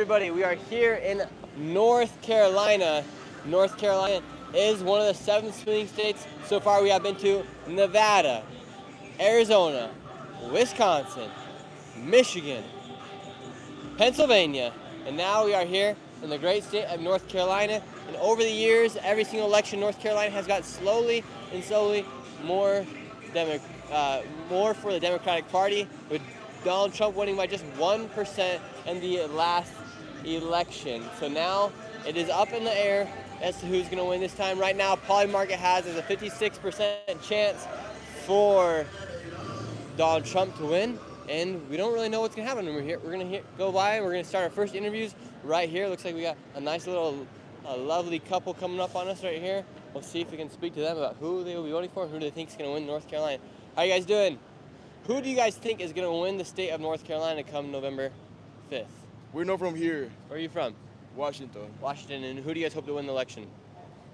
Everybody, we are here in North Carolina. North Carolina is one of the 7 swing states. So far we have been to Nevada, Arizona, Wisconsin, Michigan, Pennsylvania, and now we are here in the great state of North Carolina. And over the years, every single election, North Carolina has got slowly more more for the Democratic Party, with Donald Trump winning by just 1% in the last election. So now it is up in the air as to who's going to win this time. Right now, Polymarket has a 56% chance for Donald Trump to win, and we don't really know what's going to happen. We're going to go by and we're going to start our first interviews right here. Looks like we got a nice little lovely couple coming up on us right here. We'll see if we can speak to them about who they will be voting for and who they think is going to win North Carolina. How you guys doing? Who do you guys think is going to win the state of North Carolina come November 5th? We're not from here. Where are you from? Washington. Washington. And who do you guys hope to win the election?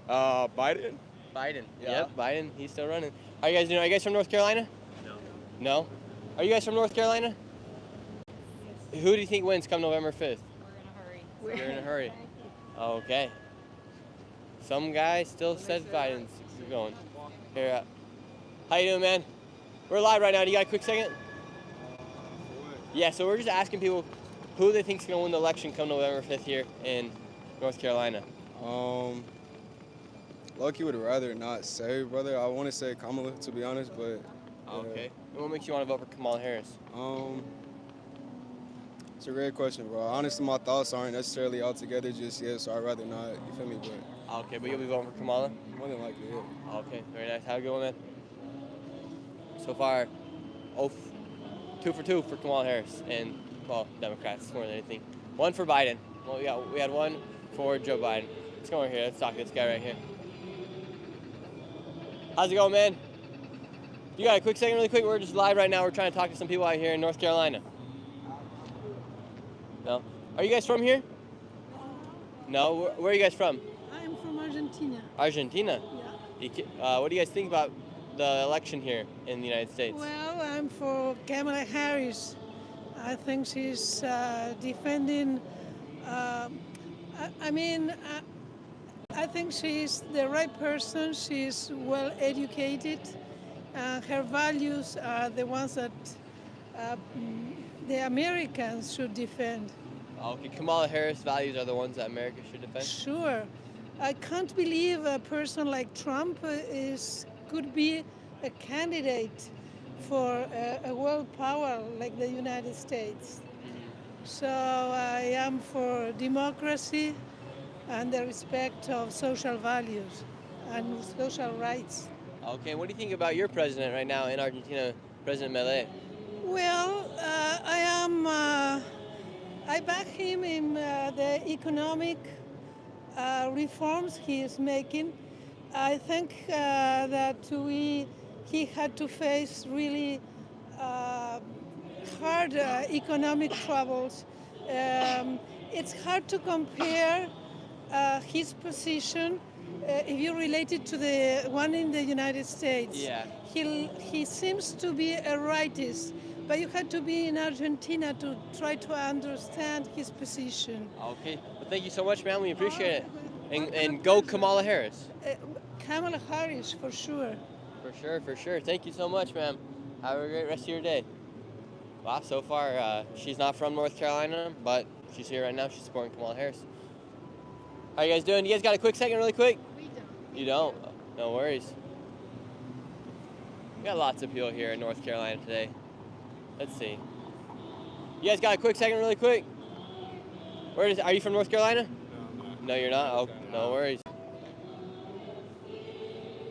Biden. Biden. Yeah. Yep, Biden. He's still running. How you guys doing? Are you guys from North Carolina? No. No? Are you guys from North Carolina? Yes. Who do you think wins come November 5th? We're in a hurry. You're in a hurry. Okay. Some guy still says Biden's going. Here. How you doing, man? We're live right now. Do you got a quick second? Yeah, so we're just asking people who they think's gonna win the election come November 5th here in North Carolina. Lucky would rather not say, brother. I want to say Kamala, to be honest, but. Okay. And what makes you want to vote for Kamala Harris? It's a great question, bro. Honestly, my thoughts aren't necessarily all together just yet, so I'd rather not. You feel me? But. Okay, but you'll be voting for Kamala? More than likely, yeah. Okay, very nice. Have a good one, man. So far, 2 for 2 for Kamala Harris and, well, Democrats more than anything. 1 for Biden. Well, we had 1 for Joe Biden. Let's go over here. Let's talk to this guy right here. How's it going, man? You got a quick second, really quick? We're just live right now. We're trying to talk to some people out here in North Carolina. No? Are you guys from here? No? Where are you guys from? I'm from Argentina. Argentina? Yeah. What do you guys think about the election here in the United States? Well, I'm for Kamala Harris. I think she's defending. I think she's the right person. She's well educated. Her values are the ones that the Americans should defend. Okay, Kamala Harris' values are the ones that America should defend? Sure. I can't believe a person like Trump could be a candidate for a world power like the United States. So I am for democracy and the respect of social values and social rights. Okay, what do you think about your president right now in Argentina, President Milei? Well, I back him in the economic reforms he is making. I think that he had to face really hard economic troubles. It's hard to compare his position if you relate it to the one in the United States. Yeah. He seems to be a rightist, but you had to be in Argentina to try to understand his position. Okay, well, thank you so much, man. We appreciate it. And go Kamala Harris. Kamala Harris, for sure. For sure. Thank you so much, ma'am. Have a great rest of your day. Wow, so far, she's not from North Carolina, but she's here right now. She's supporting Kamala Harris. How you guys doing? You guys got a quick second, really quick? We don't. You don't? No worries. We got lots of people here in North Carolina today. Let's see. You guys got a quick second, really quick? Are you from North Carolina? No, you're not? Oh, no worries.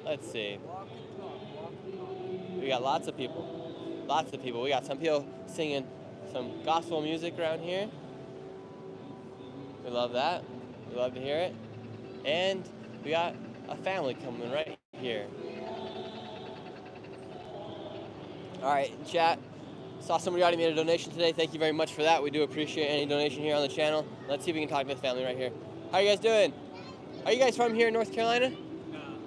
Let's see. We got lots of people. We got some people singing some gospel music around here. We love that. We love to hear it. And we got a family coming right here. All right, chat. Saw somebody already made a donation today. Thank you very much for that. We do appreciate any donation here on the channel. Let's see if we can talk to this family right here. How you guys doing? Are you guys from here in North Carolina?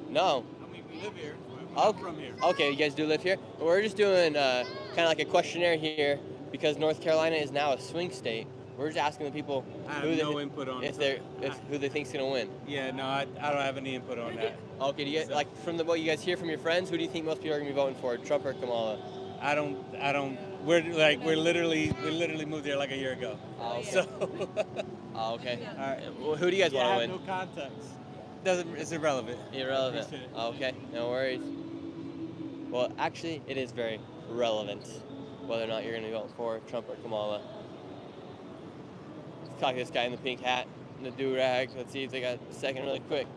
No. I mean, we live here. I'm from here. Okay, you guys do live here? We're just doing kind of like a questionnaire here because North Carolina is now a swing state. We're just asking the people I have no input on if it. who they think's gonna win. Yeah, no, I don't have any input on that. Okay, do you get, like from what you guys hear from your friends, who do you think most people are gonna be voting for, Trump or Kamala? I don't. We're literally moved here like a year ago. Oh, okay. So. Oh, okay. All right. Well, who do you guys want to I win? have no context. It's irrelevant. Irrelevant. Appreciate it. Okay, no worries. Well, actually, it is very relevant whether or not you're going to be voting for Trump or Kamala. Let's talk to this guy in the pink hat and the do-rag. Let's see if they got a second really quick.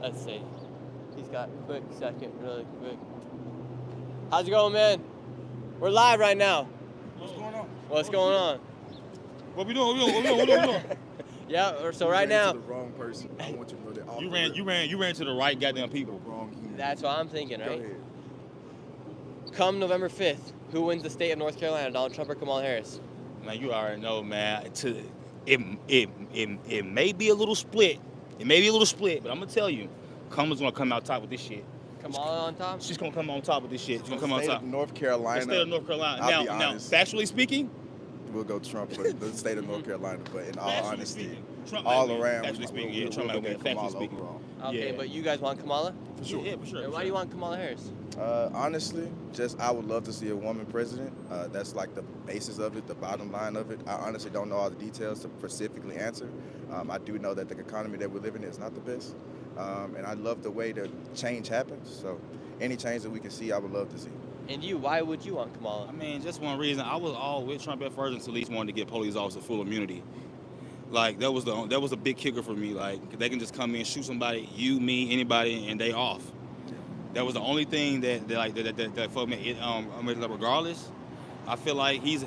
Let's see. He's got a quick second, really quick. How's it going, man? We're live right now. What's going on? What's going on? What we doing? What we doing? Yeah, so right now. To the wrong person. I want you to know that. off You the ran rip. to the right goddamn people. Wrong human. That's what I'm thinking, Go right? ahead. Come November 5th, who wins the state of North Carolina, Donald Trump or Kamala Harris? Man, you already know, man. It may be a little split. It may be a little split, but I'm gonna tell you, Kamala's gonna come out top with this shit. Kamala on top? She's gonna come on top with this shit. She's gonna come on State top. of North Carolina. The state of North Carolina. I'll be Now, honest. factually speaking, We'll go Trump for the state of North Carolina, but in all factually honesty, speaking, Trump all might win. around, Factually speaking, yeah, Trump might we'll win. get Factually Kamala speaking. overall. Okay, Yeah. but you guys want Kamala? For sure. Yeah, for sure. And for why do sure. you want Kamala Harris? Honestly, just I would love to see a woman president. That's like the basis of it, the bottom line of it. I honestly don't know all the details to specifically answer. I do know that the economy that we're living in is not the best, and I love the way the change happens. So any change that we can see, I would love to see. And you, why would you want Kamala? I mean, just one reason. I was all with Trump at first until he wanted to get police officers full immunity. Like that was a big kicker for me. Like they can just come in, shoot somebody, you, me, anybody, and they off. That was the only thing that for me. I mean, regardless, I feel like he's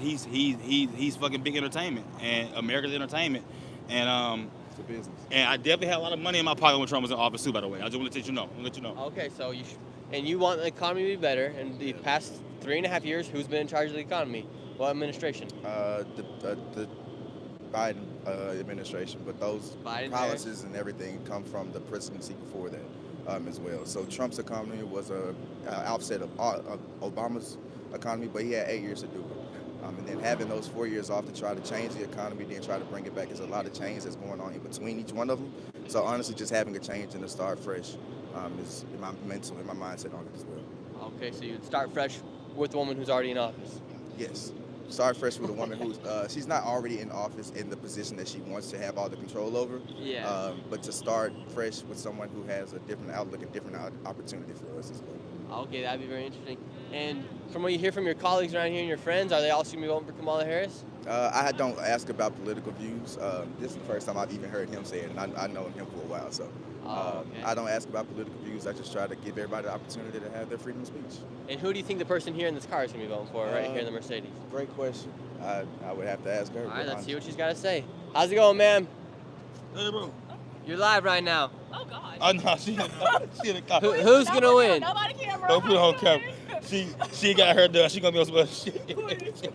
fucking big entertainment and America's entertainment, and It's a business. and I definitely had a lot of money in my pocket when Trump was in office too. By the way, I just want to let you know. Okay, so you want the economy to be better. And the past 3.5 years, who's been in charge of the economy? What administration? The Biden administration, but those Biden, policies and everything come from the presidency before that as well. So Trump's economy was a offset of Obama's economy, but he had 8 years to do it. And then having those 4 years off to try to change the economy, then try to bring it back, is a lot of change that's going on in between each one of them. So honestly, just having a change and a start fresh is my mental and my mindset on it as well. Okay, so you'd start fresh with the woman who's already in office. Yes. Start fresh with a woman who's she's not already in office in the position that she wants to have all the control over. Yeah. But to start fresh with someone who has a different outlook, a different opportunity for us as well. Okay, that'd be very interesting. And from what you hear from your colleagues around here and your friends, are they also going to be voting for Kamala Harris? I don't ask about political views. This is the first time I've even heard him say it, and I know him for a while. So Okay. I don't ask about political views. I just try to give everybody the opportunity to have their freedom of speech. And who do you think the person here in this car is going to be voting for right here in the Mercedes? Great question. I would have to ask her. All but right, let's honestly- see what she's got to say. How's it going, ma'am? Hey, bro. You're live right now. Oh God. Oh no, she in the car. Who's going to win? Nobody camera. Don't put it on camera. She got her done. She gonna be on some shit.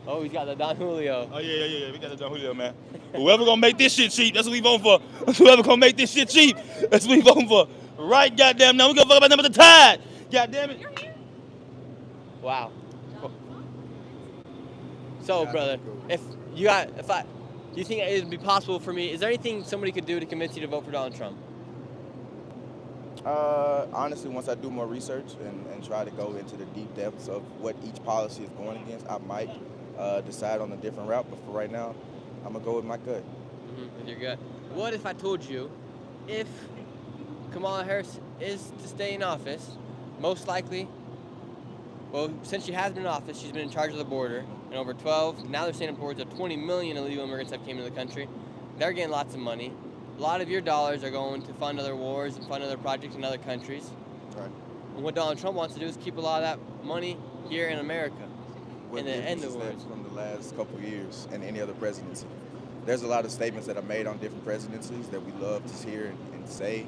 Oh, he's got the Don Julio. Oh yeah. We got the Don Julio, man. Whoever gonna make this shit cheap, that's what we voting for. Whoever gonna make this shit cheap, that's what we voting for. Right, goddamn. Now we gonna fuck about them at the tide. Goddamn it. You're here. Wow. Cool. So, brother, do you think it would be possible for me? Is there anything somebody could do to convince you to vote for Donald Trump? Honestly, once I do more research and try to go into the deep depths of what each policy is going against, I might decide on a different route. But for right now, I'm going to go with my gut. With your gut. What if I told you, if Kamala Harris is to stay in office, most likely, well, since she has been in office, she's been in charge of the border, and over 12, now they're saying upwards of 20 million illegal immigrants have came to the country. They're getting lots of money. A lot of your dollars are going to fund other wars and fund other projects in other countries. Right. And what Donald Trump wants to do is keep a lot of that money here in America. What And the end difference of is words. that from the last couple of years and any other presidency? There's a lot of statements that are made on different presidencies that we love to hear and say.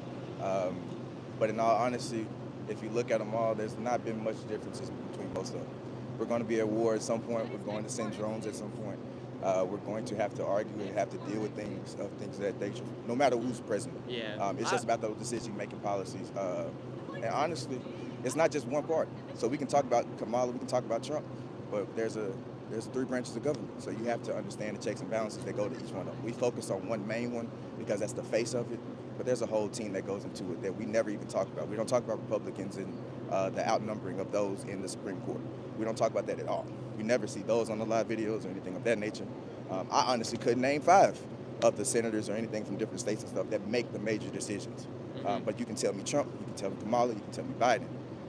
But in all honesty, if you look at them all, there's not been much differences between most of them. We're going to be at war at some point. We're going to send drones at some point. We're going to have to argue and have to deal with things of that nature, no matter who's president. Yeah. It's just about those decision-making policies. And honestly, it's not just one party. So we can talk about Kamala, we can talk about Trump, but there's three branches of government. So you have to understand the checks and balances that go to each one of them. We focus on one main one because that's the face of it, but there's a whole team that goes into it that we never even talk about. We don't talk about Republicans and the outnumbering of those in the Supreme Court. We don't talk about that at all. We never see those on the live videos or anything of that nature. I honestly couldn't name 5 of the senators or anything from different states and stuff that make the major decisions. But you can tell me Trump, you can tell me Kamala, you can tell me Biden.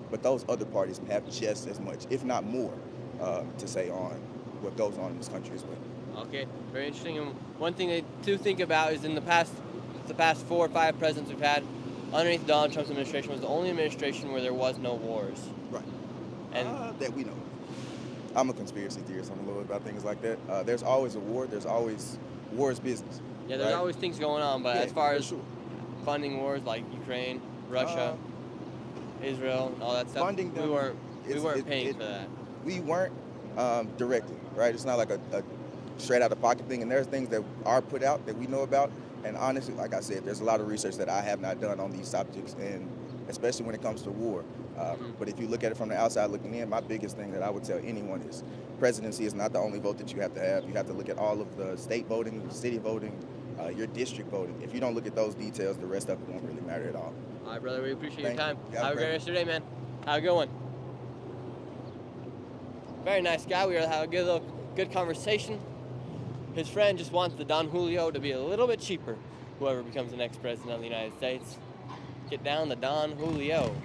But those other parties have just as much, if not more, to say on what goes on in this country as well. Okay, very interesting. And one thing to think about is in the past 4 or 5 presidents we've had, underneath Donald Trump's administration was the only administration where there was no wars. Right. And that we know. I'm a conspiracy theorist. I'm a little about things like that. There's always a war. There's always war is business. yeah, there's right? always things going on, but Yeah, as far for as sure. funding wars like Ukraine, Russia, Israel, and all that stuff, Funding them, we weren't paying for that. We weren't directly, right? It's not like a straight out of pocket thing. And there's things that are put out that we know about. And honestly, like I said, there's a lot of research that I have not done on these subjects, and especially when it comes to war. But if you look at it from the outside looking in, my biggest thing that I would tell anyone is presidency is not the only vote that you have to have. You have to look at all of the state voting, the city voting, your district voting. If you don't look at those details, the rest of it won't really matter at all. All right, brother, we appreciate Thank your time. you. Have a great rest of your day, man. Have a good one. Very nice guy. We were having a good conversation. His friend just wants the Don Julio to be a little bit cheaper, whoever becomes the next president of the United States. Get down the Don Julio.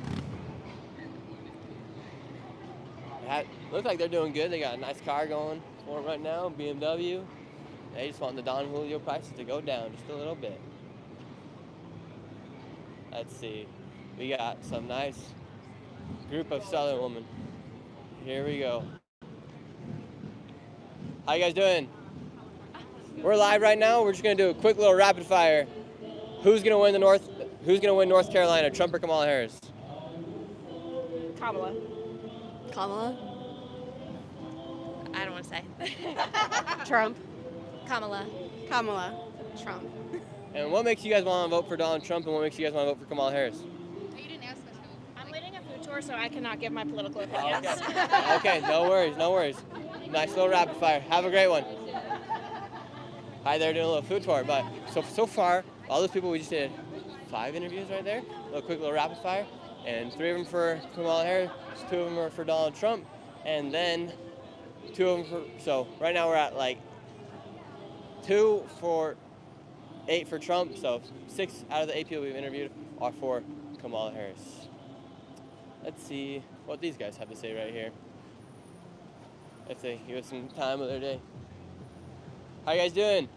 Looks like they're doing good. They got a nice car going for them right now, BMW. They just want the Don Julio prices to go down just a little bit. Let's see. We got some nice group of Southern women. Here we go. How you guys doing? We're live right now. We're just gonna do a quick little rapid fire. Who's gonna win North Carolina, Trump or Kamala Harris? Kamala. Kamala? I don't want to say. Trump? Kamala. Kamala. Trump. And what makes you guys want to vote for Donald Trump, and what makes you guys want to vote for Kamala Harris? I'm leading a food tour, so I cannot give my political opinions. Okay, no worries, no worries. Nice little rapid fire. Have a great one. Hi there, doing a little food tour, but so far, all those people we just did 5 interviews right there. A quick little rapid fire, and 3 of them for Kamala Harris, 2 of them are for Donald Trump, and then 2 of them for. So right now we're at like 2 for 8 for Trump. So 6 out of the 8 people we've interviewed are for Kamala Harris. Let's see what these guys have to say right here. If they give us some time of their day. How you guys doing?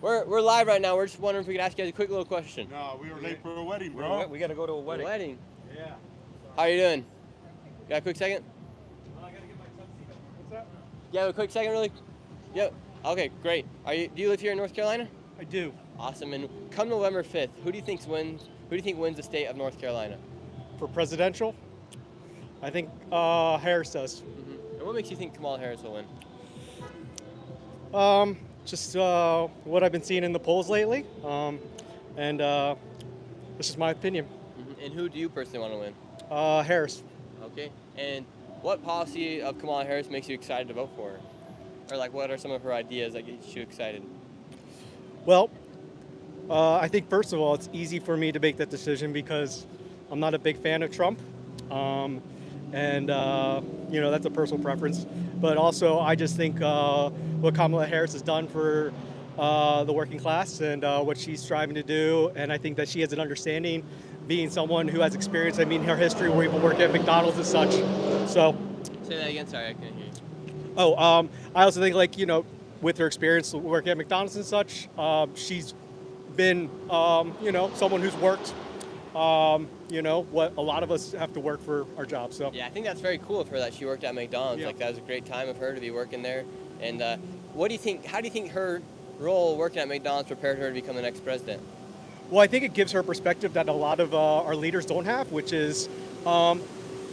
We're live right now. We're just wondering if we could ask you guys a quick little question. No, we were late for a wedding, bro. We gotta go to a wedding. Wedding. Yeah. How you doing? Got a quick second? I gotta get my tuxedo. What's that? You have a quick second, really? Yep. Okay, great. Do you live here in North Carolina? I do. Awesome. And come November 5th, who do you think wins? Who do you think wins the state of North Carolina? For presidential, I think Harris does. And what makes you think Kamala Harris will win? Just what I've been seeing in the polls lately, and this is my opinion. And who do you personally want to win? Harris. Okay. And what policy of Kamala Harris makes you excited to vote for her? Or like, what are some of her ideas that get you excited? Well, I think first of all, it's easy for me to make that decision because I'm not a big fan of Trump, and that's a personal preference. But also, I just think what Kamala Harris has done for the working class and what she's striving to do, and I think that she has an understanding, being someone who has experience. I mean, her history where people work at McDonald's and such. So. Say that again. Sorry, I couldn't hear you. Oh, I also think with her experience working at McDonald's and such, she's been someone who's worked. What a lot of us have to work for our jobs. So yeah, I think that's very cool of her that she worked at McDonald's. Yeah. Like, that was a great time of her to be working there. And what do you think? How do you think her role working at McDonald's prepared her to become the next president? Well, I think it gives her perspective that a lot of our leaders don't have, which is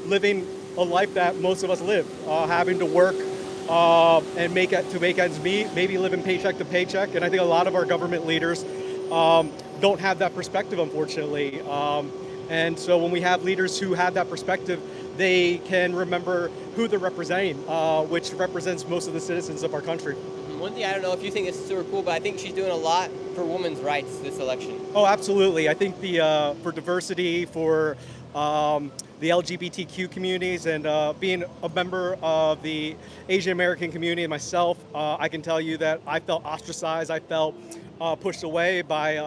living a life that most of us live, having to work and make ends meet, maybe living paycheck to paycheck. And I think a lot of our government leaders don't have that perspective, unfortunately. And so when we have leaders who have that perspective, they can remember who they're representing, which represents most of the citizens of our country. One thing, I don't know if you think this is super cool, but I think she's doing a lot for women's rights this election. Oh, absolutely. I think for diversity, for the LGBTQ communities, and being a member of the Asian American community myself, I can tell you that I felt ostracized. I felt pushed away by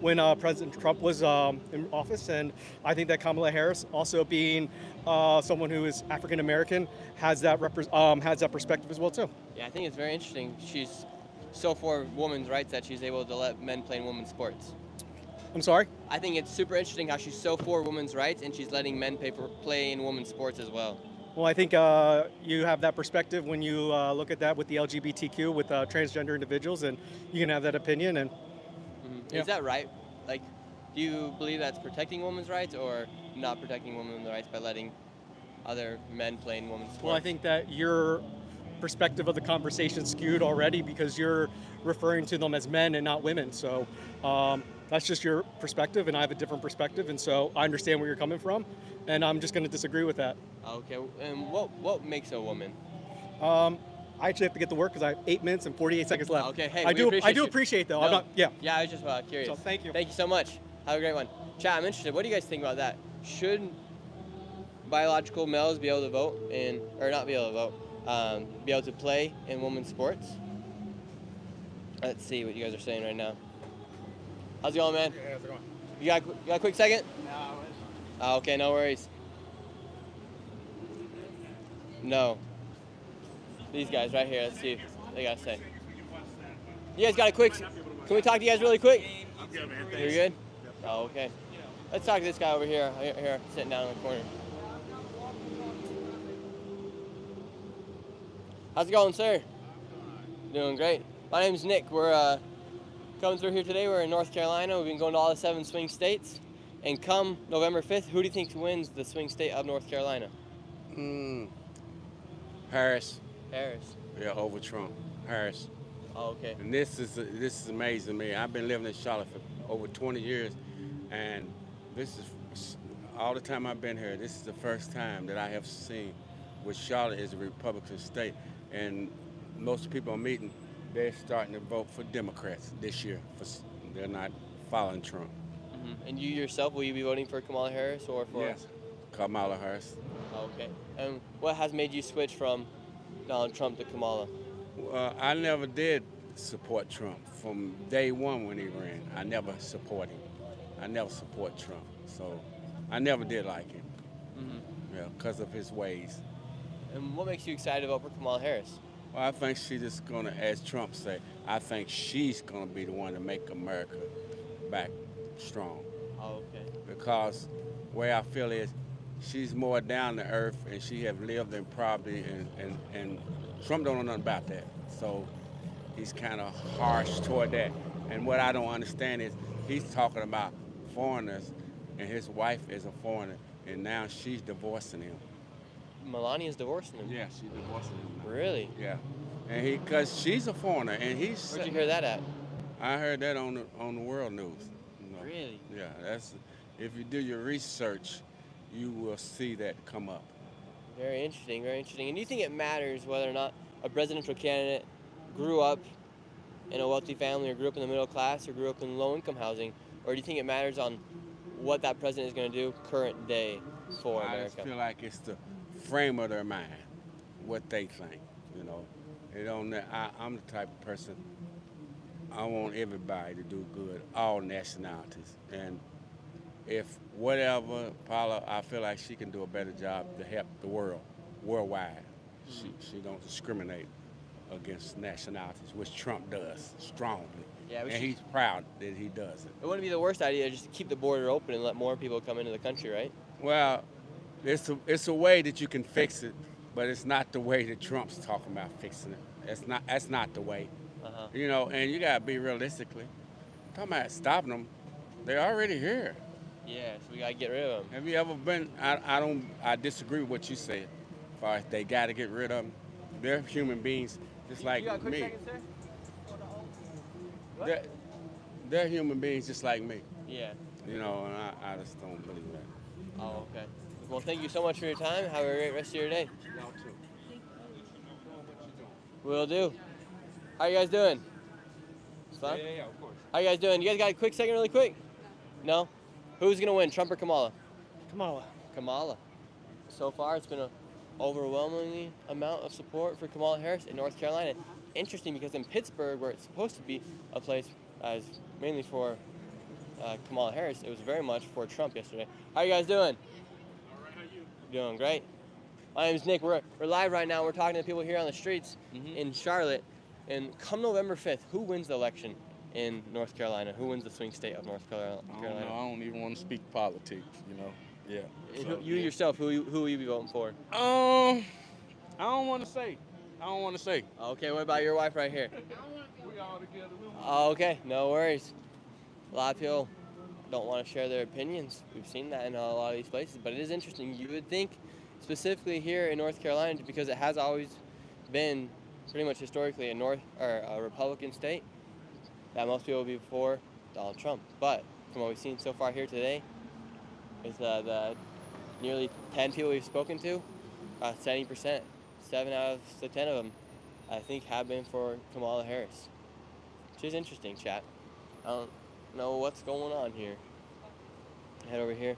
when President Trump was in office, and I think that Kamala Harris, also being someone who is African American, has that perspective as well too. Yeah, I think it's very interesting. She's so for women's rights that she's able to let men play in women's sports. I'm sorry? I think it's super interesting how she's so for women's rights and she's letting men play in women's sports as well. Well, I think you have that perspective when you look at that with the LGBTQ, with transgender individuals, and you can have that opinion. And Is that right? Like, do you believe that's protecting women's rights or not protecting women's rights by letting other men play in women's sports? Well, I think that your perspective of the conversation skewed already because you're referring to them as men and not women. So that's just your perspective, and I have a different perspective, and so I understand where you're coming from, and I'm just going to disagree with that. Okay, and what makes a woman? I actually have to get to work because I have 8 minutes and 48 seconds left. Okay, hey, I do you. appreciate though. No. I'm not. Yeah. Yeah, I was just curious. So thank you. Thank you so much. Have a great one. Chat, I'm interested. What do you guys think about that? Should biological males be able to vote or not be able to vote, be able to play in women's sports? Let's see what you guys are saying right now. How's it going, man? Hey, how's it going? You got a quick second? No, Okay, no worries. No. These guys right here, let's see what they got to say. You guys got a quick, can we talk to you guys really quick? I'm good, man. Thanks. You're good? Oh, okay. Let's talk to this guy over here, sitting down in the corner. How's it going, sir? Doing great. My name's Nick. We're coming through here today. We're in North Carolina. We've been going to all the 7 swing states. And come November 5th, who do you think wins the swing state of North Carolina? Harris. Harris. Yeah, over Trump. Harris. Oh, okay. And this is amazing to me. I've been living in Charlotte for over 20 years, and this is all the time I've been here. This is the first time that I have seen where Charlotte is a Republican state, and most people I'm meeting, they're starting to vote for Democrats this year. They're not following Trump. And you yourself, will you be voting for Kamala Harris or for? Yes, Kamala Harris. Oh, okay. And what has made you switch from Donald Trump to Kamala? I never did support Trump from day one when he ran. I never support him. I never support Trump. So I never did like him. Yeah, because of his ways. And what makes you excited to vote for Kamala Harris? Well, I think she's just going to, as Trump say, I think she's going to be the one to make America back strong. Oh, okay. Because the way I feel is she's more down to earth and she have lived in poverty and Trump don't know nothing about that. So he's kind of harsh toward that. And what I don't understand is he's talking about foreigners and his wife is a foreigner and now she's divorcing him. Melania's divorcing him? Yeah, she's divorcing him now. Really? Yeah. And because she's a foreigner and he's... Where'd you hear that at? I heard that on the world news. You know. Really? Yeah, that's, if you do your research, you will see that come up. Very interesting, very interesting. And do you think it matters whether or not a presidential candidate grew up in a wealthy family or grew up in the middle class or grew up in low-income housing? Or do you think it matters on what that president is going to do current day for America? I just feel like it's the frame of their mind, what they think, you know. I'm the type of person, I want everybody to do good, all nationalities. And if whatever, Paula, I feel like she can do a better job to help the world, worldwide. She don't discriminate against nationalities, which Trump does strongly. Yeah, and he's proud that he does it. It wouldn't be the worst idea just to keep the border open and let more people come into the country, right? Well, it's a way that you can fix it, but it's not the way that Trump's talking about fixing it. That's not the way. You know, and you gotta be realistically. Talking about stopping them, they're already here. Yeah, so we gotta get rid of them. Have you ever been? I disagree with what you said. As far as they gotta get rid of them, they're human beings just like You got a quick me. second, sir? They're human beings just like me. Yeah. You know, and I just don't believe that. Oh, okay. Well, thank you so much for your time. Have a great rest of your day. Y'all too. Will do. How you guys doing? Fun? Yeah, of course. How you guys doing? You guys got a quick second really quick? No? Who's going to win, Trump or Kamala? Kamala. Kamala. So far, it's been an overwhelming amount of support for Kamala Harris in North Carolina. Interesting because in Pittsburgh, where it's supposed to be a place as mainly for Kamala Harris, it was very much for Trump yesterday. How you guys doing? All right, how you? Doing great. My name's Nick. We're live right now. We're talking to people here on the streets in Charlotte. And come November 5th, who wins the election in North Carolina? Who wins the swing state of North Carolina? I don't know. I don't even want to speak politics, you know. Yeah. So, You yourself, who will you be voting for? I don't want to say. I don't want to say. Okay, what about your wife right here? We all together. Okay, no worries. A lot of people don't want to share their opinions. We've seen that in a lot of these places, but it is interesting. You would think, specifically here in North Carolina, because it has always been pretty much historically a Republican state, that most people would be for Donald Trump. But from what we've seen so far here today, is the nearly 10 people we've spoken to, 70%, 7 out of the 10 of them, I think, have been for Kamala Harris. Which is interesting, chat. I don't know what's going on here. Head over here.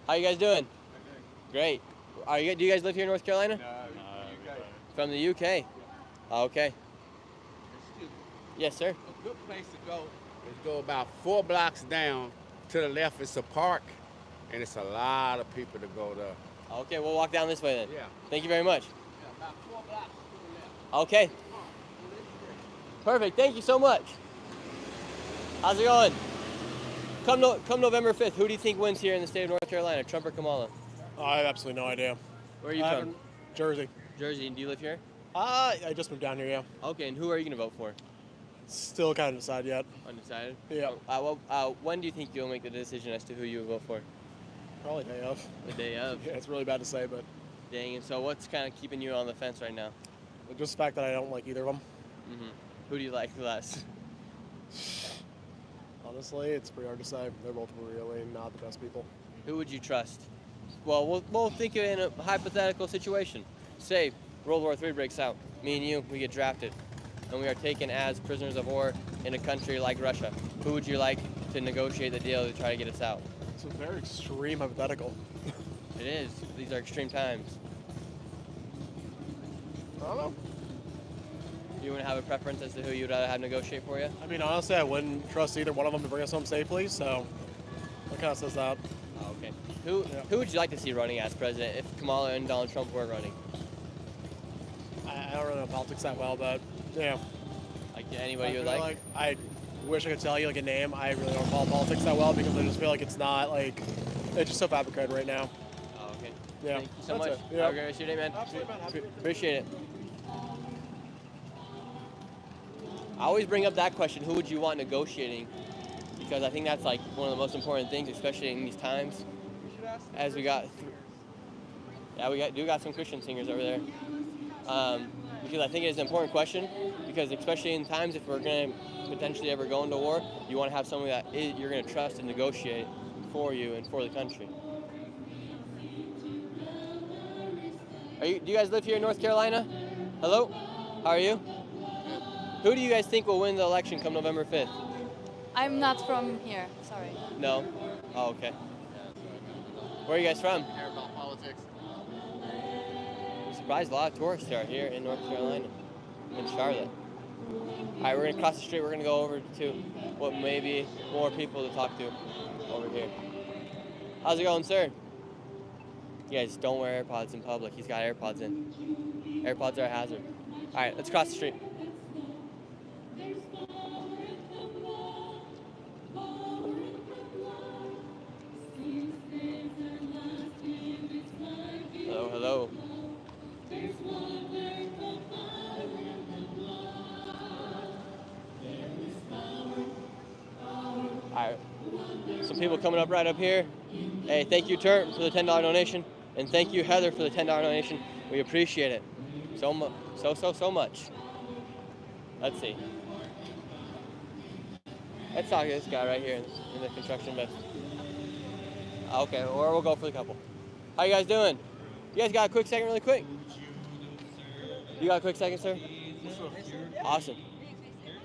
How you guys doing? Great. Do you guys live here in North Carolina? From the UK. Okay. Excuse me. Yes, sir. A good place to go is go about 4 blocks down. To the left, it's a park, and it's a lot of people to go there. Okay, we'll walk down this way then. Yeah. Thank you very much. Yeah, about 4 blocks to the left. Okay. Perfect. Thank you so much. How's it going? Come November 5th, who do you think wins here in the state of North Carolina, Trump or Kamala? I have absolutely no idea. Where are you from? Jersey. Jersey. And do you live here? I just moved down here, yeah. Okay, and who are you going to vote for? Still kind of decide yet. Undecided? Yeah. When do you think you'll make the decision as to who you will vote for? Probably day of. The day of? Yeah, it's really bad to say, but Dang, and so what's kind of keeping you on the fence right now? just the fact that I don't like either of them. Mm-hmm. Who do you like less? Honestly, it's pretty hard to say. They're both really not the best people. Who would you trust? Well, we'll think of it in a hypothetical situation. Say World War III breaks out. Me and you, we get drafted, and we are taken as prisoners of war in a country like Russia. Who would you like to negotiate the deal to try to get us out? It's a very extreme hypothetical. It is. These are extreme times. I don't know. Do you want to have a preference as to who you'd rather have negotiate for you? I mean, honestly, I wouldn't trust either one of them to bring us home safely, so that kind of says that. Oh, okay. Who would you like to see running as president if Kamala and Donald Trump were running? I don't really know politics that well, but yeah. Like anybody you would like? I wish I could tell you like a name. I really don't follow politics that well because I just feel like it's not like it's just so fabricated right now. Oh, okay. Yeah. Thank you so That's much. it. Yeah. Have a great rest of your day, man. Absolutely, man. Appreciate it. I always bring up that question, who would you want negotiating? Because I think that's like one of the most important things, especially in these times. As we got, we got some Christian singers over there. Because I think it is an important question, because especially in times if we're going to potentially ever go into war, you want to have someone that you're going to trust and negotiate for you and for the country. Do you guys live here in North Carolina? Hello? How are you? Who do you guys think will win the election come November 5th? I'm not from here, sorry. No? Oh, okay. Where are you guys from? Care about politics. I'm surprised a lot of tourists are here in North Carolina, in Charlotte. All right, we're going to cross the street. We're going to go over to what may be more people to talk to over here. How's it going, sir? You guys don't wear AirPods in public. He's got AirPods in. AirPods are a hazard. All right, let's cross the street. Hello, hello. All right, some people coming up right up here. Hey, thank you, Turt, for the $10 donation, and thank you, Heather, for the $10 donation. We appreciate it. So much. Let's see. Let's talk to this guy right here in the construction bed. Okay, or we'll go for the couple. How you guys doing? You guys got a quick second, really quick? You got a quick second, sir? Awesome.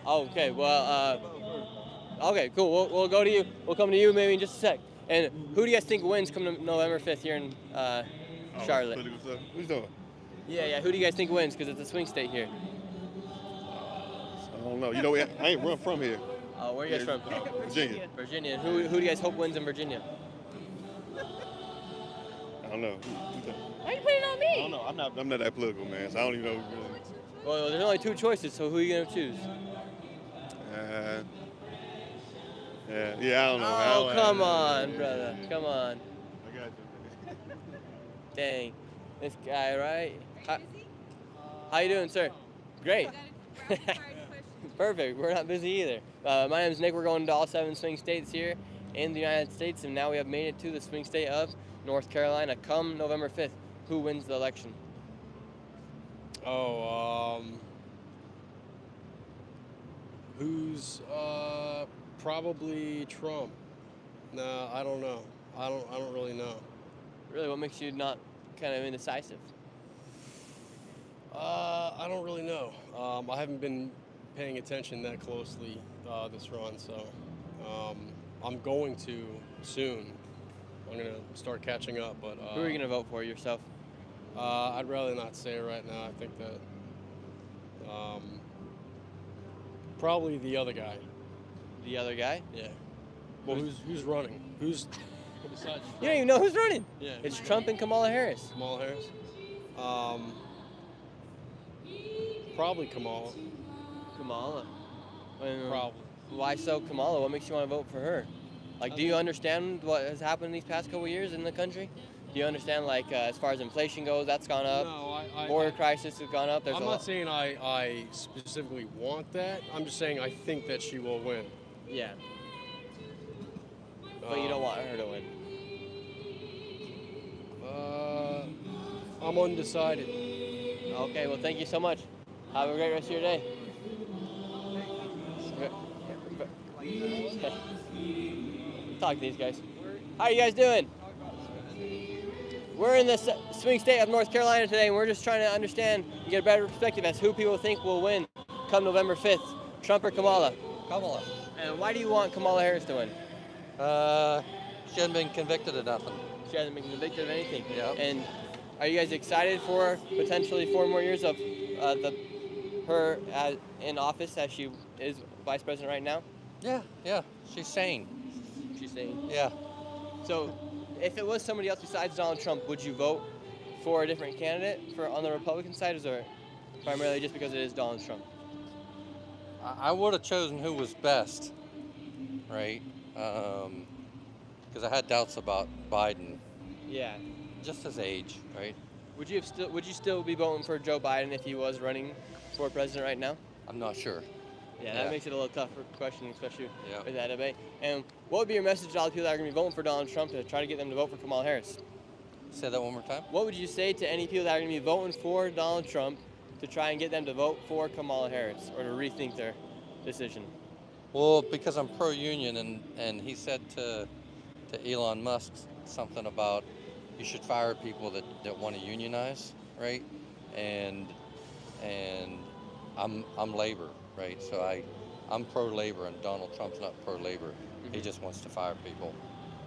Okay, well, okay, cool. We'll go to you. We'll come to you maybe in just a sec. And who do you guys think wins come November 5th here in Charlotte? Who's doing? Yeah. Who do you guys think wins? Because it's a swing state here. I don't know. You know, I ain't run from here. Where are you guys from? Virginia. Virginia. And who do you guys hope wins in Virginia? I don't know. Why are you putting it on me? I don't know. I'm not that political, man. So I don't even know really. Well, there's only two choices, so who are you gonna choose? Yeah, I don't know. Oh, come on, brother. Come on. I got you. Dang. This guy, right? How you doing, sir? Great. Perfect. We're not busy either. My name's Nick. We're going to all 7 swing states here in the United States, and now we have made it to the swing state of North Carolina. Come November 5th, who wins the election? Who's probably Trump? No, I don't know. I don't really know. Really, what makes you not kind of indecisive? I don't really know. I haven't been paying attention that closely this run, so I'm going to soon. I'm gonna start catching up, but who are you gonna vote for yourself? I'd rather not say it right now. I think that probably the other guy. The other guy? Yeah. Well, who's running? Who's besides? You don't even know who's running. Yeah. It's Trump and Kamala Harris. Kamala Harris. Probably Kamala. Kamala. Probably. Why so Kamala? What makes you want to vote for her? Like, do you understand what has happened these past couple years in the country? Do you understand, like, as far as inflation goes, that's gone up? No, Border crisis has gone up. I'm not saying I specifically want that. I'm just saying I think that she will win. Yeah. But you don't want her to win. I'm undecided. Okay, well, thank you so much. Have a great rest of your day. Talk to these guys. How are you guys doing? We're in the swing state of North Carolina today, and we're just trying to understand and get a better perspective as who people think will win come November 5th, Trump or Kamala? Kamala. And why do you want Kamala Harris to win? She hasn't been convicted of nothing. She hasn't been convicted of anything. Yeah. And are you guys excited for potentially 4 more years of her in office as she is vice president right now? Yeah. She's sane. She's sane. Yeah. So, if it was somebody else besides Donald Trump, would you vote for a different candidate on the Republican side, or primarily just because it is Donald Trump? I would have chosen who was best, right? Because I had doubts about Biden. Yeah. Just his age, right? Would you still be voting for Joe Biden if he was running for president right now? I'm not sure. Yeah, that makes it a little tougher question, especially Yeah. with that debate. And what would be your message to all the people that are going to be voting for Donald Trump to try to get them to vote for Kamala Harris? Say that one more time. What would you say to any people that are going to be voting for Donald Trump to try and get them to vote for Kamala Harris or to rethink their decision? Well, because I'm pro-union, and he said to Elon Musk something about you should fire people that want to unionize, right? And I'm labor, right? So I'm pro-labor, and Donald Trump's not pro-labor. Mm-hmm. He just wants to fire people.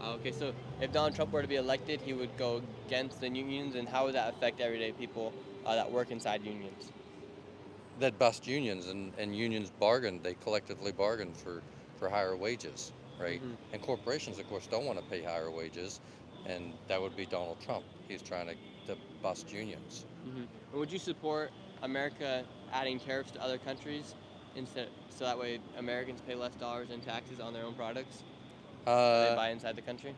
Okay, so if Donald Trump were to be elected, he would go against the unions, and how would that affect everyday people that work inside unions? They'd bust unions, and unions they collectively bargain for higher wages, right? Mm-hmm. And corporations, of course, don't want to pay higher wages, and that would be Donald Trump. He's trying to bust unions. Mm-hmm. And would you support America adding tariffs to other countries so that way Americans pay less dollars in taxes on their own products they buy inside the country?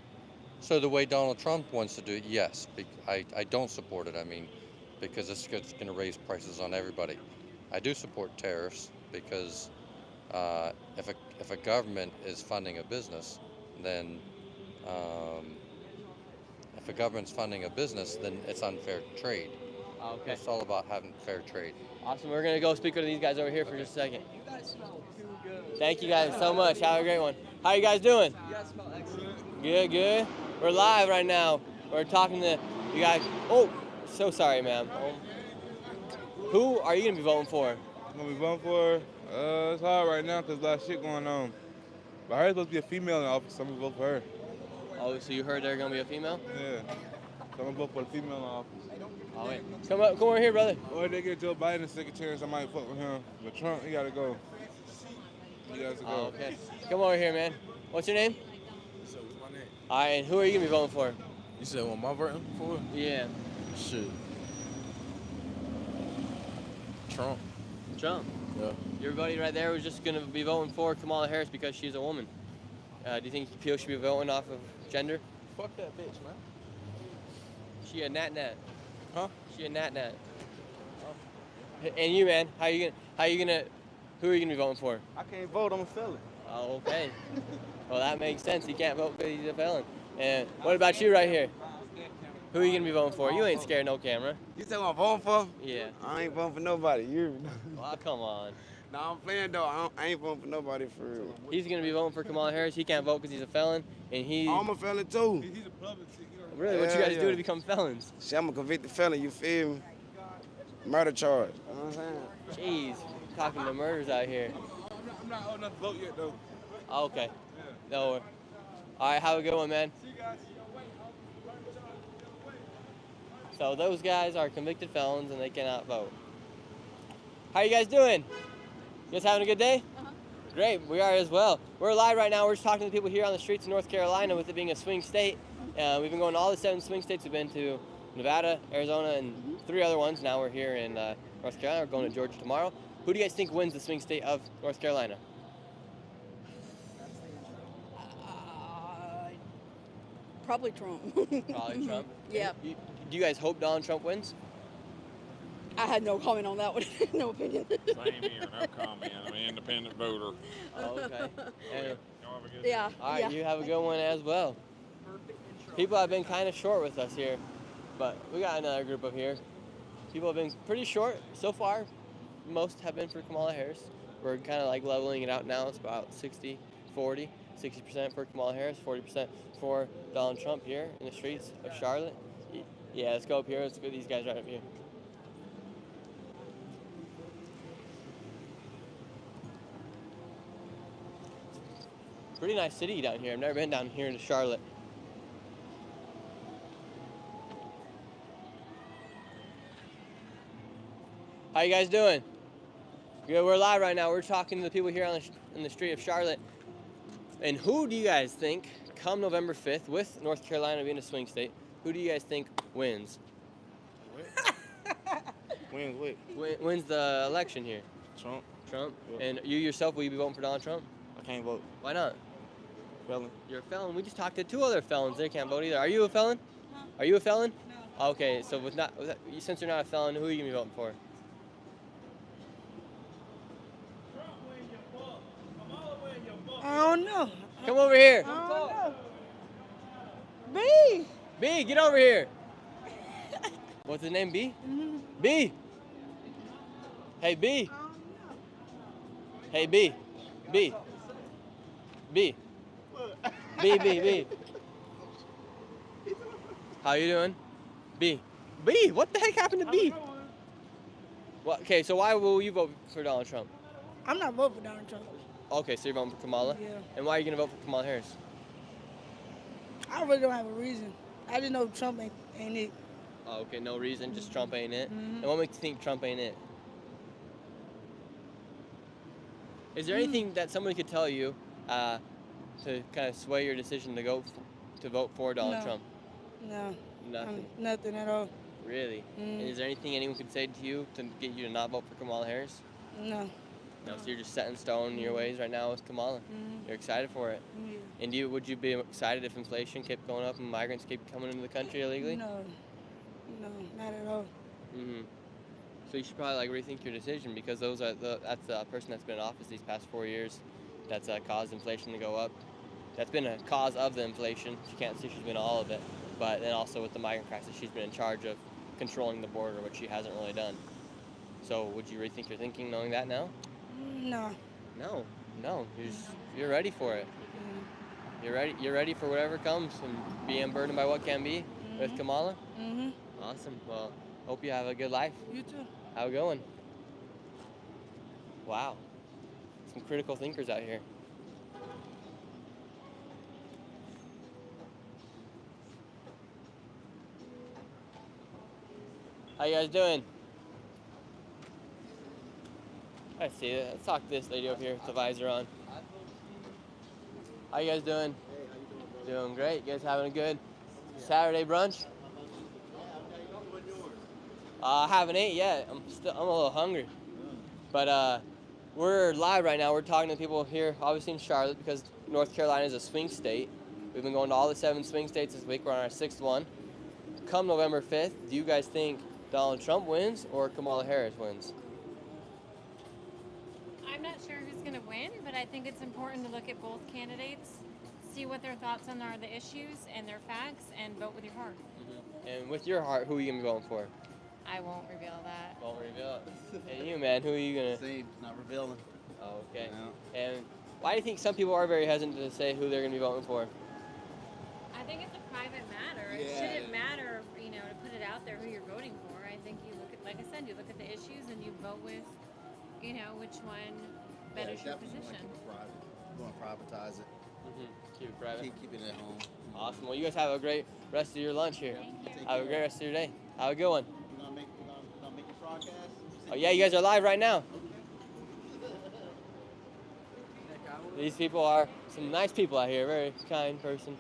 So the way Donald Trump wants to do it, yes. I don't support it. I mean, because it's going to raise prices on everybody. I do support tariffs because if a government is funding a business, then it's unfair trade. Okay. It's all about having fair trade. Awesome. We're gonna go speak to these guys over here for just a second. Thank you guys so much. Have a great one. How you guys doing? You guys smell excellent. Good, good. We're live right now. We're talking to you guys. Oh, so sorry, ma'am. Who are you gonna be voting for? I'm gonna be voting for. It's hard right now because a lot of shit going on. But I heard there's supposed to be a female in office, so I'm gonna vote for her. Oh, so you heard there's gonna be a female? Yeah. So I'm gonna vote for the female in office. Oh wait. Come over here, brother. Or if they get Joe Biden a second chance, I might fuck with him. But Trump, he gotta go. He got to go. Oh, okay. Come over here, man. What's your name? So what's my name? All right, and who are you gonna be voting for? You said what am I voting for? Yeah. Shit. Trump. Trump. Yeah. Your buddy right there was just gonna be voting for Kamala Harris because she's a woman. Do you think people should be voting off of gender? Fuck that bitch, man. She a nat-nat. Huh? She a nat-nat. And you, man, who are you gonna be voting for? I can't vote. I'm a felon. Oh, okay. Well, that makes sense. He can't vote because he's a felon. And what about you right here? Who are you gonna be voting for? You ain't scared of no camera. You say what I'm voting for? Yeah. I ain't voting for nobody. You. Oh, come on. Nah, I'm playing though. I ain't voting for nobody for real. He's gonna be voting for Kamala Harris. He can't vote because he's a felon, and he. I'm a felon too. He's a public. Really? What you guys do to become felons? See, I'm a convicted felon. You feel me? Murder charge. You know what I'm saying? Jeez, talking to murders out here. I'm not old enough to vote yet though. Oh, okay. No worries. All right, have a good one, man. See you guys. So those guys are convicted felons and they cannot vote. How you guys doing? You guys having a good day? Great, we are as well. We're live right now. We're just talking to the people here on the streets of North Carolina with it being a swing state. We've been going to all the 7 swing states. We've been to Nevada, Arizona, and 3 other ones. Now we're here in North Carolina. We're going to Georgia tomorrow. Who do you guys think wins the swing state of North Carolina? Probably Trump. Probably Trump. Yeah. Do you guys hope Donald Trump wins? I had no comment on that one. No opinion. Same here, no comment. I'm an independent voter. Oh, okay. And, Yeah. all right, yeah. you have a good one as well. People have been kind of short with us here, but we got another group up here. People have been pretty short so far. Most have been for Kamala Harris. We're kind of like leveling it out now. It's about 60-40, 60% for Kamala Harris, 40% for Donald Trump here in the streets of Charlotte. Yeah, let's go up here. Let's go these guys right up here. Pretty nice city down here. I've never been down here in Charlotte. How you guys doing? Good. We're live right now. We're talking to the people here in the street of Charlotte. And who do you guys think, come November 5th, with North Carolina being a swing state, who do you guys think wins? Wins what? Wins the election here? Trump. Trump? Yeah. And you yourself, will you be voting for Donald Trump? I can't vote. Why not? Felon. You're a felon. We just talked to 2 other felons. They can't vote either. Are you a felon? Are you a felon? No. Okay, so since you're not a felon, who are you going to be voting for? I don't know. Come over here. I don't know. B. B, get over here. What's his name, B? Mm-hmm. B. Hey, B. Hey, B. B. B. B, B, B. How you doing? B. B, what the heck happened to B? Well, okay, so why will you vote for Donald Trump? I'm not voting for Donald Trump. Okay, so you're voting for Kamala? Yeah. And why are you going to vote for Kamala Harris? I really don't have a reason. I just know Trump ain't it. Oh, okay, no reason, just Trump ain't it. Mhm. And what makes you think Trump ain't it? Is there anything that somebody could tell you to kind of sway your decision to vote for Donald No. Trump? No. Nothing. Nothing at all. Really? Mm. And is there anything anyone could say to you to get you to not vote for Kamala Harris? No. No, so you're just set in stone in your ways right now with Kamala. Mhm. You're excited for it. Yeah. And would you be excited if inflation kept going up and migrants keep coming into the country illegally? No. No, not at all. Mm-hmm. So you should probably rethink your decision because that's the person that's been in office these past 4 years that's caused inflation to go up. That's been a cause of the inflation. She can't say she's been all of it, but then also with the migrant crisis, she's been in charge of controlling the border, which she hasn't really done. So would you rethink your thinking knowing that now? No. No, no. You're ready for it. You're ready for whatever comes and being burdened by what can be with Kamala? Mm-hmm. Awesome. Well, hope you have a good life. You too. How it going? Wow. Some critical thinkers out here. How you guys doing? Let's see. Let's talk to this lady over here with the visor on. How you guys doing? Doing great. You guys having a good Saturday brunch? I haven't ate yet. I'm a little hungry. But we're live right now. We're talking to people here, obviously in Charlotte, because North Carolina is a swing state. We've been going to all the 7 swing states this week. We're on our 6th one. Come November 5th, do you guys think Donald Trump wins or Kamala Harris wins? I'm not sure who's going to win, but I think it's important to look at both candidates, see what their thoughts on are the issues and their facts, and vote with your heart. And with your heart, who are you going to be voting for? I won't reveal that. Won't reveal it. And you, man, who are you going to? Same, not revealing. Oh, okay. And why do you think some people are very hesitant to say who they're going to be voting for? I think it's a private matter. It shouldn't matter, to put it out there who you're voting for. I think you look at, like I said, you look at the issues and you vote with, which one betters your position. We're going to privatize it. Keep it private. Keep it at home. Awesome. Well, you guys have a great rest of your lunch here. Thank you. Have a great rest of your day. Have a good one. We're going to make a broadcast? Oh, yeah, you guys are live right now. These people are some nice people out here. Very kind person.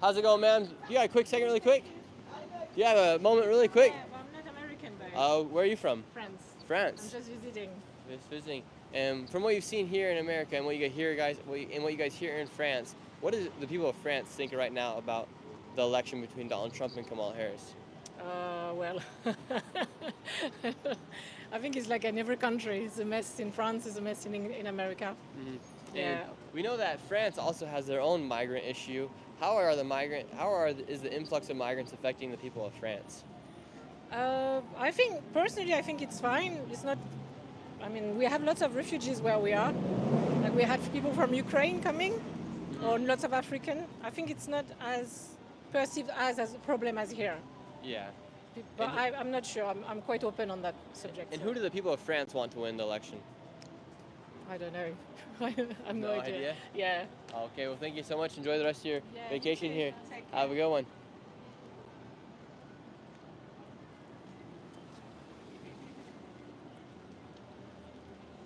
How's it going, ma'am? You got a quick second really quick? You have a moment really quick? Yeah, well, I'm not American, but Where are you from? France. France. I'm just visiting. Just visiting. And from what you've seen here in America and what you hear, and what you guys hear in France, what do the people of France think right now about the election between Donald Trump and Kamala Harris? Well, I think it's like in every country. It's a mess in France, it's a mess in America. And we know that France also has their own migrant issue. Is the influx of migrants affecting the people of France? I think it's fine. It's not. I mean, we have lots of refugees where we are. Like we had people from Ukraine coming, or lots of African. I think it's not as perceived as a problem as here. Yeah. But I'm not sure. I'm quite open on that subject. And who do the people of France want to win the election? I don't know. I have no idea. Yeah. Okay, well, thank you so much. Enjoy the rest of your Yeah, vacation you too. here. Take care. Have a good one.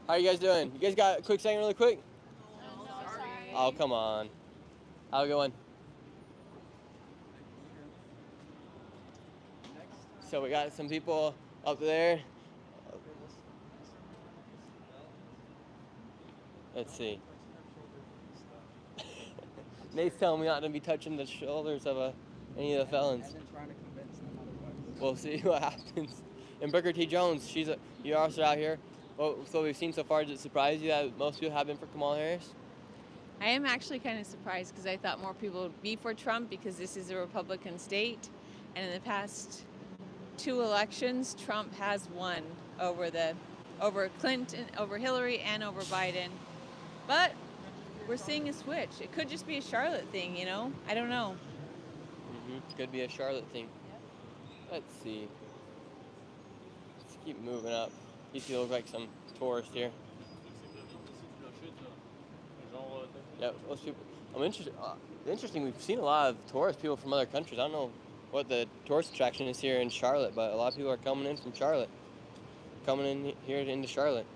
How are you guys doing? You guys got a quick second really quick? No, sorry. Oh, come on. Have a good one. So we got some people up there. Let's see. Nate's telling me not to be touching the shoulders of any of the felons. We'll see what happens. And Booker T. Jones, you're also out here. So we've seen so far, does it surprise you that most people have been for Kamala Harris? I am actually kind of surprised because I thought more people would be for Trump because this is a Republican state. And in the past 2 elections, Trump has won over Clinton, over Hillary, and over Biden. But we're seeing a switch. It could just be a Charlotte thing, I don't know. Could be a Charlotte thing. Let's see. Let's keep moving up. These people look like some tourists here. Yeah, most people. I'm interested. Interesting. We've seen a lot of tourist people from other countries. I don't know what the tourist attraction is here in Charlotte, but a lot of people are coming in from Charlotte, coming in here into Charlotte.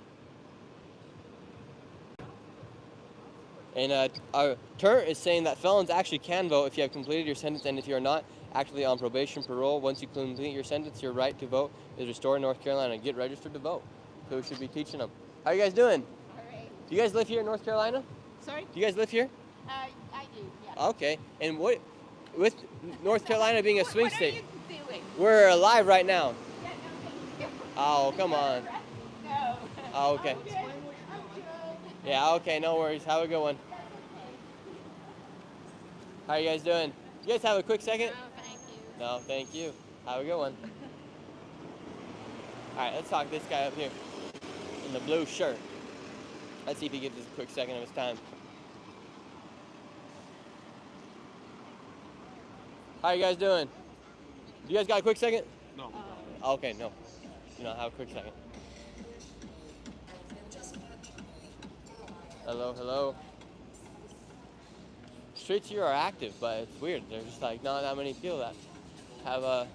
And our Turner is saying that felons actually can vote if you have completed your sentence, and if you are not actively on probation, parole, once you complete your sentence, your right to vote is restored in North Carolina. Get registered to vote. So we should be teaching them. How are you guys doing? All right. Do you guys live here in North Carolina? Sorry? Do you guys live here? I do, yeah. Okay. And with North Carolina being a swing state, What are you doing? we're live right now. Yeah, no, thank you. Oh, come on. No. Oh, okay. Yeah, okay, no worries. Have a good one. How are you guys doing? You guys have a quick second? No, thank you. No, thank you. Have a good one. All right, let's talk to this guy up here in the blue shirt. Let's see if he gives us a quick second of his time. How you guys doing? You guys got a quick second? No. Okay, no. You don't have a quick second. Hello, hello. Streets here are active, but it's weird. There's just like not that many people that have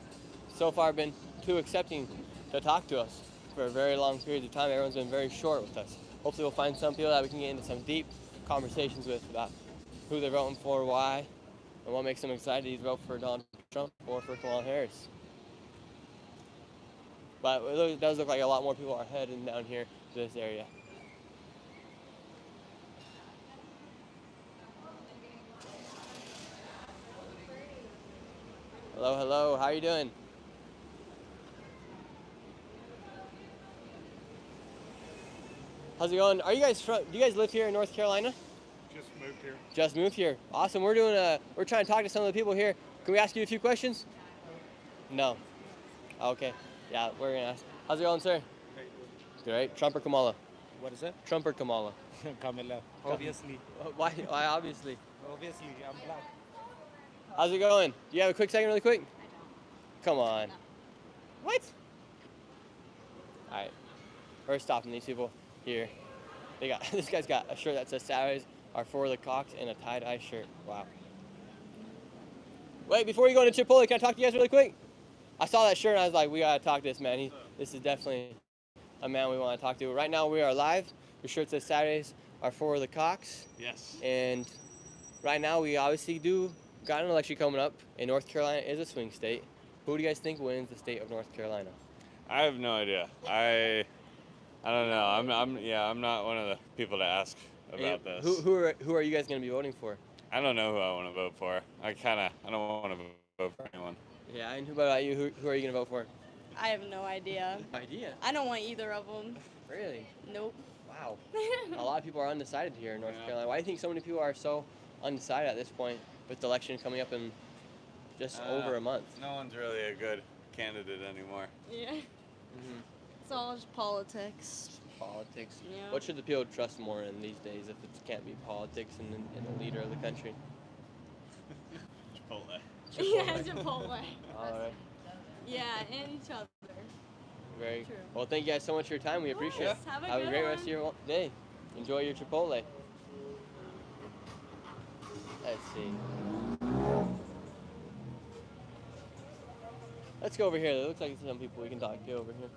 so far been too accepting to talk to us for a very long period of time. Everyone's been very short with us. Hopefully we'll find some people that we can get into some deep conversations with about who they're voting for, why, and what makes them excited to vote for Donald Trump or for Kamala Harris. But it does look like a lot more people are heading down here to this area. Hello, hello. How are you doing? How's it going? Are you guys do you guys live here in North Carolina? Just moved here. Just moved here. Awesome. We're trying to talk to some of the people here. Can we ask you a few questions? No. Okay. Yeah, we're gonna ask. How's it going, sir? Great. Trump or Kamala? What is it? Trump or Kamala? Kamala, obviously. Why obviously? Obviously, I'm black. How's it going? Do you have a quick second really quick? Come on. What? All right. We're stopping these people here. This guy's got a shirt that says Saturdays are for the Cox and a tie-dye shirt. Wow. Wait, before you go into Chipotle, can I talk to you guys really quick? I saw that shirt and I was like, we gotta talk to this man. This is definitely a man we want to talk to. Right now we are live. Your shirt says Saturdays are for the Cox. Yes. And right now we obviously got an election coming up, and North Carolina is a swing state. Who do you guys think wins the state of North Carolina? I have no idea. I don't know. I'm not one of the people to ask about this. Who are you guys going to be voting for? I don't know who I want to vote for. I don't want to vote for anyone. Yeah, and who about you? Who are you going to vote for? I have no idea. Idea? I don't want either of them. Really? Nope. Wow. A lot of people are undecided here in North Carolina. Why do you think so many people are so undecided at this point with the election coming up in just over a month? No one's really a good candidate anymore. Yeah. Mm-hmm. It's all just politics. Politics. Yeah. What should the people trust more in these days if it can't be politics and the leader of the country? Chipotle. Yeah, Chipotle. All right. Yeah, and each other. Very True. well. Thank you guys so much for your time. We appreciate it. Have a Have a good great one. rest of your day. Enjoy your Chipotle. Let's see. Let's go over here. There looks like some people we can talk to over here.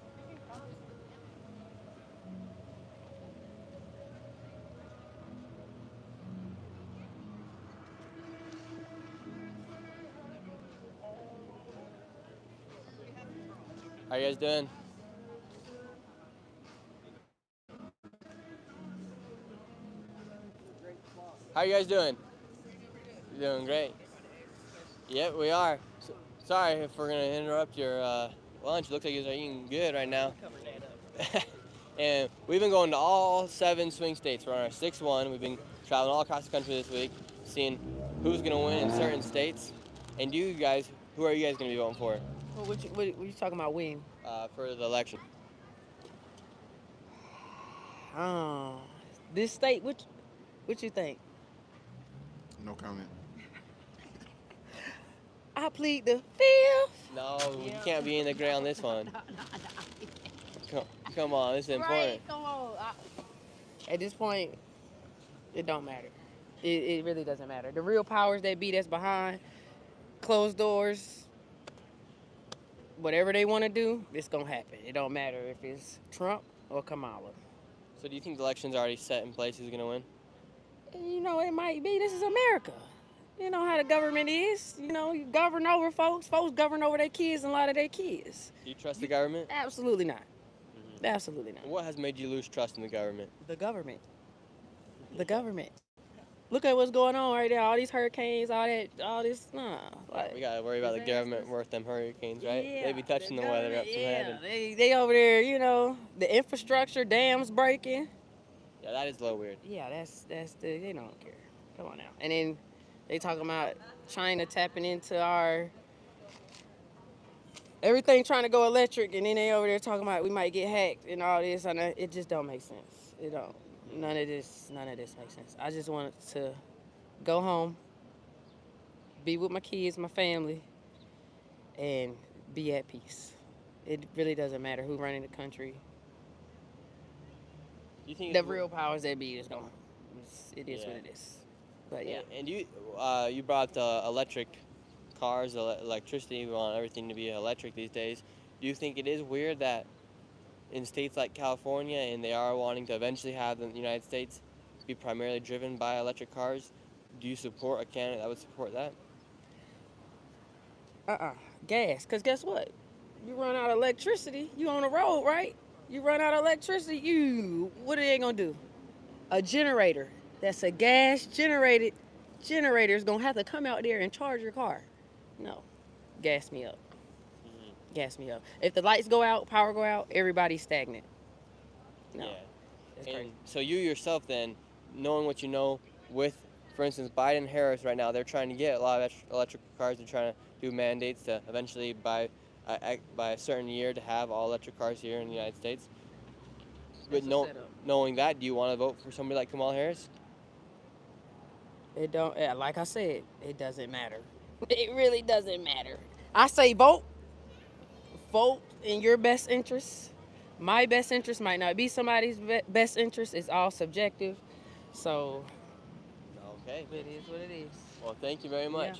How you guys doing? How you guys doing? You're doing great. Yep, we are. Sorry if we're gonna interrupt your lunch. Looks like you guys are eating good right now. And we've been going to all 7 swing states. We're on our 6th one. We've been traveling all across the country this week, seeing who's gonna win in certain states. And you guys, who are you guys gonna be voting for? Well, what you talking about when? For the election. This state, what you think? No comment. I plead the fifth. No, you can't be in the gray on this one. Come on, this is important. Right, come on. At this point, it don't matter. It really doesn't matter. The real powers that be that's behind closed doors, whatever they want to do, it's going to happen. It don't matter if it's Trump or Kamala. So do you think the election's already set in place who's going to win? You know, it might be. This is America. You know how the government is. You know, you govern over folks. Folks govern over their kids and a lot of their kids. Do you trust the government? Absolutely not. Absolutely not. What has made you lose trust in the government? The government. The government. Look at what's going on right there. All these hurricanes, all this. Nah. Like, We got to worry about the government worth them hurricanes, right? Yeah, They be touching the weather up some head. They over there, you know, the infrastructure, dams breaking. Yeah, that is a little weird. Yeah, they don't care. Come on now. And then they talking about China tapping into our everything trying to go electric, and then they over there talking about we might get hacked and all this, and it just don't make sense. It don't. None of this makes sense. I just wanted to go home, be with my kids, my family, and be at peace. It really doesn't matter who's running the country. Do you think The real powers that be is going. It is what it is. But yeah. And you brought electric cars, electricity. We want everything to be electric these days. Do you think it is weird that in states like California, and they are wanting to eventually have the United States be primarily driven by electric cars, do you support a candidate that would support that? Gas. Because guess what? You run out of electricity, you on the road, right? You run out of electricity, what are they going to do? A generator that's a gas generator is going to have to come out there and charge your car. No. Gas me up. Gas me up. If the lights go out, power go out, everybody's stagnant. No. Yeah. And so you yourself then, knowing what you know with, for instance, Biden and Harris right now, they're trying to get a lot of electric cars. They're trying to do mandates to eventually by a certain year to have all electric cars here in the United States. But knowing that, do you want to vote for somebody like Kamala Harris? It don't, like I said, it doesn't matter. It really doesn't matter. I say vote in your best interest. My best interest might not be somebody's best interest. It's all subjective. So, okay. It is what it is. Well, thank you very much.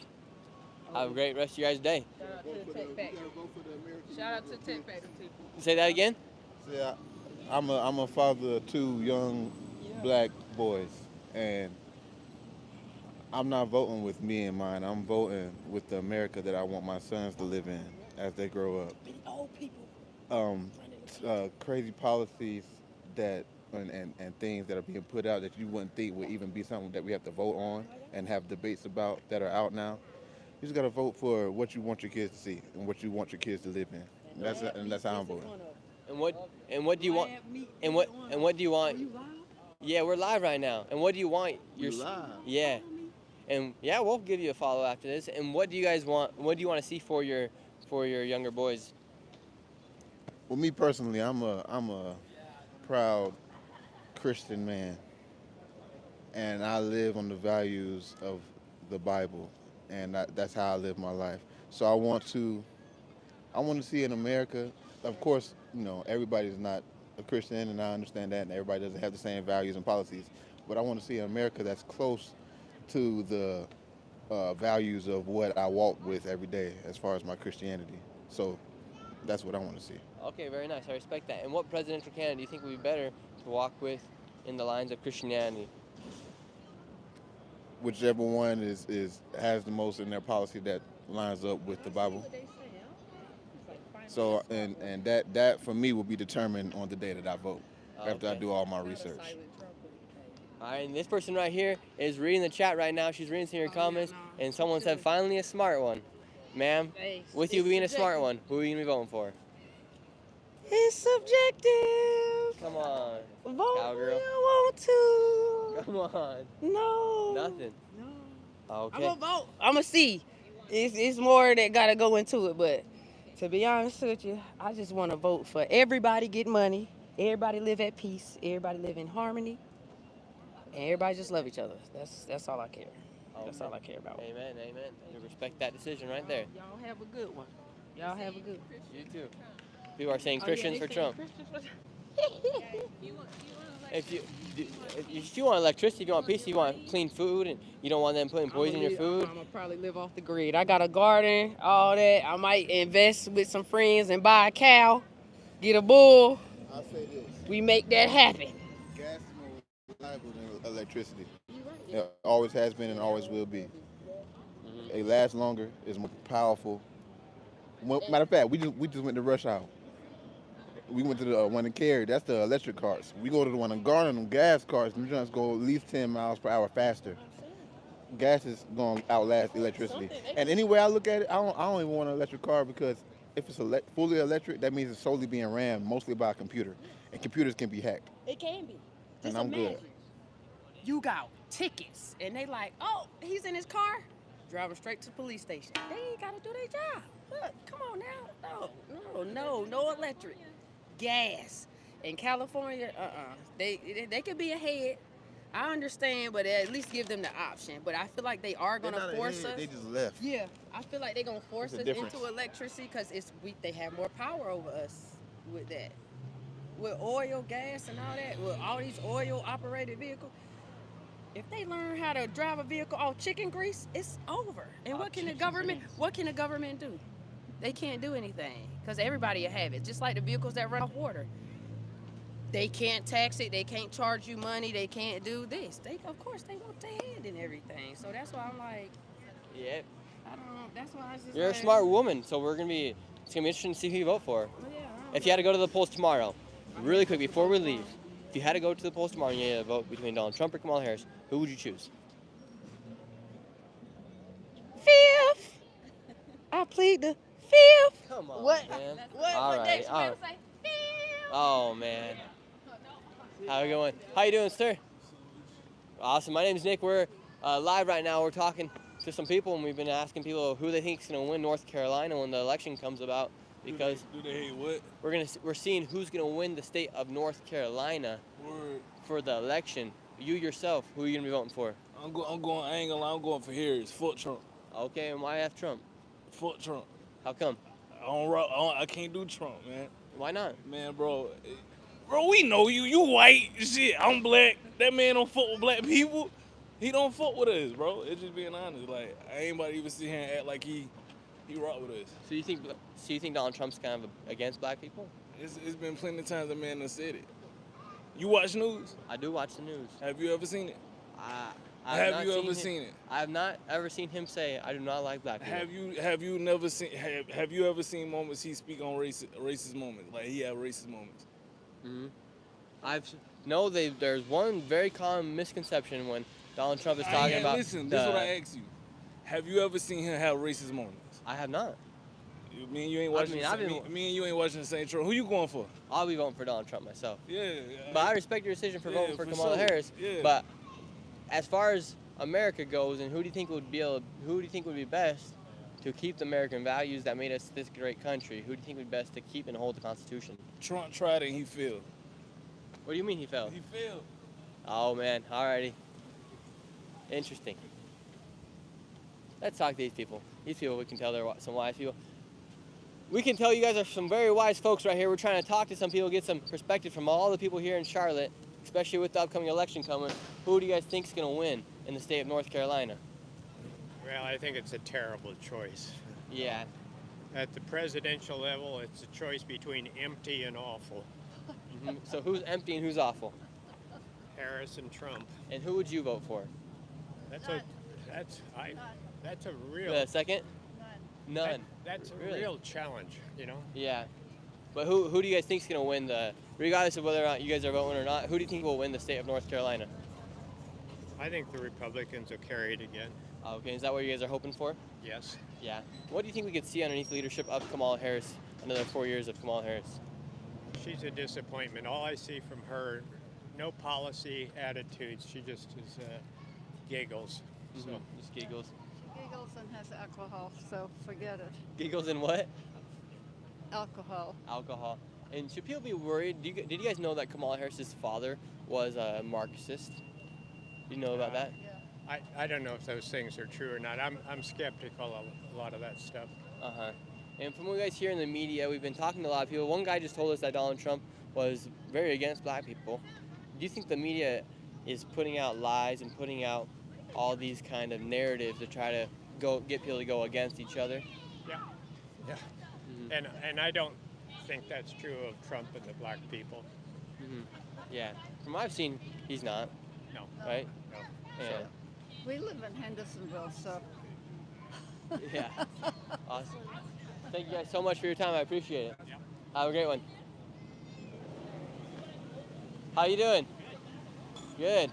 Yeah. Have a great rest of your guys' day. Shout out to the Tech Factory. Shout out to the Tech Factory people. Say that again? Yeah, I'm a father of two young black boys, and I'm not voting with me in mind. I'm voting with the America that I want my sons to live in as they grow up. Old people. Crazy policies that and things that are being put out that you wouldn't think would even be something that we have to vote on and have debates about that are out now. You just gotta vote for what you want your kids to see and what you want your kids to live in. And that's how I'm voting. And what do you want? And what do you want? Yeah, we're live right now. And what do you want? We're live. Yeah. And yeah, we'll give you a follow after this. And what do you guys want? What do you want to see for your younger boys? Well, me personally, I'm a proud Christian man, and I live on the values of the Bible, and that's how I live my life. So I want to see in America. Of course, everybody's not a Christian, and I understand that, and everybody doesn't have the same values and policies. But I want to see an America that's close to the values of what I walk with every day as far as my Christianity. So that's what I want to see. Okay, very nice. I respect that. And what presidential candidate do you think would be better to walk with in the lines of Christianity? Whichever one has the most in their policy that lines up with the Bible. So and that for me will be determined on the day that I vote, after I do all my research. All right, and this person right here is reading the chat right now. She's reading some of your comments, and someone said, finally a smart one. Ma'am, with you being a smart one, who are you going to be voting for? It's subjective. Come on. Vote cowgirl. when you want to. Come on. No. Nothing. No. Okay. I'm going to vote. I'm going to see. It's more that got to go into it, but to be honest with you, I just want to vote for everybody get money, everybody live at peace, everybody live in harmony, and everybody just love each other. That's all I care. Okay. That's all I care about. Amen, amen. We respect that decision right there. Y'all have a good one. Y'all have a good one. You too. People are saying Christians for Trump. If you want electricity, if you want peace, you want clean food, and you don't want them putting poison in your food. I'm gonna probably live off the grid. I got a garden, all that. I might invest with some friends and buy a cow, get a bull. I'll say this. We make that happen. Gas is more reliable than electricity. It always has been and always will be. It lasts longer, it's more powerful. Matter of fact, we just went to rush hour. We went to the one in Cary, that's the electric cars. We go to the one in Garner, them gas cars, them just go at least 10 miles per hour faster. Gas is going to outlast electricity. And anyway I look at it, I don't even want an electric car because if it's fully electric, that means it's solely being ran mostly by a computer. And computers can be hacked. It can be. And I'm good. You got tickets, and they like, oh, he's in his car. Drive them straight to the police station. They ain't got to do their job. Look, come on now. No electric. Gas. In California, They could be ahead. I understand, but at least give them the option. But I feel like they are going to force us. They just left. Yeah, I feel like they're going to force us into electricity because they have more power over us with that. With oil, gas, and all that, with all these oil-operated vehicles, if they learn how to drive a vehicle off chicken grease, it's over. And what can the government do? They can't do anything because everybody will have it. Just like the vehicles that run off water. They can't tax it. They can't charge you money. They can't do this. Of course, they want their hand in everything. So that's why I'm like, Yeah. I don't know. That's why I was just You're a smart woman, so it's gonna be interesting to see who you vote for. If you had to go to the polls tomorrow, really quick before we leave, if you had to go to the polls tomorrow and you had to vote between Donald Trump or Kamala Harris, who would you choose? Fifth. I plead the fifth. Come on, What? man. What? All What right, next? all right. Oh man. How you going? How you doing, sir? Awesome. My name is Nick. We're live right now. We're talking to some people, and we've been asking people who they think is going to win North Carolina when the election comes about. Because do they hate what? we're seeing who's going to win the state of North Carolina for the election. You yourself, who are you going to be voting for? I'm going. I ain't gonna lie. I'm going for Harris. Fuck Trump. Okay, and why have Trump? Fuck Trump. How come? I can't do Trump, man. Why not? Man, bro, we know you. You white. Shit, I'm black. That man don't fuck with black people. He don't fuck with us, bro. It's just being honest. Like, I ain't about to even sit here and act like he rock with us. So you think Donald Trump's kind of against black people? It's been plenty of times the man has said it. You watch news? I do watch the news. Have you ever seen it? Have you ever seen it? I have not ever seen him say, "I do not like black people." Have you ever seen moments he speak on racist moments? Like he have racist moments. There's one very common misconception when Donald Trump is talking about. Listen, this is what I ask you. Have you ever seen him have racist moments? I have not. Me and you ain't watching. Me and you ain't watching the same Trump. Who you going for? I'll be voting for Donald Trump myself. Yeah. But I respect your decision for voting for Kamala Harris. Yeah. But as far as America goes, and who do you think would be best to keep the American values that made us this great country? Who do you think would be best to keep and hold the Constitution? Trump tried it and he failed. What do you mean he failed? He failed. Oh man, alrighty. Interesting. Let's talk to these people. These people, we can tell they're some wise people. We can tell you guys are some very wise folks right here. We're trying to talk to some people, get some perspective from all the people here in Charlotte, especially with the upcoming election coming. Who do you guys think is going to win in the state of North Carolina? Well, I think it's a terrible choice. Yeah. At the presidential level, it's a choice between empty and awful. So who's empty and who's awful? Harris and Trump. And who would you vote for? That's a real. The second? None. That's a Really? real challenge, you know. Yeah. But who do you guys think is going to win regardless of whether or not you guys are voting or not, who do you think will win the state of North Carolina? I think the Republicans will carry it again. Okay, is that what you guys are hoping for? Yes. Yeah. What do you think we could see underneath the leadership of Kamala Harris, another 4 years of Kamala Harris? She's a disappointment. All I see from her, no policy attitudes. She just is giggles. So just giggles. Giggles and has alcohol, so forget it. Giggles and what? Alcohol. Alcohol. And should people be worried? Did you guys know that Kamala Harris's father was a Marxist? Do you know about that? I don't know if those things are true or not. I'm skeptical of a lot of that stuff. And from what you guys hear in the media, we've been talking to a lot of people. One guy just told us that Donald Trump was very against black people. Do you think the media is putting out lies and putting out all these kind of narratives to try to get people to go against each other? Yeah. And I don't think that's true of Trump and the black people. Yeah. From what I've seen, he's not. No. Right? No. Yeah. We live in Hendersonville, so. Yeah. Awesome. Thank you guys so much for your time. I appreciate it. Have a great one. How you doing? Good.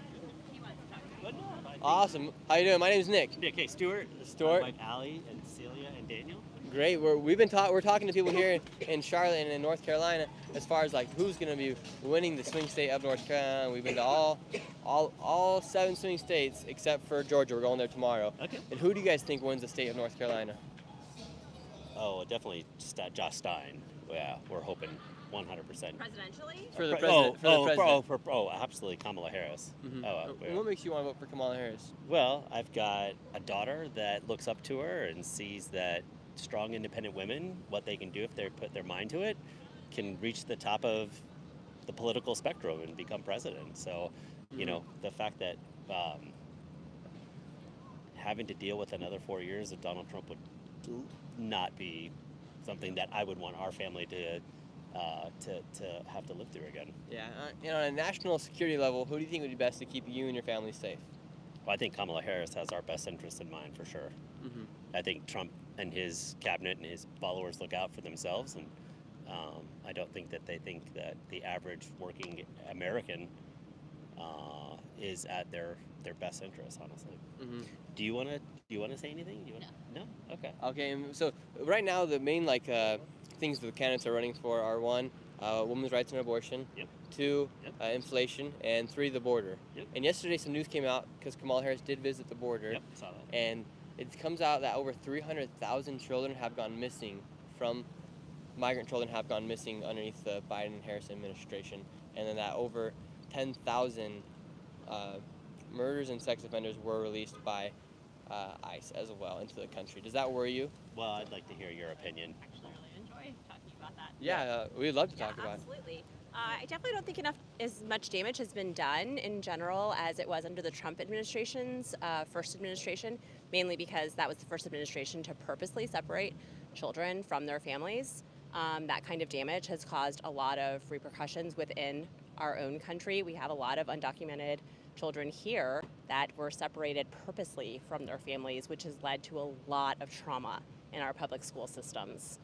Awesome. How you doing? My name's Nick. Nick, hey, Stuart. Stuart. My wife Allie and Celia and Daniel. Great. We're talking to people here in Charlotte and in North Carolina. as far as like who's going to be winning the swing state of North Carolina. We've been to all 7 swing states except for Georgia. We're going there tomorrow. Okay. And who do you guys think wins the state of North Carolina? Oh, definitely Josh Stein. Yeah, we're hoping 100%. Presidentially? For the president. Absolutely, Kamala Harris. Mhm. Oh, yeah. What makes you want to vote for Kamala Harris? Well, I've got a daughter that looks up to her and sees that strong, independent women, what they can do if they put their mind to it, can reach the top of the political spectrum and become president. So, you know, the fact that having to deal with another 4 years of Donald Trump would not be something that I would want our family to have to live through again. Yeah, and on a national security level, who do you think would be best to keep you and your family safe? Well, I think Kamala Harris has our best interest in mind for sure. Mhm. I think Trump and his cabinet and his followers look out for themselves, and I don't think that they think that the average working American is at their best interest, honestly. Mhm. Do you want to say anything? No. Okay. Okay, so right now the main things the candidates are running for are 1, women's rights and abortion, 2, inflation, and 3, the border. And yesterday some news came out because Kamala Harris did visit the border. Yep, saw that. And it comes out that over 300,000 children have gone missing migrant children have gone missing underneath the Biden and Harris administration, and then that over 10,000 murders and sex offenders were released by ICE as well into the country. Does that worry you? Well, I'd like to hear your opinion. Actually, really enjoy talking about that. Yeah, we'd love to talk about it. Absolutely. I definitely don't think as much damage has been done in general as it was under the Trump administration's first administration, mainly because that was the first administration to purposely separate children from their families. That kind of damage has caused a lot of repercussions within our own country. We have a lot of undocumented children here that were separated purposely from their families, which has led to a lot of trauma in our public school systems,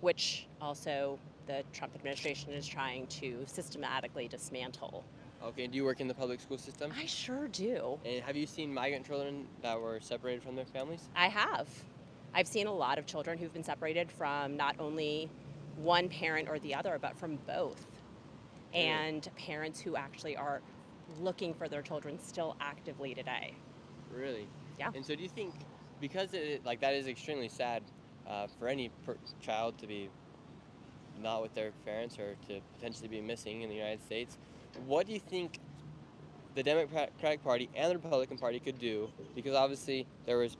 which also the Trump administration is trying to systematically dismantle. Okay, do you work in the public school system? I sure do. And have you seen migrant children that were separated from their families? I have. I've seen a lot of children who've been separated from not only one parent or the other, but from both. And parents who actually are looking for their children still actively today. Really? Yeah. And so do you think, because that is extremely sad for any child to be not with their parents or to potentially be missing in the United States, what do you think the Democratic Party and the Republican Party could do? Because obviously there was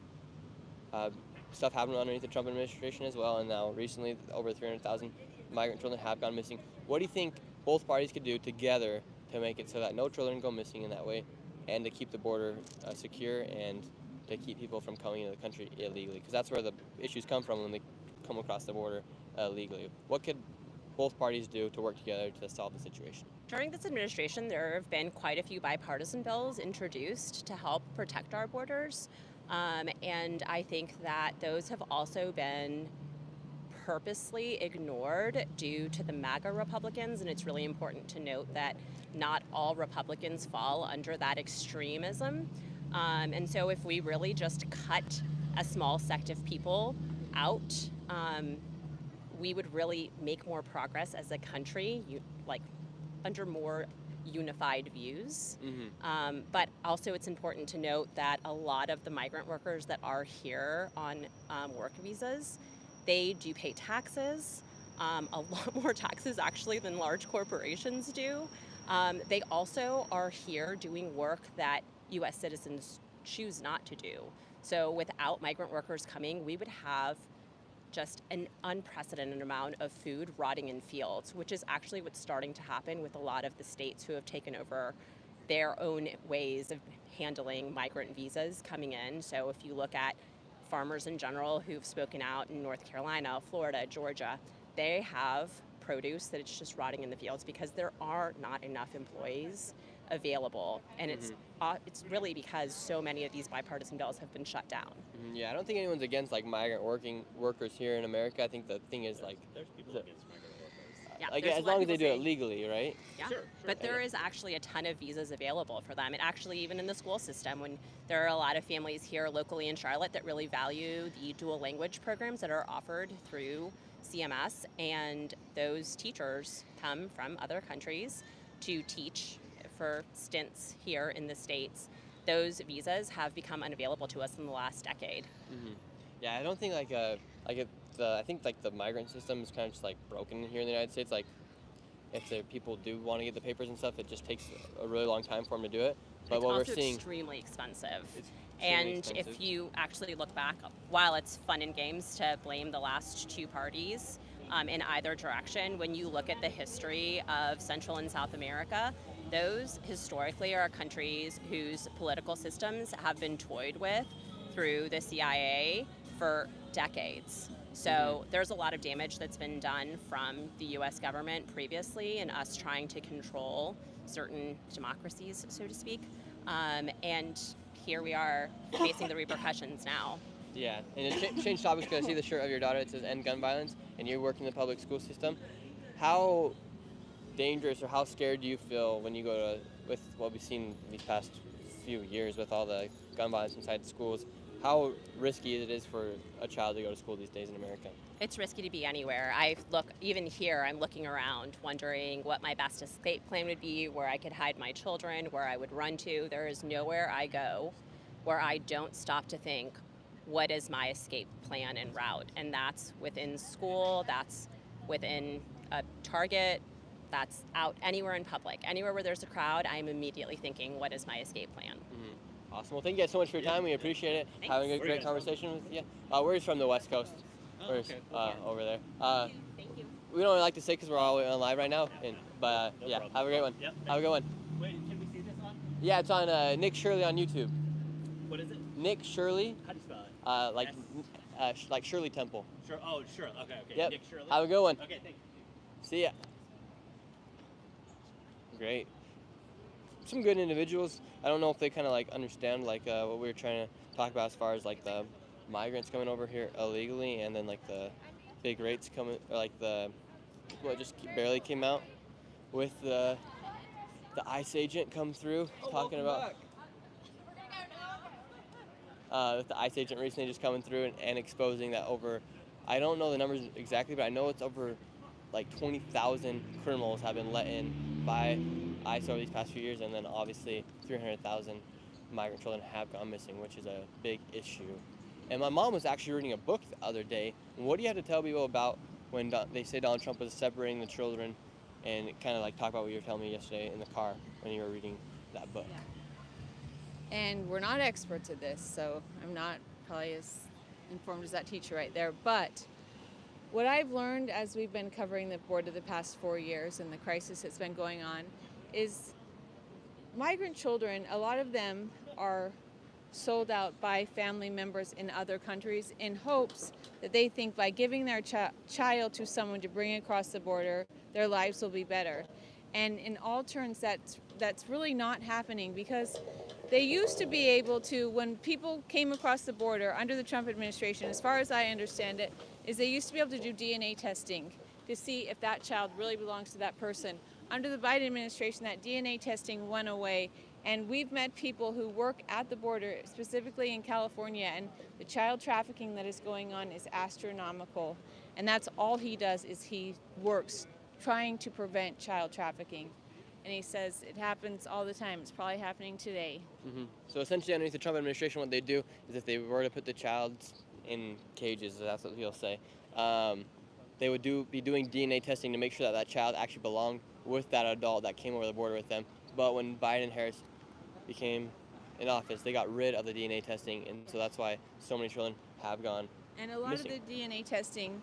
stuff happening underneath the Trump administration as well, and now recently over 300,000 migrant children have gone missing. What do you think both parties could do together to make it so that no children go missing in that way, and to keep the border secure and to keep people from coming into the country illegally? Because that's where the issues come from when they come across the border illegally. What could both parties do to work together to solve the situation? During this administration, there have been quite a few bipartisan bills introduced to help protect our borders. And I think that those have also been purposely ignored due to the MAGA Republicans, and it's really important to note that not all Republicans fall under that extremism. And so if we really just cut a small sect of people out, we would really make more progress as a country, under more unified views. But also it's important to note that a lot of the migrant workers that are here on work visas, they do pay taxes, a lot more taxes actually than large corporations do. They also are here doing work that U.S. citizens choose not to do. So without migrant workers coming, we would have just an unprecedented amount of food rotting in fields, which is actually what's starting to happen with a lot of the states who have taken over their own ways of handling migrant visas coming in. So if you look at farmers in general who've spoken out in North Carolina, Florida, Georgia, they have produce that it's just rotting in the fields because there are not enough employees available, and it's really because so many of these bipartisan bills have been shut down. Yeah, I don't think anyone's against migrant workers here in America. I think the thing is there's people against migrant workers. Yeah, as long as they do it legally, right? Yeah, but there is actually a ton of visas available for them. And actually, even in the school system, when there are a lot of families here locally in Charlotte that really value the dual language programs that are offered through CMS, and those teachers come from other countries to teach for stints here in the States. Those visas have become unavailable to us in the last decade. Mm-hmm. Yeah, I don't think I think like the migrant system is kind of just like broken here in the United States. Like if the people do want to get the papers and stuff, it just takes a really long time for them to do it. But It's what we're also seeing, extremely expensive. It's And extremely expensive. if you actually look back, while it's fun and games to blame the last two parties in either direction, when you look at the history of Central and South America, those historically are countries whose political systems have been toyed with through the CIA for decades. So there's a lot of damage that's been done from the US government previously in us trying to control certain democracies, so to speak. And here we are facing the repercussions now. Yeah, and to change topics, because I see the shirt of your daughter, it says "End Gun Violence," and you work in the public school system. How dangerous or how scared do you feel when you go to, with what we've seen these past few years with all the gun violence inside the schools, how risky it is for a child to go to school these days in America? It's risky to be anywhere. Even here, I'm looking around, wondering what my best escape plan would be, where I could hide my children, where I would run to. There is nowhere I go where I don't stop to think, what is my escape plan and route? And that's within school, that's within a Target, that's out anywhere in public. Anywhere where there's a crowd, I'm immediately thinking, what is my escape plan? Mm-hmm. Awesome. Well, thank you guys so much for your time. We appreciate it. Having a great conversation with you. We're just from the West Coast. We're just, over there. Thank you. We don't really like to say because we're all on live right now. But yeah, have a great one. Yep. Have a good one. Wait, can we see this on? Yeah, it's on Nick Shirley on YouTube. What is it? Nick Shirley. How do you spell it? Like Shirley Temple. Sure. Oh, sure. Okay. Yep. Nick Shirley. Have a good one. Okay, thank you. See ya. Great. Some good individuals. I don't know if they kind of like understand like what we were trying to talk about as far as like the migrants coming over here illegally, and then like the big rates coming, or like the what just barely came out with the ICE agent come through talking about. With the ICE agent recently just coming through and exposing that over, I don't know the numbers exactly, but I know it's over like 20,000 criminals have been let in by ICE over these past few years, and then obviously 300,000 migrant children have gone missing, which is a big issue. And my mom was actually reading a book the other day. And what do you have to tell people about when they say Donald Trump was separating the children, and kind of like talk about what you were telling me yesterday in the car when you were reading that book? Yeah. And we're not experts at this, so I'm not probably as informed as that teacher right there. But what I've learned as we've been covering the border the past 4 years and the crisis that's been going on is migrant children, a lot of them are sold out by family members in other countries in hopes that they think by giving their child to someone to bring across the border, their lives will be better. And in all turns, that's really not happening, because they used to be able to, when people came across the border under the Trump administration, as far as I understand it, is they used to be able to do DNA testing to see if that child really belongs to that person. Under the Biden administration, that DNA testing went away, and we've met people who work at the border, specifically in California, and the child trafficking that is going on is astronomical. And that's all he does, is he works trying to prevent child trafficking. And he says it happens all the time. It's probably happening today. Mm-hmm. So essentially, underneath the Trump administration, what they do is if they were to put the child in cages, that's what he'll say, they would be doing DNA testing to make sure that that child actually belonged with that adult that came over the border with them. But when Biden and Harris became in office, they got rid of the DNA testing, and so that's why so many children have gone And a lot missing. of the DNA testing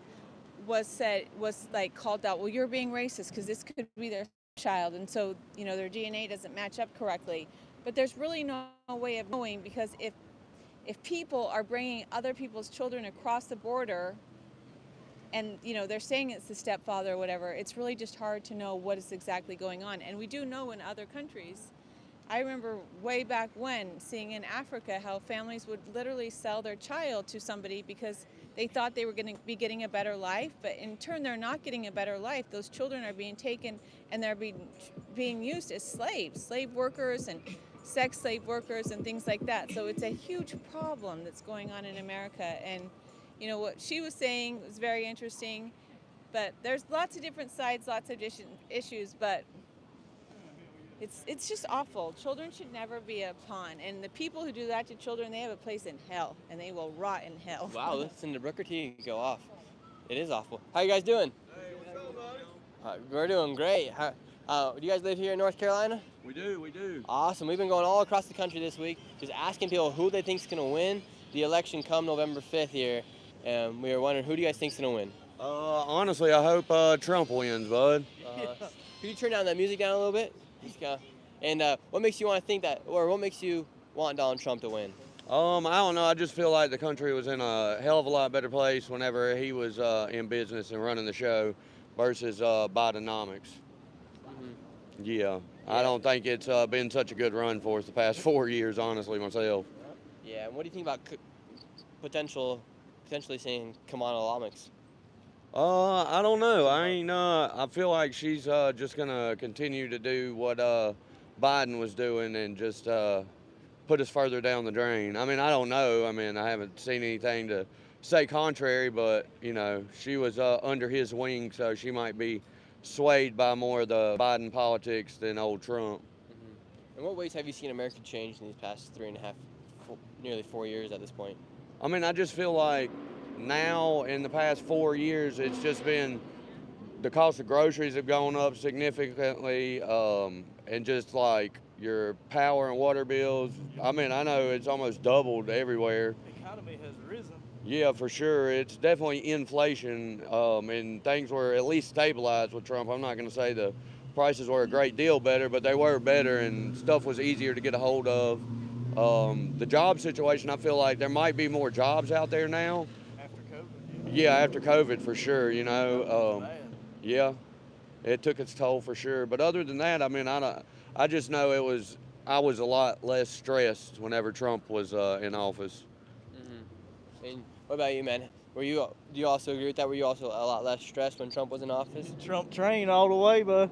was like called out, well, you're being racist because this could be their child, and so their DNA doesn't match up correctly. But there's really no way of knowing, because if people are bringing other people's children across the border, and they're saying it's the stepfather or whatever, it's really just hard to know what is exactly going on. And we do know in other countries. I remember way back when seeing in Africa how families would literally sell their child to somebody because they thought they were going to be getting a better life, but in turn they're not getting a better life. Those children are being taken and they're being used as slave workers and sex slave workers and things like that. So it's a huge problem that's going on in America. And what she was saying was very interesting. But there's lots of different sides, lots of issues, but it's just awful. Children should never be a pawn, and the people who do that to children, they have a place in hell, and they will rot in hell. Wow, listen to Booker T go off. It is awful. How you guys doing? Hey, what's up, buddy? We're doing great. Do you guys live here in North Carolina? We do. Awesome. We've been going all across the country this week, just asking people who they think's going to win the election come November 5th here. And we were wondering, who do you guys think's going to win? Honestly, I hope Trump wins, bud. Could you turn down that music down a little bit? And what makes you want to think that, or what makes you want Donald Trump to win? I don't know. I just feel like the country was in a hell of a lot better place whenever he was in business and running the show versus Bidenomics. Yeah, I don't think it's been such a good run for us the past 4 years, honestly, myself. Yeah, and what do you think about potentially saying Kamala-omics? I don't know. I feel like she's just gonna continue to do what Biden was doing and just put us further down the drain. I mean, I don't know. I mean, I haven't seen anything to say contrary, but you know, she was under his wing, so she might be swayed by more of the Biden politics than old Trump. In what ways have you seen America change in these past 3.5, nearly 4 years at this point? I mean, I just feel like now in the past 4 years, it's just been the cost of groceries have gone up significantly, and just like your power and water bills. I mean, I know it's almost doubled everywhere. The economy has risen. Yeah, for sure. It's definitely inflation, and things were at least stabilized with Trump. I'm not going to say the prices were a great deal better, but they were better and stuff was easier to get a hold of. The job situation, I feel like there might be more jobs out there now. After COVID. Yeah, after COVID for sure, you know. Yeah, it took its toll for sure. But other than that, I mean, I just know I was a lot less stressed whenever Trump was in office. And what about you, man? Do you also agree with that? Were you also a lot less stressed when Trump was in office? Trump train all the way, bud.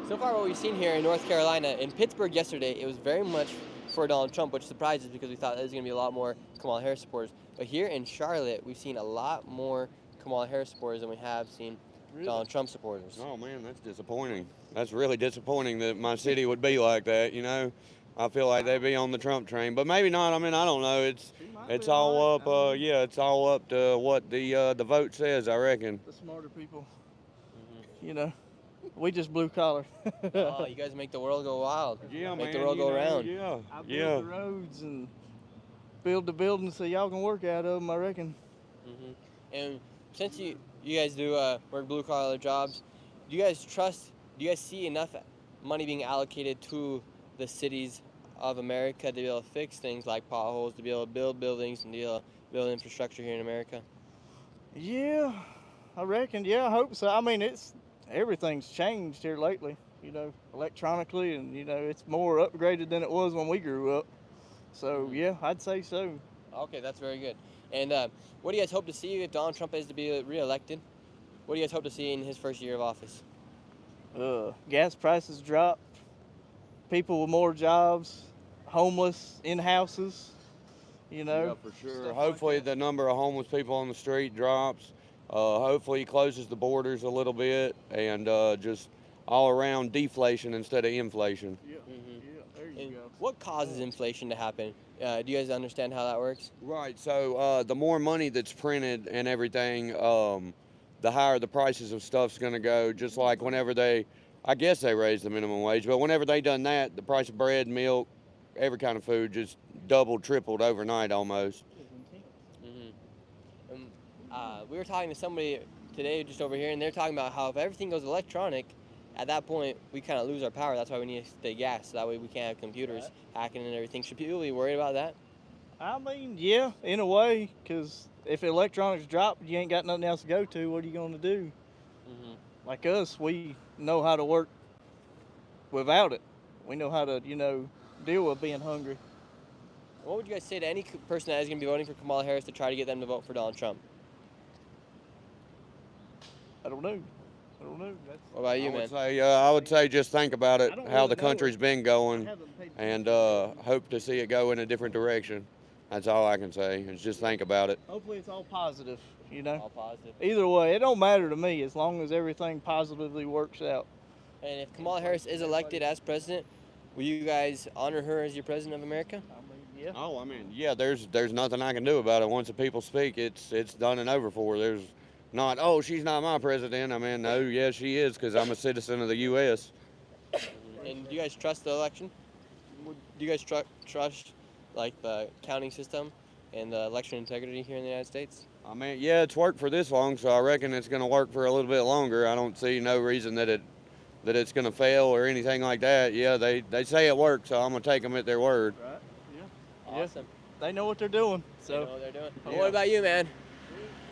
So far, what we've seen here in North Carolina, in Pittsburgh yesterday, it was very much for Donald Trump, which surprised us because we thought there was going to be a lot more Kamala Harris supporters. But here in Charlotte, we've seen a lot more Kamala Harris supporters than we have seen Donald Trump supporters. Oh man, that's disappointing. That's really disappointing that my city would be like that, you know. I feel like they'd be on the Trump train, but maybe not. I mean, I don't know. It's all up. It's all up to what the vote says, I reckon. The smarter people. You know, we just blue collar. Oh, you guys make the world go wild. Yeah, make man, the world go around. Yeah, I build the roads and build the buildings so y'all can work out of them, I reckon. And since you guys do work blue collar jobs, do you guys see enough money being allocated to the cities of America to be able to fix things like potholes, to be able to build buildings and to be able to build infrastructure here in America? Yeah, I reckon. Yeah, I hope so. I mean, everything's changed here lately, you know, electronically, and you know, it's more upgraded than it was when we grew up. So yeah, I'd say so. Okay, that's very good. And what do you guys hope to see if Donald Trump is to be reelected? What do you guys hope to see in his first year of office? Gas prices drop, people with more jobs, homeless in houses, you know. Yeah, for sure. Hopefully the number of homeless people on the street drops. Hopefully he closes the borders a little bit and just all around deflation instead of inflation. Yeah, there you go. What causes inflation to happen? Do you guys understand how that works? Right, so the more money that's printed and everything, the higher the prices of stuff's gonna go, just like whenever I guess they raised the minimum wage, but whenever they done that, the price of bread, milk, every kind of food just doubled, tripled overnight almost. We were talking to somebody today just over here, and they're talking about how if everything goes electronic, at that point, we kind of lose our power. That's why we need to stay gas, so that way we can't have computers hacking and everything. Should people be worried about that? I mean, yeah, in a way, because if electronics drop, you ain't got nothing else to go to. What are you going to do? Like us, we know how to work without it. We know how to, you know, deal with being hungry. What would you guys say to any person that is going to be voting for Kamala Harris to try to get them to vote for Donald Trump? I don't know. What about you, man? I would say just think about it, how the country's been going, and hope to see it go in a different direction. That's all I can say, is just think about it. Hopefully it's all positive, you know? All positive. Either way, it don't matter to me as long as everything positively works out. And if Kamala Harris is elected as president, will you guys honor her as your president of America? Yeah. Oh, I mean, yeah, there's nothing I can do about it. Once the people speak, it's done and over for. There's not, oh, she's not my president. I mean, no, yeah, she is, because I'm a citizen of the U.S. And do you guys trust the election? Do you guys trust like the counting system and the election integrity here in the United States? I mean, yeah, it's worked for this long, so I reckon it's going to work for a little bit longer. I don't see no reason that it's going to fail or anything like that. Yeah, they say it works, so I'm going to take them at their word. Right, yeah. Awesome. Yeah. They know what they're doing. They know what they're doing. Yeah. What about you, man?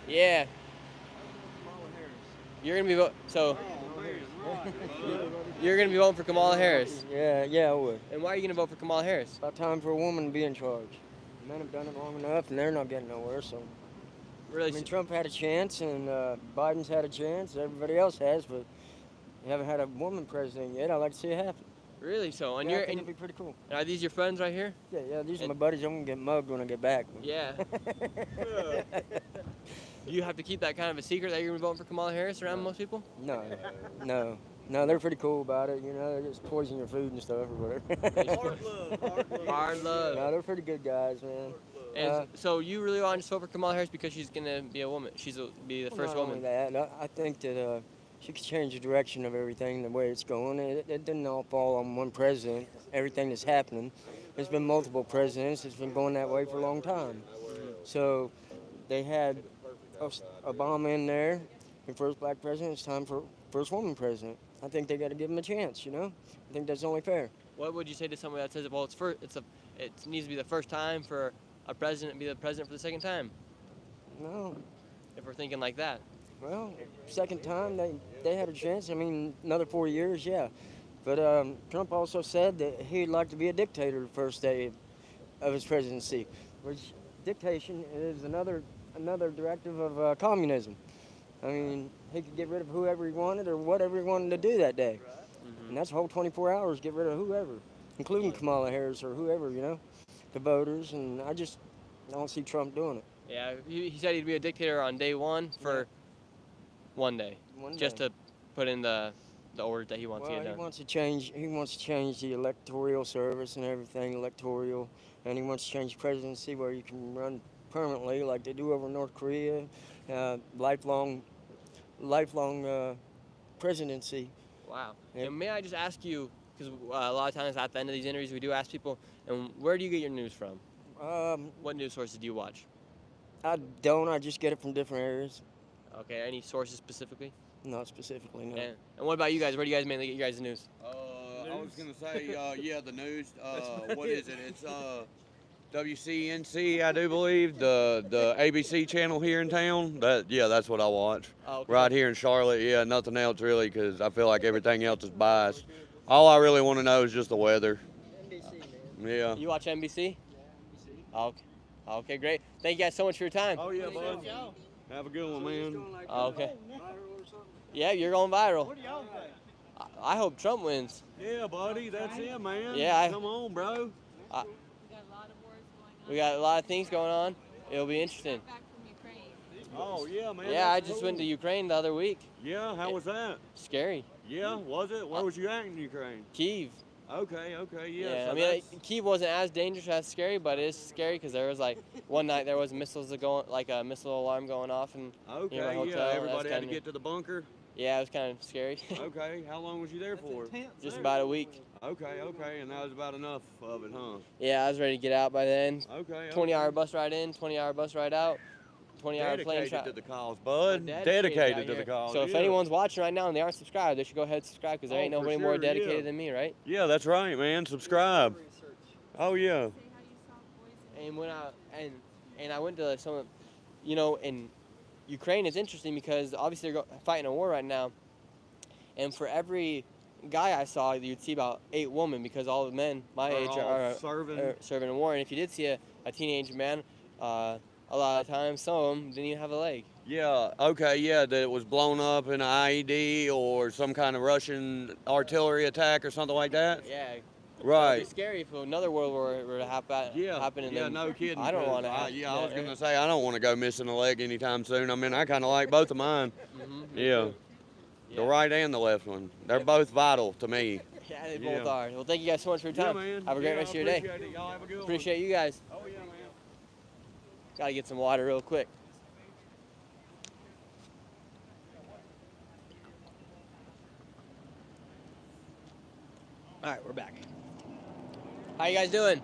Yeah. You're gonna be you're gonna be voting for Kamala Harris. Yeah, I would. And why are you gonna vote for Kamala Harris? About time for a woman to be in charge. Men have done it long enough, and they're not getting nowhere. So, really, I mean, Trump had a chance, and Biden's had a chance. Everybody else has, but you haven't had a woman president yet. I'd like to see it happen. Really? So, and Yeah, I you're think and it'd be pretty cool. are these your friends right here? Yeah, these are my buddies. I'm gonna get mugged when I get back. Yeah. Do you have to keep that kind of a secret that you're gonna be voting for Kamala Harris around most people? No, they're pretty cool about it. You know, they just poison your food and stuff or whatever. Hard love. No, they're pretty good guys, man. And so you really want to just vote for Kamala Harris because she's gonna be a woman? Be the first not woman. Only that, I think that she could change the direction of everything, the way it's going. It didn't all fall on one president. Everything that's happening, there's been multiple presidents. It's been going that way for a long time. So they had Obama in there, the first black president. It's time for first woman president. I think they got to give him a chance. You know, I think that's only fair. What would you say to somebody that says, well, it needs to be the first time for a president to be the president for the second time? No. If we're thinking like that. Well, second time they had a chance. I mean, another 4 years, yeah. But Trump also said that he'd like to be a dictator the first day of his presidency, which dictation is another directive of communism. I mean, he could get rid of whoever he wanted or whatever he wanted to do that day. And that's the whole 24 hours, get rid of whoever, including Kamala Harris or whoever, you know, the voters. And I don't see Trump doing it. Yeah, he said he'd be a dictator on day one for one day, just to put in the orders that he wants to get done. He wants to change the electoral service and everything, and he wants to change presidency where you can run permanently like they do over in North Korea, lifelong presidency. Wow. And may I just ask you, because a lot of times at the end of these interviews we do ask people, and where do you get your news from? What news sources do you watch? I just get it from different areas. Okay, any sources specifically? Not specifically, no. And what about you guys? Where do you guys mainly get your guys' news? I was going to say, the news. What is it? It's WCNC, I do believe, the ABC channel here in town. That's what I watch. Oh, okay. Right here in Charlotte, nothing else really, because I feel like everything else is biased. All I really want to know is just the weather. NBC, man. Yeah. You watch NBC? Okay, great. Thank you guys so much for your time. Oh, yeah, bud. Have a good one, man. Okay. Yeah, you're going viral. What do y'all think? I hope Trump wins. Yeah, buddy, that's it, man. Yeah. Come on, bro. We got a lot of things going on. It'll be interesting. Oh, yeah, man. Yeah, I just went to Ukraine the other week. Yeah, how was that? Scary. Yeah, was it? Where was you at in Ukraine? Kyiv. Okay, yeah. Yeah, So I mean, Kyiv wasn't as dangerous as scary, but it is scary because there was one night there was missiles a missile alarm going off in okay, my hotel. yeah, everybody had to get to the bunker. Yeah, it was kind of scary. Okay, how long was you there for? Just about a week. Okay, and that was about enough of it, huh? Yeah, I was ready to get out by then. Okay. 20-hour bus ride in, 20-hour bus ride out. 20-hour plane Dedicated shot. to the cause, bud. We're Dedicated to out the here. cause. So if anyone's watching right now and they aren't subscribed, they should go ahead and subscribe because there ain't nobody more dedicated than me, right? Yeah, that's right, man. Subscribe. Oh yeah. And when I went to some, in Ukraine is interesting because obviously they're fighting a war right now, and for every guy I saw, you'd see about 8 women because all the men my age are serving in war. And if you did see a teenage man, a lot of times some of them didn't even have a leg. Yeah, okay, yeah, that it was blown up in an IED or some kind of Russian artillery attack or something like that? Yeah, It'd Right. be scary if another world war were to happen. And Yeah, then no kidding. I don't 'cause want to have. I was gonna say I don't want to go missing a leg anytime soon. I mean, I kind of like both of mine. Yeah. The right and the left one. They're both vital to me. Yeah, they both are. Well, thank you guys so much for your time. man. Have a great rest of your day. Appreciate it. Y'all have a good one. Appreciate you guys. Oh yeah, man. Gotta get some water real quick. All right, we're back. How you guys doing?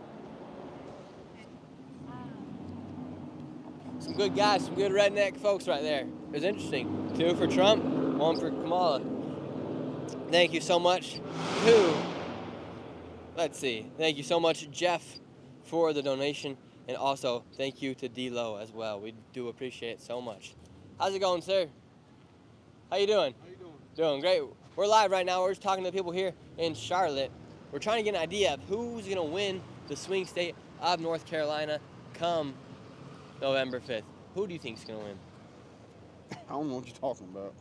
Some good guys, some good redneck folks right there. It was interesting. 2 for Trump, 1 for Kamala. Thank you so much to, let's see, thank you so much, Jeff, for the donation. And also, thank you to D-Lo as well. We do appreciate it so much. How's it going, sir? How you doing? How you doing? Doing great. We're live right now. We're just talking to people here in Charlotte. We're trying to get an idea of who's going to win the swing state of North Carolina come November 5th. Who do you think is going to win? I don't know what you're talking about.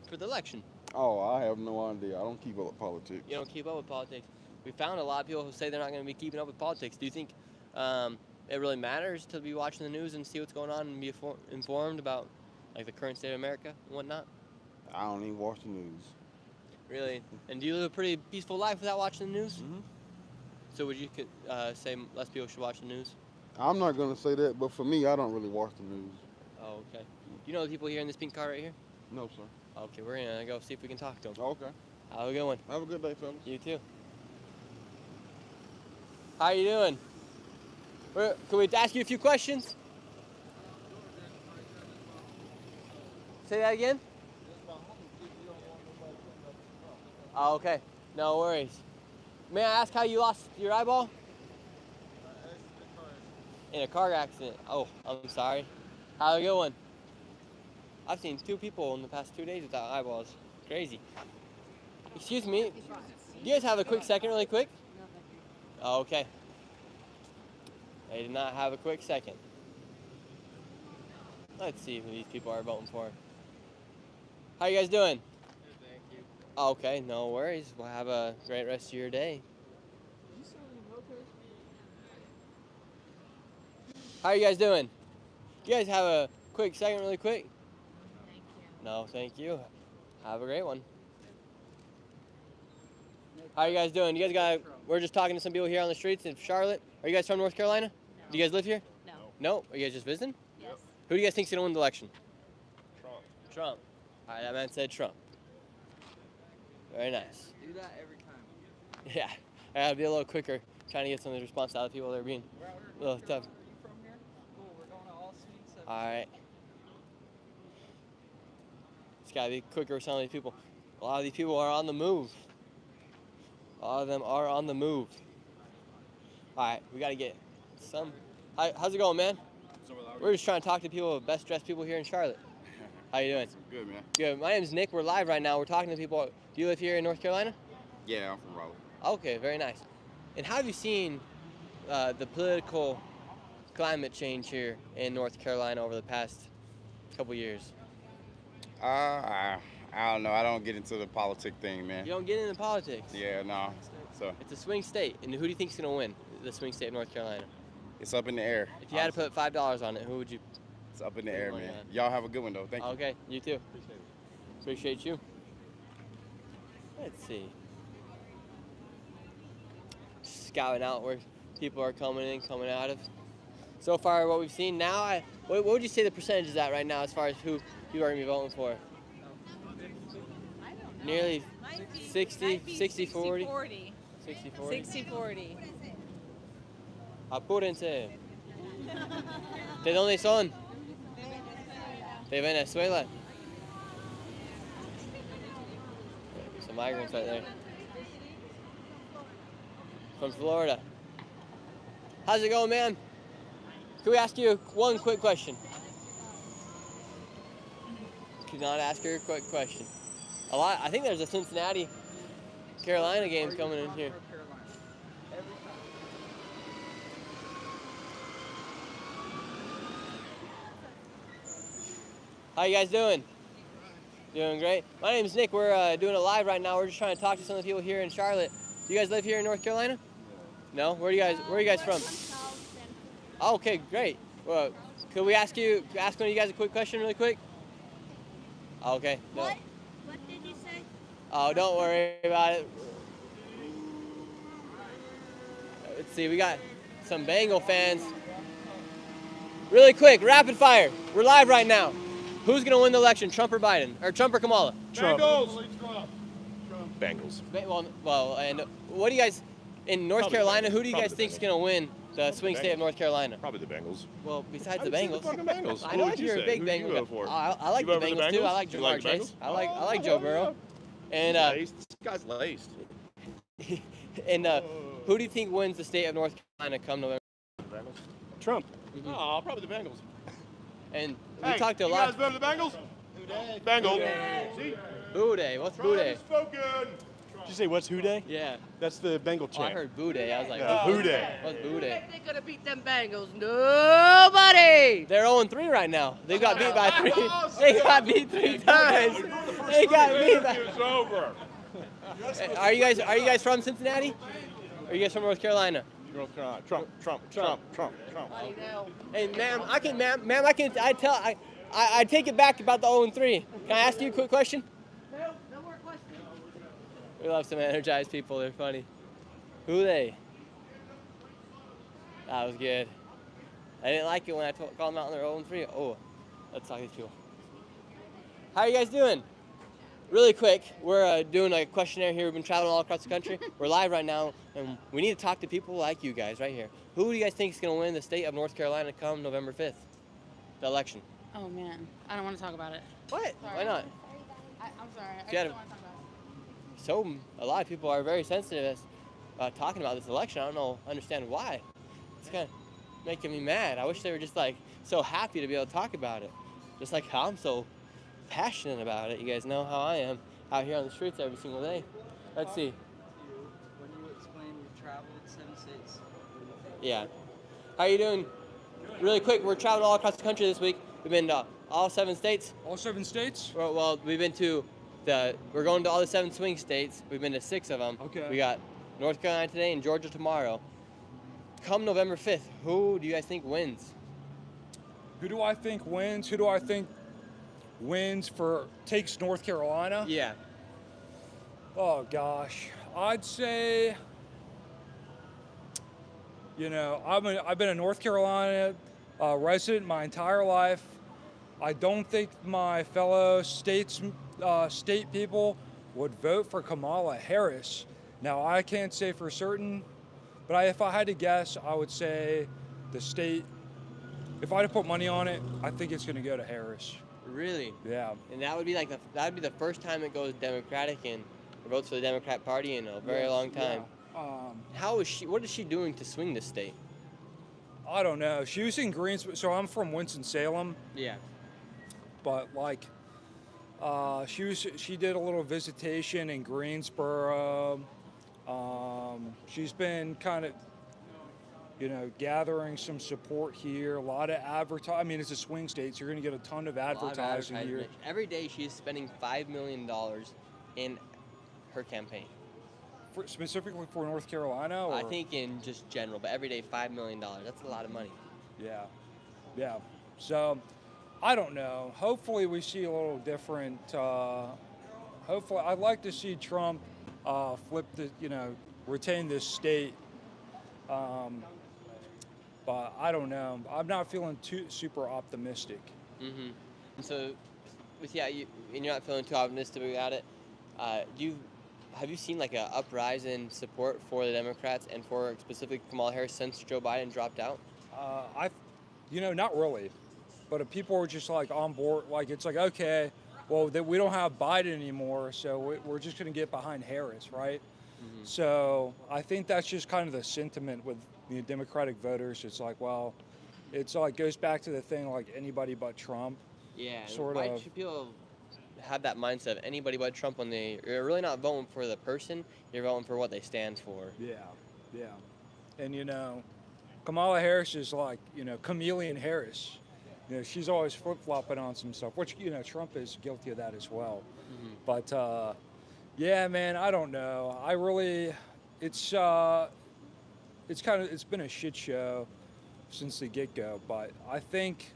For the election. Oh, I have no idea. I don't keep up with politics. You don't keep up with politics. We found a lot of people who say they're not going to be keeping up with politics. Do you think it really matters to be watching the news and see what's going on and be informed about like the current state of America and whatnot? I don't even watch the news. Really? And do you live a pretty peaceful life without watching the news? Mm-hmm. So would you say less people should watch the news? I'm not going to say that, but for me, I don't really watch the news. Oh, okay. You know the people here in this pink car right here? No, sir. Okay, we're going to go see if we can talk to them. Okay. Have a good one. Have a good day, fellas. You too. How you doing? Can we ask you a few questions? Say that again? Oh, okay. No worries. May I ask how you lost your eyeball? In a car accident. Oh, I'm sorry. Have a good one. I've seen 2 people in the past 2 days without eyeballs. Crazy. Excuse me. Do you guys have a quick second really quick? Oh, okay. They did not have a quick second. Let's see who these people are voting for. How you guys doing? Good, thank you. Okay, no worries. We'll have a great rest of your day. How are you guys doing? You guys have a quick second really quick? Thank you. No, thank you. Have a great one. How are you guys doing? We're just talking to some people here on the streets in Charlotte. Are you guys from North Carolina? No. Do you guys live here? No. No? Are you guys just visiting? Yes. Who do you guys think's going to win the election? Trump. Trump. All right, that man said Trump. Very nice. Do that every time. Yeah. I got to be a little quicker trying to get some of the response out of people that are being a little tough. Are you from here? Cool, we're going to all suites. All right. It's got to be quicker with some of these people. A lot of these people are on the move. A lot of them are on the move. All right, we got to get some. How's it going, man? We're just trying to talk to people, best dressed people here in Charlotte. How you doing? Good, man. Good. My name's Nick. We're live right now. We're talking to people. Do you live here in North Carolina? Yeah, I'm from Raleigh. Okay, very nice. And how have you seen the political climate change here in North Carolina over the past couple years? I don't know. I don't get into the politic thing, man. You don't get into politics? Yeah, no. So It's a swing state. And who do you think's going to win the swing state of North Carolina? it's up in the air. If you had to put $5 on it, who would you? It's up in the air, man. on. Y'all have a good one, though. Thank you. Okay, you too. Appreciate you. Let's see. Scouting out where people are coming in, coming out of. So far, what we've seen now, what would you say the percentage is at right now as far as who you are going to be voting for? Nearly 60, 60, 40? 40. 60, 40. 60, 40. Apúrense. ¿De dónde son? De Venezuela. Some migrants right there. From Florida. How's it going, man? Can we ask you one quick question? Cannot ask her a quick question. I think there's a Cincinnati, Carolina game coming in here. How you guys doing? Doing great. My name is Nick. We're doing it live right now. We're just trying to talk to some of the people here in Charlotte. Do you guys live here in North Carolina? No? Where are you guys from? Oh, okay, great. Well, could we ask one of you guys a quick question really quick? Okay. No. What? What did you say? Oh, don't worry about it. Let's see, we got some Bengal fans. Really quick, rapid fire. We're live right now. Who's gonna win the election, Trump or Biden? Or Trump or Kamala? Trump. Bengals. Well, and what do you guys, in North Probably Carolina, Bengals. who do you guys Probably think is gonna win the swing state of North Carolina? Probably the Bengals. Well, besides I the said Bengals. the fucking Bengals. I What know would you you're a say? big Who do you Bengals vote guy. for? I like You the vote for the Bengals too. I Bengals? like You Jamar like the Chase. Bengals? I like Joe Burrow. And This guy's laced. and who do you think wins the state of North Carolina come November? Trump. Oh, probably the Bengals. And we Hey, talked a you lot. guys vote for the Bengals? Bengals. See? Boo Day. What's Boo Day? Spoken. Did you say what's Who Day? Yeah. That's the Bengal Oh, I chant. heard Boo Day. I was like, Yeah, Boo Day. What's Boo Day? They could have beat them Bengals. Nobody. They're 0-3 right now. They got beat by 3. They got beat 3 times. They got beat by. It's over. Are you guys from Cincinnati? Or are you guys from North Carolina? North Carolina. Trump. Hey, ma'am, I take it back about the 0-3. Can I ask you a quick question? No more questions. We love some energized people. They're funny. Who they? That was good. I didn't like it when I called them out on their 0-3. Oh, let's talk to these people. How are you guys doing? Really quick, we're doing a questionnaire here. We've been traveling all across the country. We're live right now, and we need to talk to people like you guys right here. Who do you guys think is going to win the state of North Carolina come November 5th, the election? Oh man, I don't want to talk about it. What? Sorry. Why not? I'm sorry. I You just gotta- don't want to talk about it. A lot of people are very sensitive about talking about this election. I don't understand why. It's kind of making me mad. I wish they were just like so happy to be able to talk about it, just like how I'm so passionate about it. You guys know how I am out here on the streets every single day. Let's see. When you explain you traveled 7 states. Yeah. How you doing? Really quick, we're traveling all across the country this week. We've been to all 7 states. All 7 states? Well, we've been to we're going to all the 7 swing states. We've been to 6 of them. Okay. We got North Carolina today and Georgia tomorrow. Come November 5th, who do you guys think wins? Who do I think wins? Who do I think takes North Carolina? Yeah. Oh gosh, I'd say, I've been a North Carolina resident my entire life. I don't think my fellow state people would vote for Kamala Harris. Now I can't say for certain, but if I had to guess, I would say the state. If I had to put money on it, I think it's going to go to Harris. Really? Yeah. And that would be the first time it goes Democratic and votes for the Democrat Party in a very long time. Yeah. What is she doing to swing this state? I don't know. She was in Greensboro, so I'm from Winston-Salem. Yeah. But she did a little visitation in Greensboro. She's been kind of, gathering some support here. A lot of advertising. I mean, it's a swing state, so you're going to get a ton of advertising here. Every day she's spending $5 million in her campaign. Specifically for North Carolina? Or? I think in just general, but every day $5 million. That's a lot of money. Yeah. So, I don't know. Hopefully we see a little different. Hopefully, I'd like to see Trump retain this state. But I don't know. I'm not feeling too super optimistic. Mm-hmm. And so, you're not feeling too optimistic about it. Have you seen like an uprise in support for the Democrats and for specifically Kamala Harris since Joe Biden dropped out? Not really. But people are just like on board. Like it's like, okay, well, we don't have Biden anymore, so we're just going to get behind Harris, right? Mm-hmm. So I think that's just kind of the sentiment with the Democratic voters. It's like, well, goes back to the thing like anybody but Trump. Yeah. Why should people have that mindset of anybody but Trump when you're really not voting for the person, you're voting for what they stand for? Yeah. And Kamala Harris is like, chameleon Harris. She's always flip-flopping on some stuff, which, Trump is guilty of that as well. Mm-hmm. But, yeah, man, I don't know. it's been a shit show since the get-go. But I think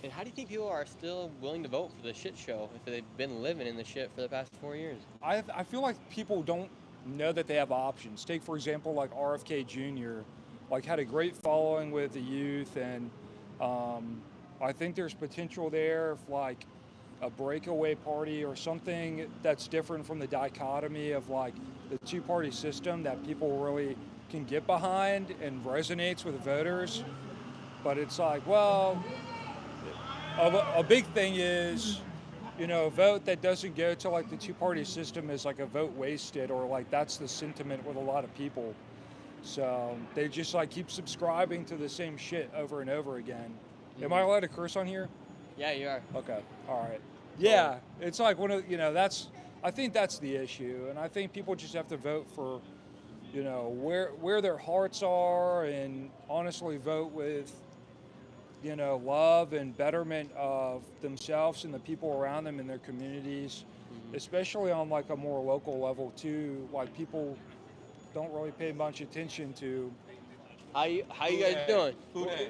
And how do you think people are still willing to vote for the shit show if they've been living in the shit for the past 4 years? I feel like people don't know that they have options. Take for example like RFK Jr. like had a great following with the youth, and I think there's potential there if like a breakaway party or something that's different from the dichotomy of like the two-party system that people really can get behind and resonates with voters. But it's like, well, a big thing is, you know, a vote that doesn't go to like the two-party system is like a vote wasted, or like that's the sentiment with a lot of people. So they just like keep subscribing to the same shit over and over again. Am I allowed to curse on here? Yeah, you are. Okay, all right. Yeah, it's like one of, you know, I think that's the issue, and I think people just have to vote for, you know, where their hearts are, and honestly vote with, you know, love and betterment of themselves and the people around them in their communities, especially on like a more local level too. Like people don't really pay much attention to. How you guys doing?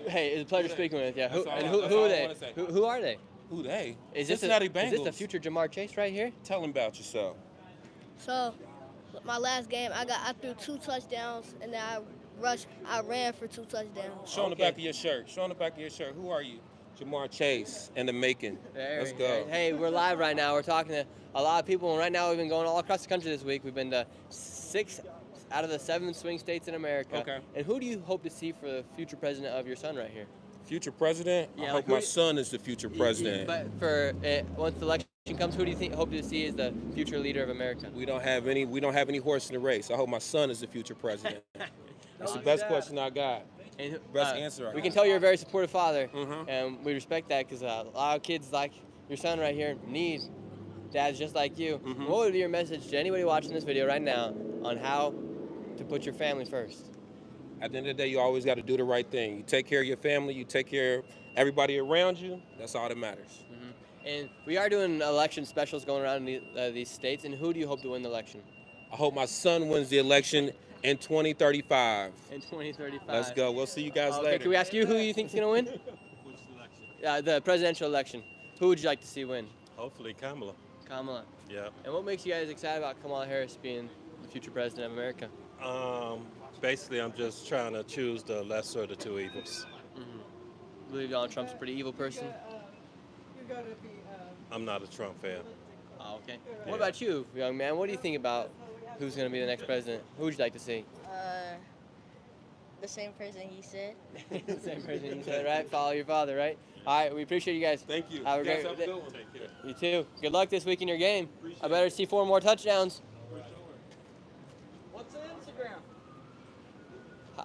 Hey, it's a pleasure speaking with you. Who are they? Who are they? Who they? Is this Cincinnati is Bengals. this the future Jamar Chase right here? Tell him about yourself. So, my last game, I threw 2 touchdowns, and then I ran for 2 touchdowns. Show on the back of your shirt. Show on the back of your shirt. Who are you? Jamar Chase and the making. Let's go. Hey, we're live right now. We're talking to a lot of people, and right now we've been going all across the country this week. We've been to 6 out of the 7 swing states in America. Okay. And who do you hope to see for the future president of your son right here? Future president? Yeah, I like hope my son is the future president. But for once the election comes, who do you hope to see as the future leader of America? We don't have any horse in the race. I hope my son is the future president. That's the best question I got. And, best answer I got. We can tell you're a very supportive father, and we respect that because a lot of kids like your son right here need dads just like you. What would be your message to anybody watching this video right now on how to put your family first? At the end of the day, you always got to do the right thing. You take care of your family. You take care of everybody around you. That's all that matters. And we are doing election specials going around in these states. And who do you hope to win the election? I hope my son wins the election in 2035. In 2035. Let's go. We'll see you guys later. Can we ask you who you think is going to win? Which election? The presidential election. Who would you like to see win? Hopefully Kamala. Kamala. Yeah. And what makes you guys excited about Kamala Harris being the future president of America? Basically, I'm just trying to choose the lesser of the two evils. You believe Donald Trump's a pretty evil person? I'm not a Trump fan. Oh, okay. Yeah. What about you, young man? What do you think about who's going to be the next president? Who would you like to see? The same person he said. The same person you said, right? Follow your father, right? All right, we appreciate you guys. Thank you. Have a You guys great have a good one. Take care. You too. Good luck this week in your game. I better see 4 more touchdowns. What's the Instagram?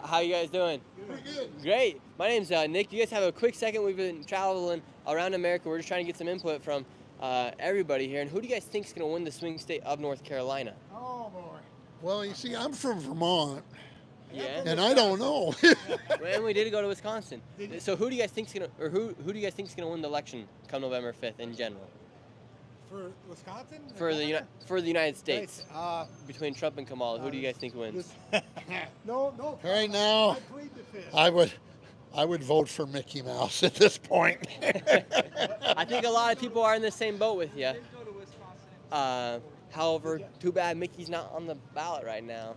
How you guys doing? Pretty good. Great. My name's Nick. Do you guys have a quick second? We've been traveling around America. We're just trying to get some input from everybody here. And who do you guys think is going to win the swing state of North Carolina? Oh, boy. Well, you see, I'm from Vermont. Yeah. And I don't know. And we did go to Wisconsin. So who do you guys think is going to, or who do you guys think is going to win the election come November 5th in general? For Wisconsin? For the United States. Between Trump and Kamala, who do you guys think wins? No. Right now, I would vote for Mickey Mouse at this point. I think a lot of people are in the same boat with you. However, too bad Mickey's not on the ballot right now.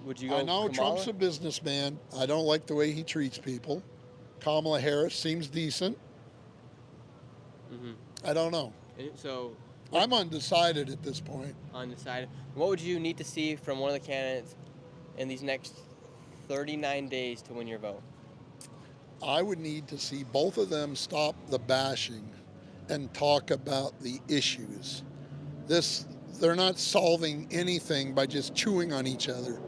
Would you go I know Kamala? Trump's a businessman. I don't like the way he treats people. Kamala Harris seems decent. I don't know. So I'm undecided at this point. Undecided. What would you need to see from one of the candidates in these next 39 days to win your vote? I would need to see both of them stop the bashing and talk about the issues. They're not solving anything by just chewing on each other.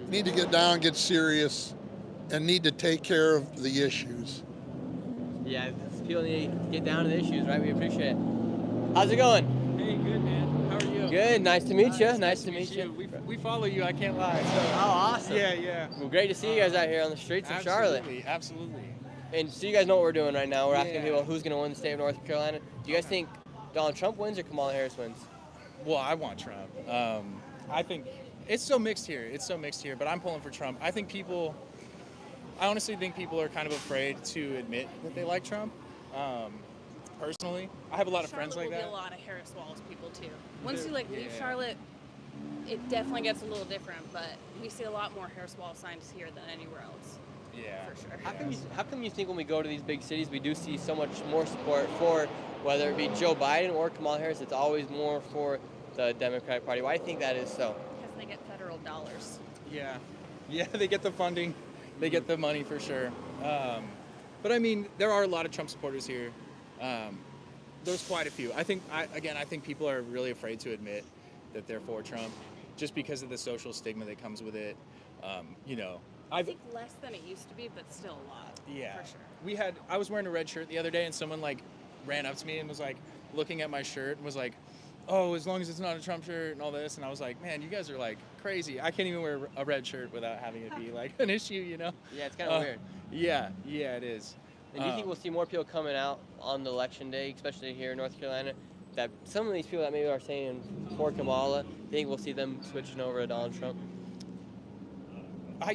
Need to get down, get serious, and need to take care of the issues. Yeah, people need to get down to the issues, right? We appreciate it. How's it going? Hey, good, man. How are you? Good. Nice to meet you. Nice to meet you. We follow you. I can't lie. So. Oh, awesome. Yeah. Well, great to see you guys out here on the streets of Charlotte. Absolutely. And so you guys know what we're doing right now. We're asking people who's going to win the state of North Carolina. Do you guys think Donald Trump wins or Kamala Harris wins? Well, I want Trump. I think It's so mixed here. It's so mixed here. But I'm pulling for Trump. I honestly think people are kind of afraid to admit that they like Trump. Personally, I have a lot of friends like Charlotte will that. be a lot of Harris Wallace people too. Once you leave Charlotte, it definitely gets a little different. But we see a lot more Harris Wallace signs here than anywhere else. Yeah, for sure. How come you think when we go to these big cities, we do see so much more support for whether it be Joe Biden or Kamala Harris? It's always more for the Democratic Party. Why do you think that is so? Because they get federal dollars. Yeah, they get the funding, they get the money for sure. But I mean, there are a lot of Trump supporters here. There's quite a few. I think people are really afraid to admit that they're for Trump, just because of the social stigma that comes with it. I think less than it used to be, but still a lot. Yeah, for sure. I was wearing a red shirt the other day, and someone like ran up to me and was like looking at my shirt and was like, "Oh, as long as it's not a Trump shirt and all this," and I was like, "Man, you guys are like crazy. I can't even wear a red shirt without having it be like an issue, you know?" Yeah, it's kind of weird. Yeah, it is. And do you think we'll see more people coming out on the election day, especially here in North Carolina, that some of these people that maybe are saying for Kamala, think we'll see them switching over to Donald Trump?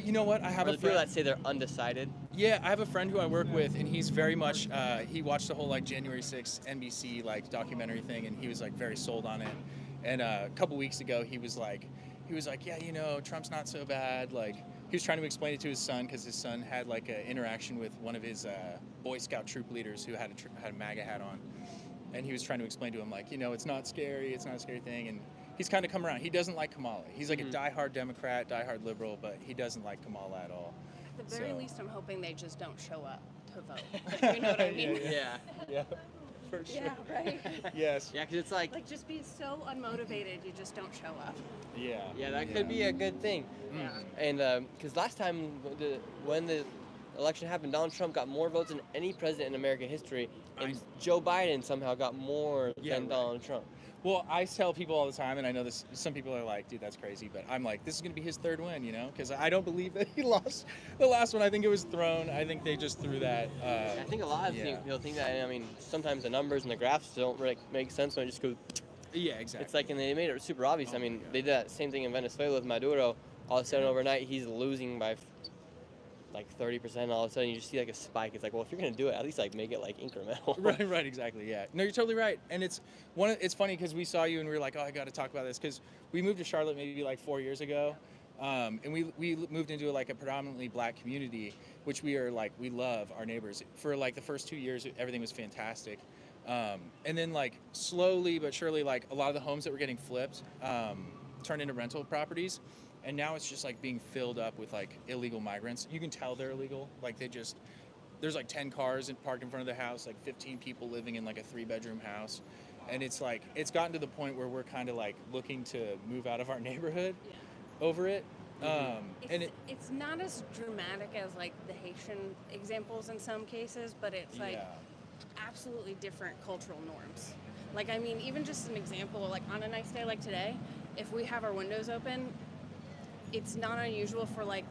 You know what? I have or a the people friend that say they're undecided. Yeah, I have a friend who I work with, and he's very much. He watched the whole like January 6th NBC like documentary thing, and he was like very sold on it. And a couple weeks ago, he was like, yeah, you know, Trump's not so bad. Like he was trying to explain it to his son because his son had like an interaction with one of his Boy Scout troop leaders who had a MAGA hat on, and he was trying to explain to him like, you know, it's not scary, it's not a scary thing, and he's kind of come around. He doesn't like Kamala. He's like a diehard Democrat, diehard liberal, but he doesn't like Kamala at all. At the very least, I'm hoping they just don't show up to vote. You know what I mean? Yeah, for sure. Yeah, right. Yes. Yeah, because it's like just be so unmotivated, you just don't show up. Yeah. Yeah, that could be a good thing. Yeah. And because last time when the election happened, Donald Trump got more votes than any president in American history, and Joe Biden somehow got more than Donald Trump. Well, I tell people all the time, and I know this. Some people are like, "Dude, that's crazy," but I'm like, "This is gonna be his third win," you know? Because I don't believe that he lost the last one. I think it was thrown. I think they just threw that. I think a lot of people think that. I mean, sometimes the numbers and the graphs don't really make sense when it just goes. Yeah, exactly. It's like, and they made it super obvious. I mean, they did that same thing in Venezuela with Maduro. All of a sudden, overnight, he's losing by like 30%. All of a sudden, you just see like a spike. It's like, well, if you're gonna do it, at least like make it like incremental. Right, exactly. Yeah. No, you're totally right. And it's funny because we saw you and we were like, oh, I got to talk about this because we moved to Charlotte maybe like 4 years ago, and we moved into like a predominantly black community, which we love our neighbors. For like the first 2 years, everything was fantastic. And then like slowly but surely, like a lot of the homes that were getting flipped turned into rental properties. And now it's just like being filled up with like illegal migrants. You can tell they're illegal. Like there's like 10 cars parked in front of the house, like 15 people living in like a 3-bedroom house. And it's like, it's gotten to the point where we're kind of like looking to move out of our neighborhood over it. It's not as dramatic as like the Haitian examples in some cases, but it's like absolutely different cultural norms. Like, I mean, even just an example, like on a nice day like today, if we have our windows open, it's not unusual for like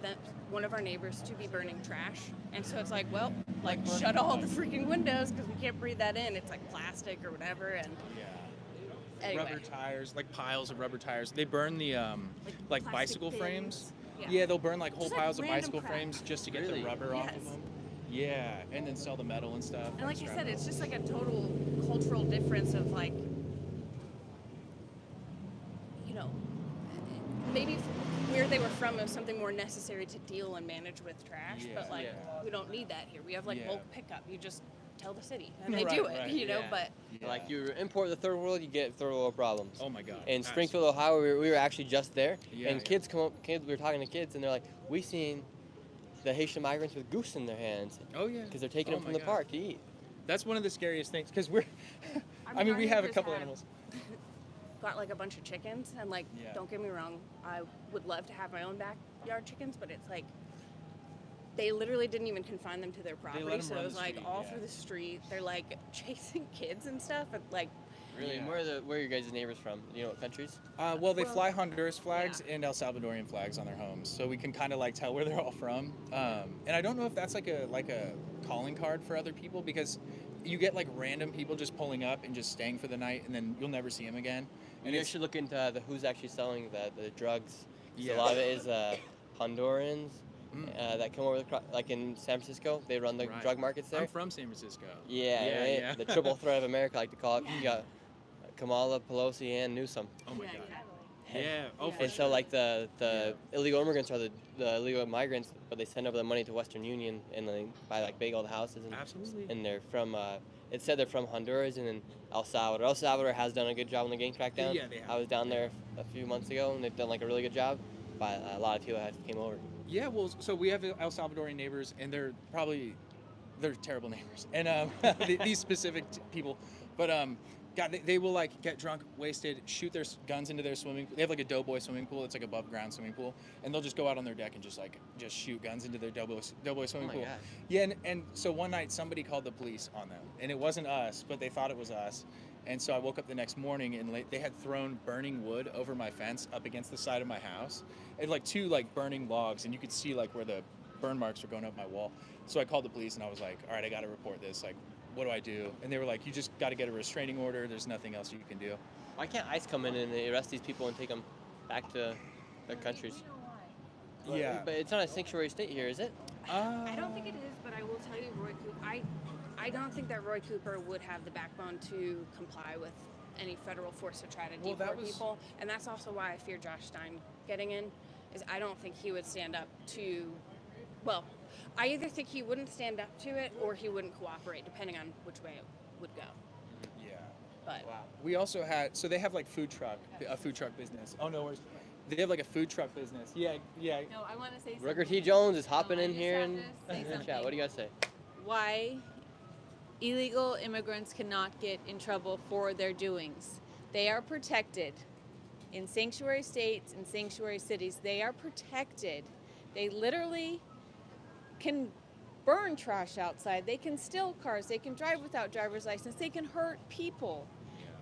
one of our neighbors to be burning trash, and so it's like, well, like shut all the freaking windows because we can't breathe that in. It's like plastic or whatever, and anyway. Rubber tires, like piles of rubber tires. They burn the like bicycle bins. frames. Yeah. They'll burn like whole Just, like, piles of random bicycle crap. frames just to get the rubber off of them. Yeah, and then sell the metal and stuff. And like you said, it's just like a total cultural difference of like, you know, maybe where they were from, it was something more necessary to deal and manage with trash, but like we don't need that here. We have like bulk pickup. You just tell the city and they do it, you know, but like you import the third world, you get third world problems. Oh my God. In Springfield, Ohio, we were actually just there, and Yeah. kids we were talking to kids, and they're like, we seen the Haitian migrants with goose in their hands. Oh yeah. Because they're taking them Oh from my the God. park to eat. That's one of the scariest things because we're. I our mean, we have a neighbors couple have animals. got like a bunch of chickens, and like, Yeah. don't get me wrong, I would love to have my own backyard chickens, but it's like they literally didn't even confine them to their property, 'em so run it was the like street, all yeah. through the street. They're like chasing kids and stuff, and like. Really? And where are your guys' neighbors from? Do you know what countries? Well, they fly Honduras flags and El Salvadorian flags on their homes, so we can kind of like tell where they're all from. And I don't know if that's like a calling card for other people because you get like random people just pulling up and just staying for the night, and then you'll never see them again. And you should look into who's actually selling the drugs, A lot of it is Hondurans that come over, like in San Francisco. They run the Right. drug markets there. I'm from San Francisco. Yeah, right? yeah. The triple threat of America, I like to call it. You got Kamala, Pelosi, and Newsom. Oh my God. Yeah. Oh, for And sure. so like the illegal immigrants are the illegal migrants, but they send over the money to Western Union and they buy like big old houses. And, Absolutely. And they're from, it said they're from Honduras and then El Salvador. El Salvador has done a good job on the gang crackdown. Yeah, they have. I was down there a few months ago and they've done like a really good job. But a lot of people came over. Yeah, well, so we have El Salvadorian neighbors, and they're terrible neighbors, and these specific people, but God, they will like get drunk, wasted, shoot their guns into their swimming. They have like a doughboy swimming pool. It's like above ground swimming pool, and they'll just go out on their deck and just shoot guns into their doughboy swimming pool. gosh. Yeah, and so one night somebody called the police on them, and it wasn't us, but they thought it was us. And so I woke up the next morning and they had thrown burning wood over my fence up against the side of my house. It like two like burning logs, and you could see like where the burn marks were going up my wall. So I called the police and I was like, all right, I got to report this. Like, what do I do? And they were like, you just got to get a restraining order. There's nothing else you can do. Why can't ICE come in and arrest these people and take them back to their countries? Yeah. But it's not a sanctuary state here, is it? I don't think it is, but I will tell you, Roy Cooper, I don't think that Roy Cooper would have the backbone to comply with any federal force to try to deport people. And that's also why I fear Josh Stein getting in, is I don't think he would stand up to, well, I either think he wouldn't stand up to it or he wouldn't cooperate, depending on which way it would go. Yeah. But We also had, so they have like a food truck business. Oh, no worries. They have like a food truck business. Yeah. No, I want to say something. Rucker T. Jones is hopping in just here have and to say in the chat. something. What do you guys say? Why illegal immigrants cannot get in trouble for their doings. They are protected in sanctuary states and sanctuary cities. They are protected. They literally can burn trash outside. They can steal cars. They can drive without driver's license. They can hurt people.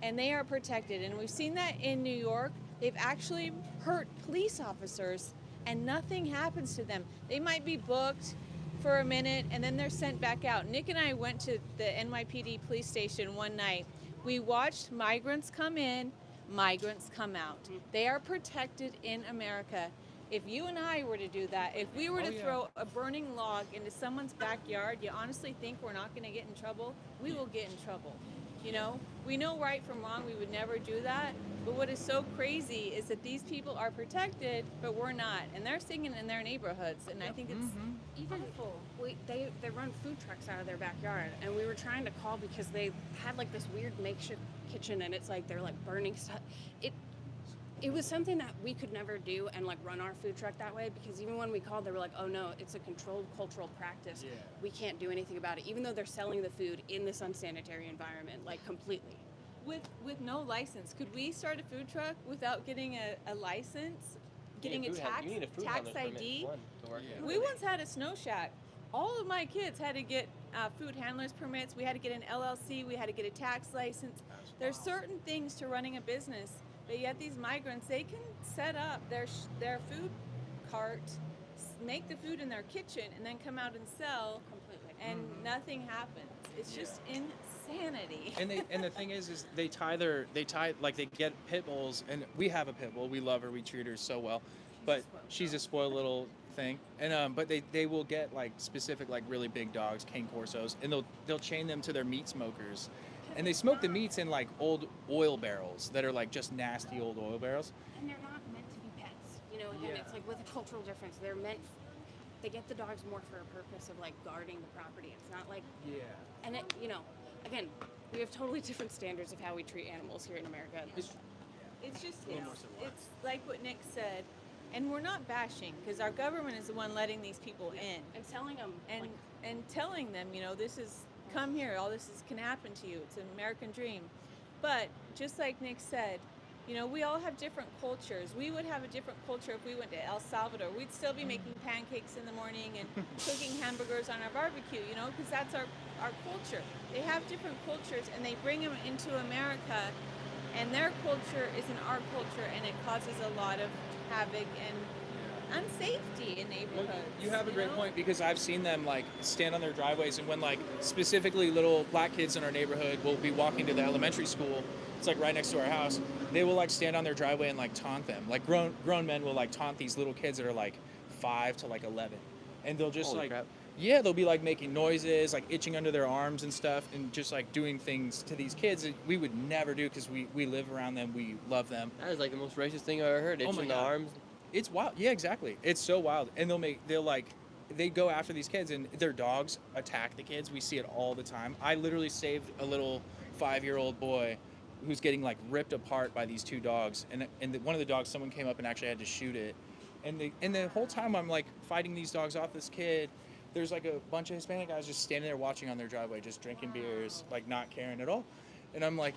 And they are protected. And we've seen that in New York. They've actually hurt police officers and nothing happens to them. They might be booked for a minute and then they're sent back out. Nick and I went to the NYPD police station one night. We watched migrants come in, migrants come out. They are protected in America. If you and I were to do that, if we were to throw a burning log into someone's backyard, you honestly think we're not going to get in trouble? We will get in trouble. You know, we know right from wrong. We would never do that. But what is so crazy is that these people are protected, but we're not. And they're singing in their neighborhoods. And I think it's even they run food trucks out of their backyard, and we were trying to call because they had like this weird makeshift kitchen, and it's like they're like burning stuff. It was something that we could never do and like run our food truck that way, because even when we called, they were like, oh no, it's a controlled cultural practice. Yeah. We can't do anything about it, even though they're selling the food in this unsanitary environment, like completely. with no license. Could we start a food truck without getting a license? Getting a tax ID? We once had a snow shack. All of my kids had to get food handlers permits. We had to get an LLC. We had to get a tax license. There's certain things to running a business, but yet these migrants, they can set up their food cart, make the food in their kitchen, and then come out and sell, and nothing happens. It's just insanity. And the thing is they get pit bulls, and we have a pit bull. We love her. We treat her so well, but she's a spoiled little thing. And but they will get like specific like really big dogs, cane corsos, and they'll chain them to their meat smokers, and they smoke the meats in like old oil barrels that are like just nasty old oil barrels. And they're not meant to be pets. You know, again, it's like with a cultural difference. They get the dogs more for a purpose of like guarding the property. It's not like And it, you know, again, we have totally different standards of how we treat animals here in America. It's like what Nick said, and we're not bashing, because our government is the one letting these people in and telling them and telling them, you know, this is, come here, all this can happen to you. It's an American dream. But just like Nick said, you know, we all have different cultures. We would have a different culture if we went to El Salvador. We'd still be making pancakes in the morning and cooking hamburgers on our barbecue, you know, because that's our culture. They have different cultures, and they bring them into America, and their culture isn't our culture, and it causes a lot of havoc and unsafety in neighborhoods. You have a great point, because I've seen them like stand on their driveways, and when like specifically little black kids in our neighborhood will be walking to the elementary school It's like right next to our house. They will like stand on their driveway and like taunt them. Like grown men will like taunt these little kids that are like 5 to like 11, and they'll just Holy like crap. yeah, they'll be like making noises, like itching under their arms and stuff, and just like doing things to these kids that we would never do because we live around them, we love them. That is like the most racist thing I've ever heard. Oh Itching my the God. arms. It's wild. Yeah, exactly. It's so wild. And they go after these kids, and their dogs attack the kids. We see it all the time. I literally saved a little 5-year-old boy who's getting like ripped apart by these 2 dogs, and one of the dogs, someone came up and actually had to shoot it. And the whole time I'm like fighting these dogs off this kid, there's like a bunch of Hispanic guys just standing there watching on their driveway, just drinking beers, like not caring at all. And I'm like,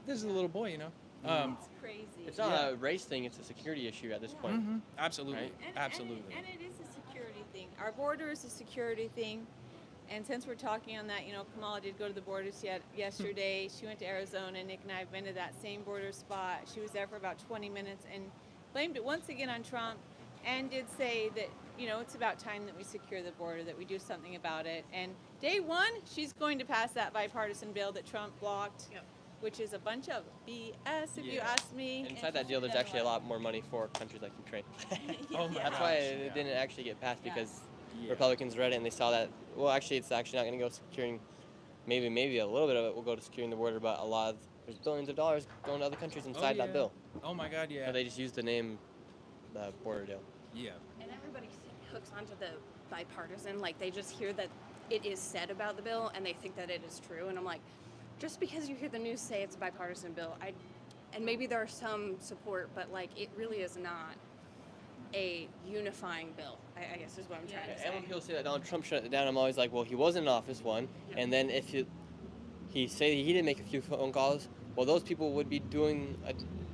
this is a little boy, you know. It's crazy. It's not a race thing, it's a security issue at this point. Absolutely. Right? Absolutely. And it is a security thing. Our border is a security thing. And since we're talking on that, you know, Kamala did go to the border yesterday. She went to Arizona. Nick and I have been to that same border spot. She was there for about 20 minutes and blamed it once again on Trump, and did say that, you know, it's about time that we secure the border, that we do something about it. And day one, she's going to pass that bipartisan bill that Trump blocked, which is a bunch of BS, if you ask me. And inside that deal, there's actually a lot more money for countries like Ukraine. Oh my That's why it didn't actually get passed, because Republicans read it and they saw that, well, actually, it's actually not going to go securing, maybe a little bit of it will go to securing the border, but a lot of, there's billions of dollars going to other countries inside that bill. Oh my God, yeah. So they just used the name, the border deal. Yeah. And everybody hooks onto the bipartisan, like they just hear that it is said about the bill and they think that it is true. And I'm like, just because you hear the news say it's a bipartisan bill, and maybe there's some support, but like it really is not a unifying bill, I guess is what I'm trying to say. And when people say that Donald Trump shut it down, I'm always like, well, he was in office one, and then if he say he didn't make a few phone calls, well, those people would be doing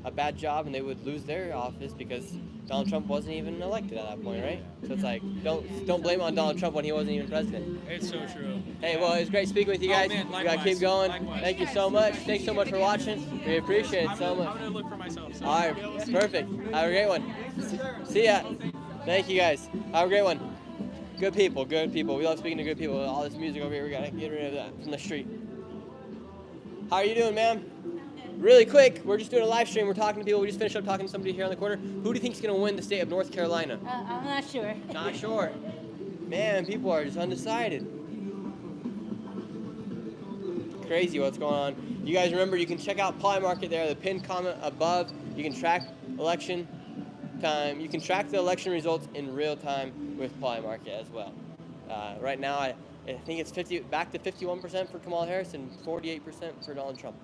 a bad job and they would lose their office because Donald Trump wasn't even elected at that point, right? So it's like, don't blame on Donald Trump when he wasn't even president. It's so true. Hey, well, it's great speaking with you guys. man, We gotta likewise. keep going. Likewise. Thank you so much. Thanks so much for watching. We appreciate it so much. I'm gonna look for myself. So. All right, perfect. Have a great one. See ya. Thank you guys. Have a great one. Good people, good people. We love speaking to good people. All this music over here, we gotta get rid of that from the street. How are you doing, ma'am? Really quick, we're just doing a live stream. We're talking to people. We just finished up talking to somebody here on the corner. Who do you think is gonna win the state of North Carolina? I'm not sure. Not sure. Man, people are just undecided. Crazy what's going on. You guys remember, you can check out Polymarket there, the pinned comment above. You can track election time. You can track the election results in real time with Polymarket as well. Right now, I think it's back to 51% for Kamala Harris and 48% for Donald Trump.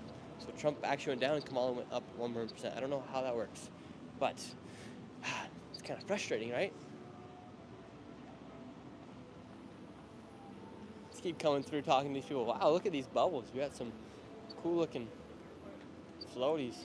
So Trump actually went down and Kamala went up 1%. I don't know how that works, but it's kind of frustrating, right? Let's keep coming through talking to these people. Wow, look at these bubbles. We got some cool looking floaties.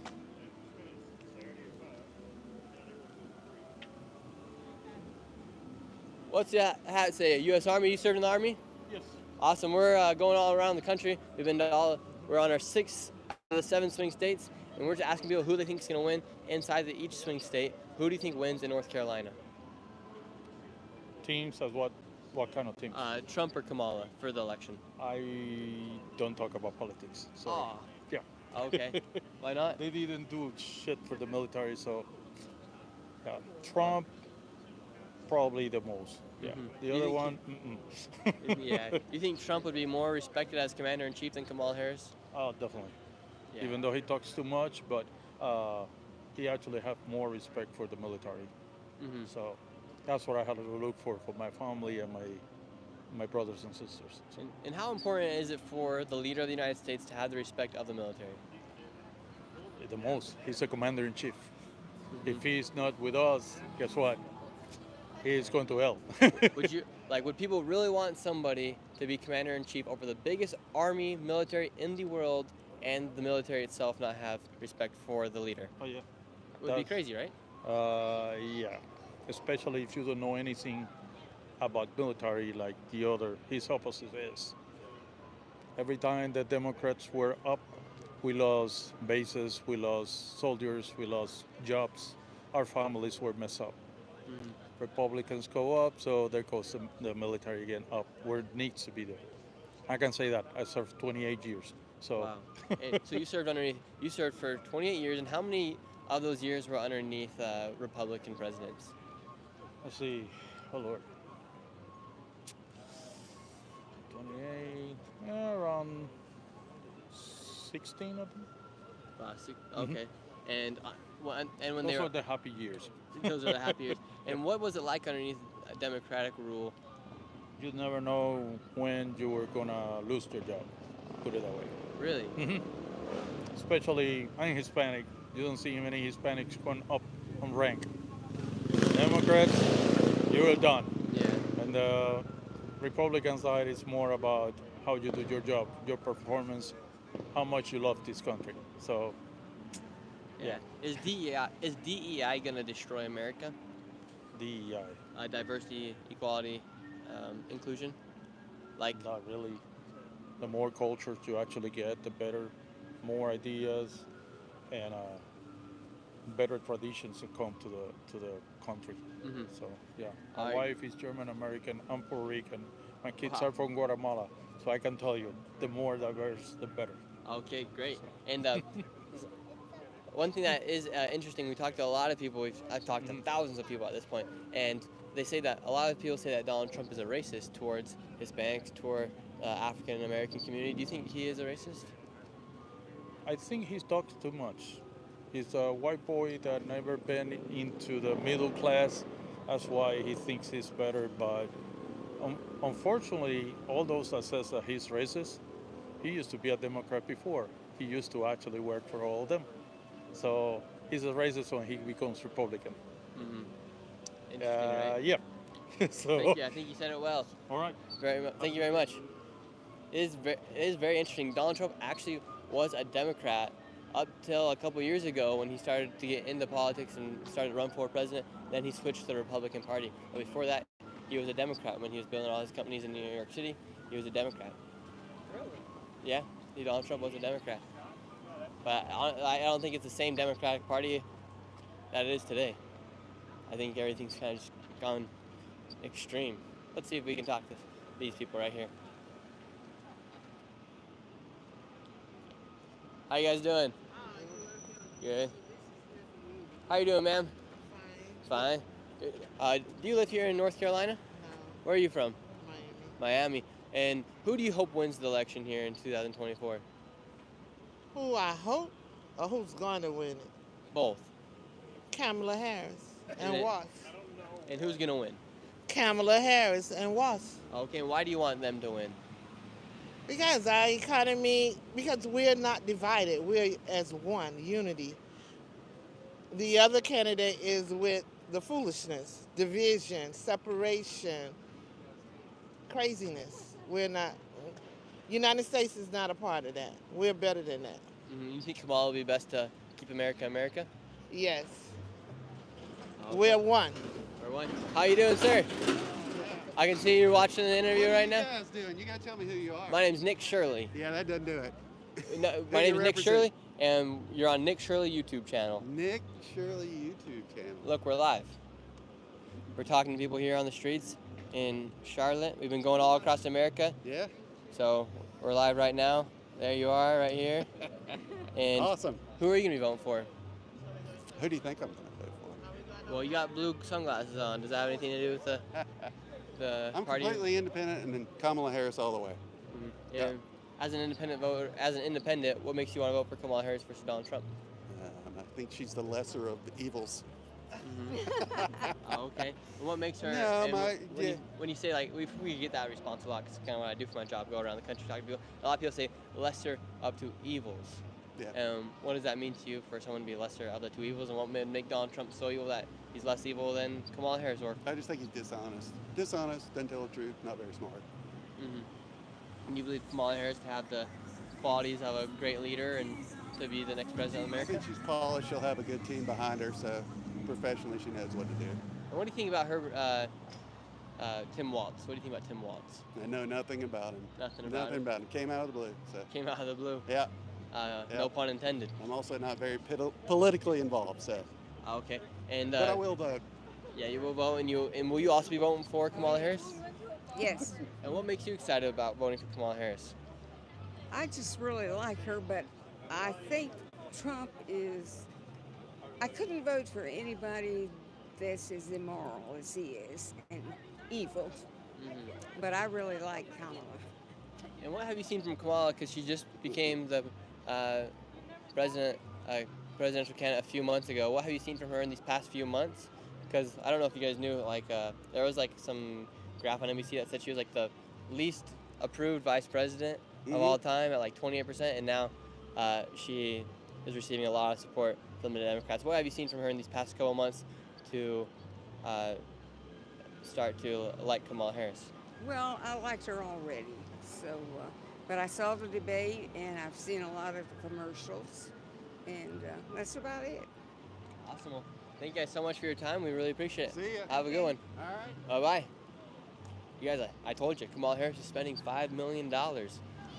What's that hat say? U.S. Army? You served in the Army? Yes. Awesome. We're going all around the country. We've been to we're on our 6 out of the 7 swing states, and we're just asking people who they think is going to win inside each swing state. Who do you think wins in North Carolina? Teams as what kind of teams? Trump or Kamala for the election? I don't talk about politics. So Aw. yeah. Okay. Why not? They didn't do shit for the military, so yeah. Trump probably the most. Yeah. Mhm. The You other think one, Yeah. You think Trump would be more respected as commander-in-chief than Kamala Harris? Oh, definitely. Yeah. Even though he talks too much, but he actually have more respect for the military. Mhm. So that's what I had to look for my family and my brothers and sisters. So, And how important is it for the leader of the United States to have the respect of the military? the most. He's a commander in chief. If he's not with us, guess what? He's going to hell. Would people really want somebody to be commander-in-chief over the biggest army military in the world and the military itself not have respect for the leader? Oh yeah. It would be crazy, right? Yeah. Especially if you don't know anything about military like his opposite is. Every time the Democrats were up, we lost bases, we lost soldiers, we lost jobs. Our families were messed up. Mm-hmm. Republicans go up, so there goes the military again up, where it needs to be there. I can say that. I served 28 years, So Wow. And so you served for 28 years, and how many of those years were underneath Republican presidents? let's see. Oh Lord. 28, around 16 of them. Okay. And when Those they were were the happy years. those are the happy years. And what was it like underneath Democratic rule? You never know when you were gonna lose your job. Put it that way. Really? Especially, I'm Hispanic. You don't see many Hispanics going up on rank. Democrats, you're done. Yeah. And the Republican side is more about how you do your job, your performance, how much you love this country. So, Yeah. Is DEI gonna destroy America? DEI. Diversity, equality, inclusion. Like not really. The more cultures you actually get, the better, more ideas, and better traditions that come to the country. Mhm. So yeah, my I- wife is German American. I'm Puerto Rican. My kids Wow. are from Guatemala. So I can tell you, the more diverse, the better. Okay, great. And one thing that is interesting, we talked to a lot of people. I've talked to thousands of people at this point, and they say that a lot of people say that Donald Trump is a racist towards Hispanics, toward African American community. Do you think he is a racist? I think he talks too much. He's a white boy that never been into the middle class. That's why he thinks he's better. But unfortunately, all those that says that he's racist, he used to be a Democrat before. He used to actually work for all of them. So he's a racist when he becomes Republican. Mm-hmm. Interesting, right? Yeah. So. Thank you. I think you said it well. All right. Thank you very much. It is very interesting. Donald Trump actually was a Democrat up till a couple years ago when he started to get into politics and started to run for president. Then he switched to the Republican Party. But before that, he was a Democrat. When he was building all his companies in New York City, he was a Democrat. Really? Yeah, Donald Trump was a Democrat. But I don't think it's the same Democratic Party that it is today. I think everything's kind of just gone extreme. Let's see if we can talk to these people right here. How you guys doing? Good. How you doing, ma'am? Fine. Do you live here in North Carolina? No. Where are you from? Miami. And who do you hope wins the election here in 2024? Who I hope, or who's going to win it? Both. Kamala Harris and Watts. And who's gonna win? Kamala Harris and Watts. Okay, why do you want them to win? Because our economy, because we're not divided, we're as one, unity. The other candidate is with the foolishness, division, separation, craziness. We're not, United States is not a part of that. We're better than that. You think Kamala will be best to keep America America? Yes. Okay. We're one. We're one. How you doing, sir? I can see you're watching the interview right now. What are you guys doing? You gotta tell me who you are. My name's Nick Shirley. Yeah, that doesn't do it. No, my name is Nick Shirley, and you're on Nick Shirley YouTube channel. Nick Shirley YouTube channel. Look, we're live. We're talking to people here on the streets in Charlotte. We've been going all across America. Yeah. So we're live right now. There you are, right here. And awesome. Who are you gonna be voting for? Who do you think I'm gonna vote for? Well, you got blue sunglasses on. Does that have anything to do with the I'm party? completely independent, and then Kamala Harris all the way. Mm-hmm. Yeah. As an independent voter, what makes you want to vote for Kamala Harris versus Donald Trump? I think she's the lesser of the evils. Oh, okay. And what makes her? No, when you say like we get that response a lot, 'cause it's kind of what I do for my job, go around the country talking to people. A lot of people say lesser of two evils. Yeah. What does that mean to you for someone to be lesser of the two evils, and what would make Donald Trump so evil that he's less evil than Kamala Harris? Or I just think he's dishonest. Dishonest, doesn't tell the truth, not very smart. And you believe Kamala Harris to have the qualities of a great leader and to be the next president of I America? think she's polished. She'll have a good team behind her, so professionally she knows what to do. And what do you think about her, Tim Walz? What do you think about Tim Walz? I know nothing about him. Nothing about him. Came out of the blue. So. Came out of the blue. Yeah. No pun intended. I'm also not very politically involved, so. Okay. And but I will vote. Yeah, you will vote, and will you also be voting for Kamala Harris? Yes. And what makes you excited about voting for Kamala Harris? I just really like her, but I think Trump is. I couldn't vote for anybody that's as immoral as he is and evil, but I really like Kamala. And what have you seen from Kamala? Because she just became the uh, president, presidential candidate a few months ago. What have you seen from her in these past few months? Because I don't know if you guys knew, like there was like some graph on NBC that said she was like the least approved vice president of all time at like 28%, and now she is receiving a lot of support from the Democrats. What have you seen from her in these past couple months to start to like Kamala Harris? Well, I liked her already, so, but I saw the debate and I've seen a lot of the commercials, and that's about it. Awesome. Well, thank you guys so much for your time. We really appreciate it. See ya. Have a good one. All right. Bye-bye. You guys, I told you, Kamala Harris is spending $5 million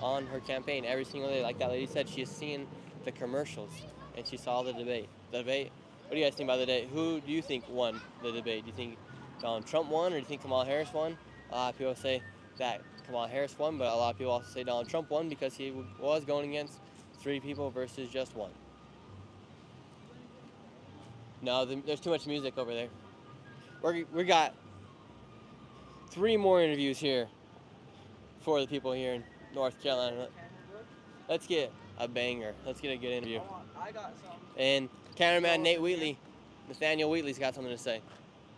on her campaign every single day. Like that lady said, she has seen the commercials and she saw the debate. The debate, what do you guys think about the debate? Who do you think won the debate? Do you think Donald Trump won, or do you think Kamala Harris won? A lot of people say that Kamala Harris won, but a lot of people also say Donald Trump won because he was going against 3 people versus just 1. No, there's too much music over there. We got 3 more interviews here for the people here in North Carolina. Let's get a banger. Let's get a good interview. I got some. And cameraman Nate Wheatley, Nathaniel Wheatley's got something to say.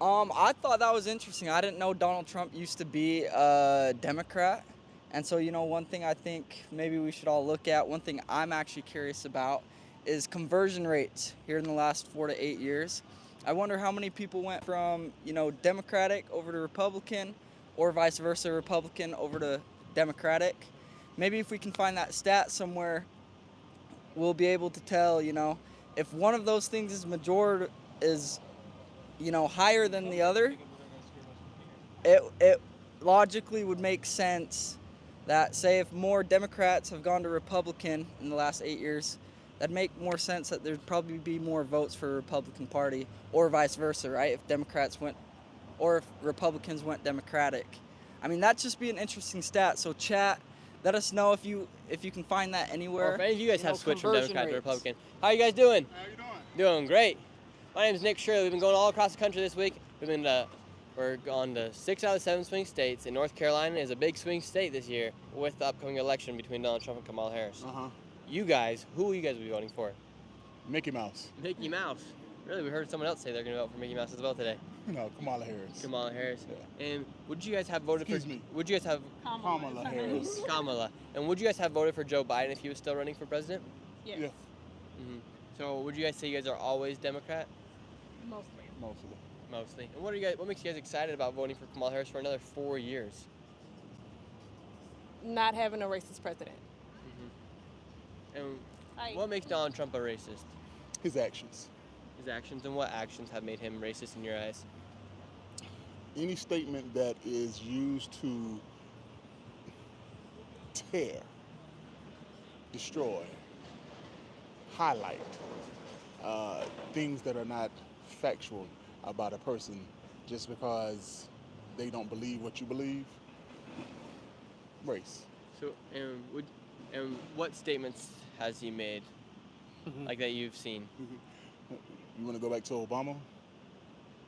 I thought that was interesting. I didn't know Donald Trump used to be a Democrat. And so, one thing I think maybe we should all look at, one thing I'm actually curious about is conversion rates here in the last 4 to 8 years. I wonder how many people went from, Democratic over to Republican, or vice versa, Republican over to Democratic. Maybe if we can find that stat somewhere, we'll be able to tell, if one of those things is higher than the other, it logically would make sense that, say, if more Democrats have gone to Republican in the last 8 years, that'd make more sense that there'd probably be more votes for the Republican Party, or vice versa, right? If Democrats went, or if Republicans went Democratic. I mean, that'd just be an interesting stat. So chat, let us know if you can find that anywhere. Or if any of you guys have switched from conversion Democrat to rates. Republican. How you guys doing? How you doing? Doing great. My name is Nick Shirley. We've been going all across the country this week. We're on to 6 out of 7 swing states, and North Carolina is a big swing state this year with the upcoming election between Donald Trump and Kamala Harris. You guys, who will you guys be voting for? Mickey Mouse. Mickey Mouse. Really, we heard someone else say they're going to vote for Mickey Mouse as well today. No, Kamala Harris. Kamala Harris. Yeah. And would you guys have voted Excuse me. Would you guys have Kamala Harris. Kamala? And would you guys have voted for Joe Biden if he was still running for president? Yes. Yeah. So would you guys say you guys are always Democrat? Mostly. Mostly. And what makes you guys excited about voting for Kamala Harris for another 4 years? Not having a racist president. And what makes Donald Trump a racist? His actions. His actions, and what actions have made him racist in your eyes? Any statement that is used to tear, destroy, highlight things that are not factual about a person just because they don't believe what you believe. Race. So, and what statements has he made, like that you've seen? You want to go back to Obama?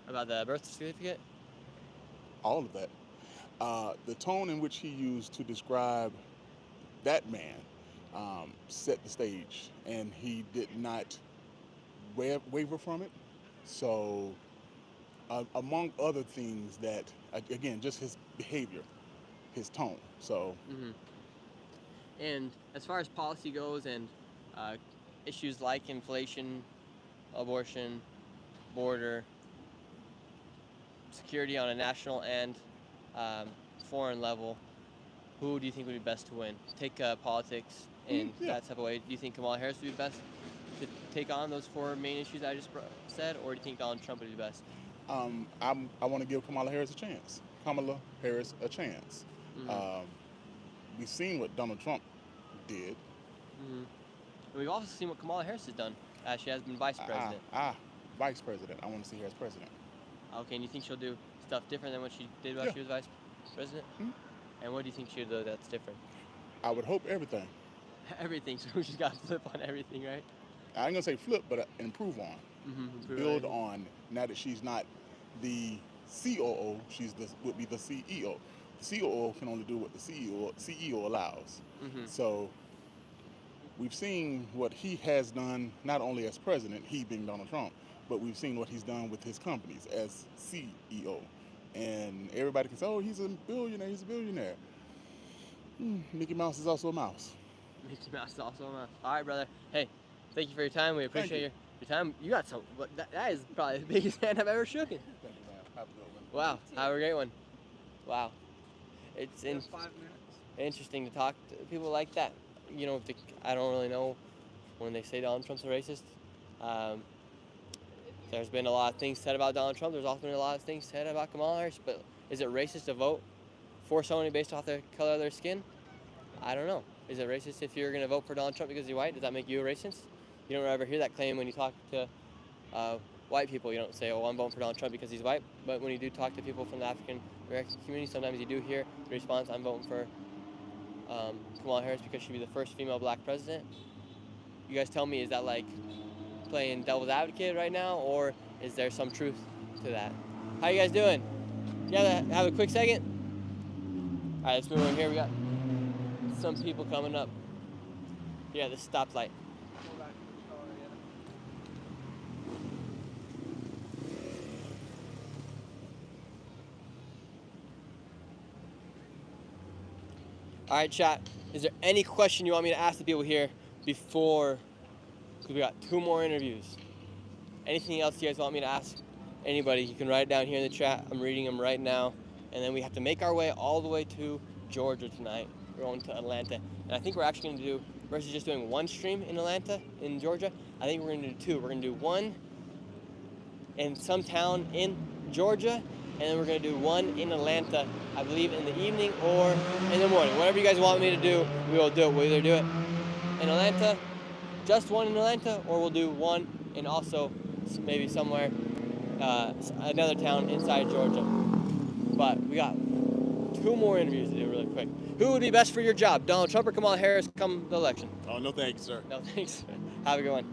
About the birth certificate? All of that. The tone in which he used to describe that man set the stage, and he did not waver from it. So, among other things that, again, just his behavior, his tone. So. And as far as policy goes, and issues like inflation, abortion, border, security on a national and foreign level, who do you think would be best to win? Take politics and that type of way. Do you think Kamala Harris would be best to take on those 4 main issues I just said, or do you think Donald Trump would be best? I want to give Kamala Harris a chance. We've seen what Donald Trump did. And we've also seen what Kamala Harris has done. She has been vice president. Vice president. I want to see her as president. Okay, and you think she'll do stuff different than what she did while she was vice president? And what do you think she'll do that's different? I would hope everything. everything, so we just got to flip on everything, right? I ain't gonna say flip, but improve on. Build on. Now that she's not the COO, would be the CEO. The COO can only do what the CEO allows. So we've seen what he has done, not only as president, he being Donald Trump, but we've seen what he's done with his companies as CEO. And everybody can say, oh, he's a billionaire, he's a billionaire. Mickey Mouse is also a mouse. Mickey Mouse is also a mouse. All right, brother. Hey, thank you for your time. We appreciate your time. You got some, that is probably the biggest hand I've ever shook in. Wow, have a great one. Wow. It's 5 minutes. interesting to talk to people like that. You know, I don't really know when they say Donald Trump's a racist. There's been a lot of things said about Donald Trump. There's also been a lot of things said about Kamala Harris. But is it racist to vote for somebody based off the color of their skin? I don't know. Is it racist if you're going to vote for Donald Trump because you're white? Does that make you a racist? You don't ever hear that claim when you talk to white people. You don't say, oh, I'm voting for Donald Trump because he's white. But when you do talk to people from the African American community, sometimes you do hear the response, I'm voting for Kamala Harris because she'd be the first female black president. You guys tell me, is that like playing devil's advocate right now, or is there some truth to that? How you guys doing? You guys have a quick second? All right, let's move over here. We got some people coming up. Yeah, this stoplight. All right, chat. Is there any question you want me to ask the people here before? Because we got 2 more interviews. Anything else you guys want me to ask anybody? You can write it down here in the chat. I'm reading them right now. And then we have to make our way all the way to Georgia tonight. We're going to Atlanta. And I think we're actually going to do, versus just doing 1 stream in Atlanta, in Georgia, I think we're going to do 2. We're going to do 1 in some town in Georgia, and then we're going to do 1 in Atlanta, I believe in the evening or in the morning. Whatever you guys want me to do, we will do it. We'll either do it in Atlanta, just 1 in Atlanta, or we'll do 1 in also maybe somewhere, another town inside Georgia. But we got 2 more interviews to do really quick. Who would be best for your job, Donald Trump or Kamala Harris come the election? Oh, no thanks, sir. No thanks. Have a good one.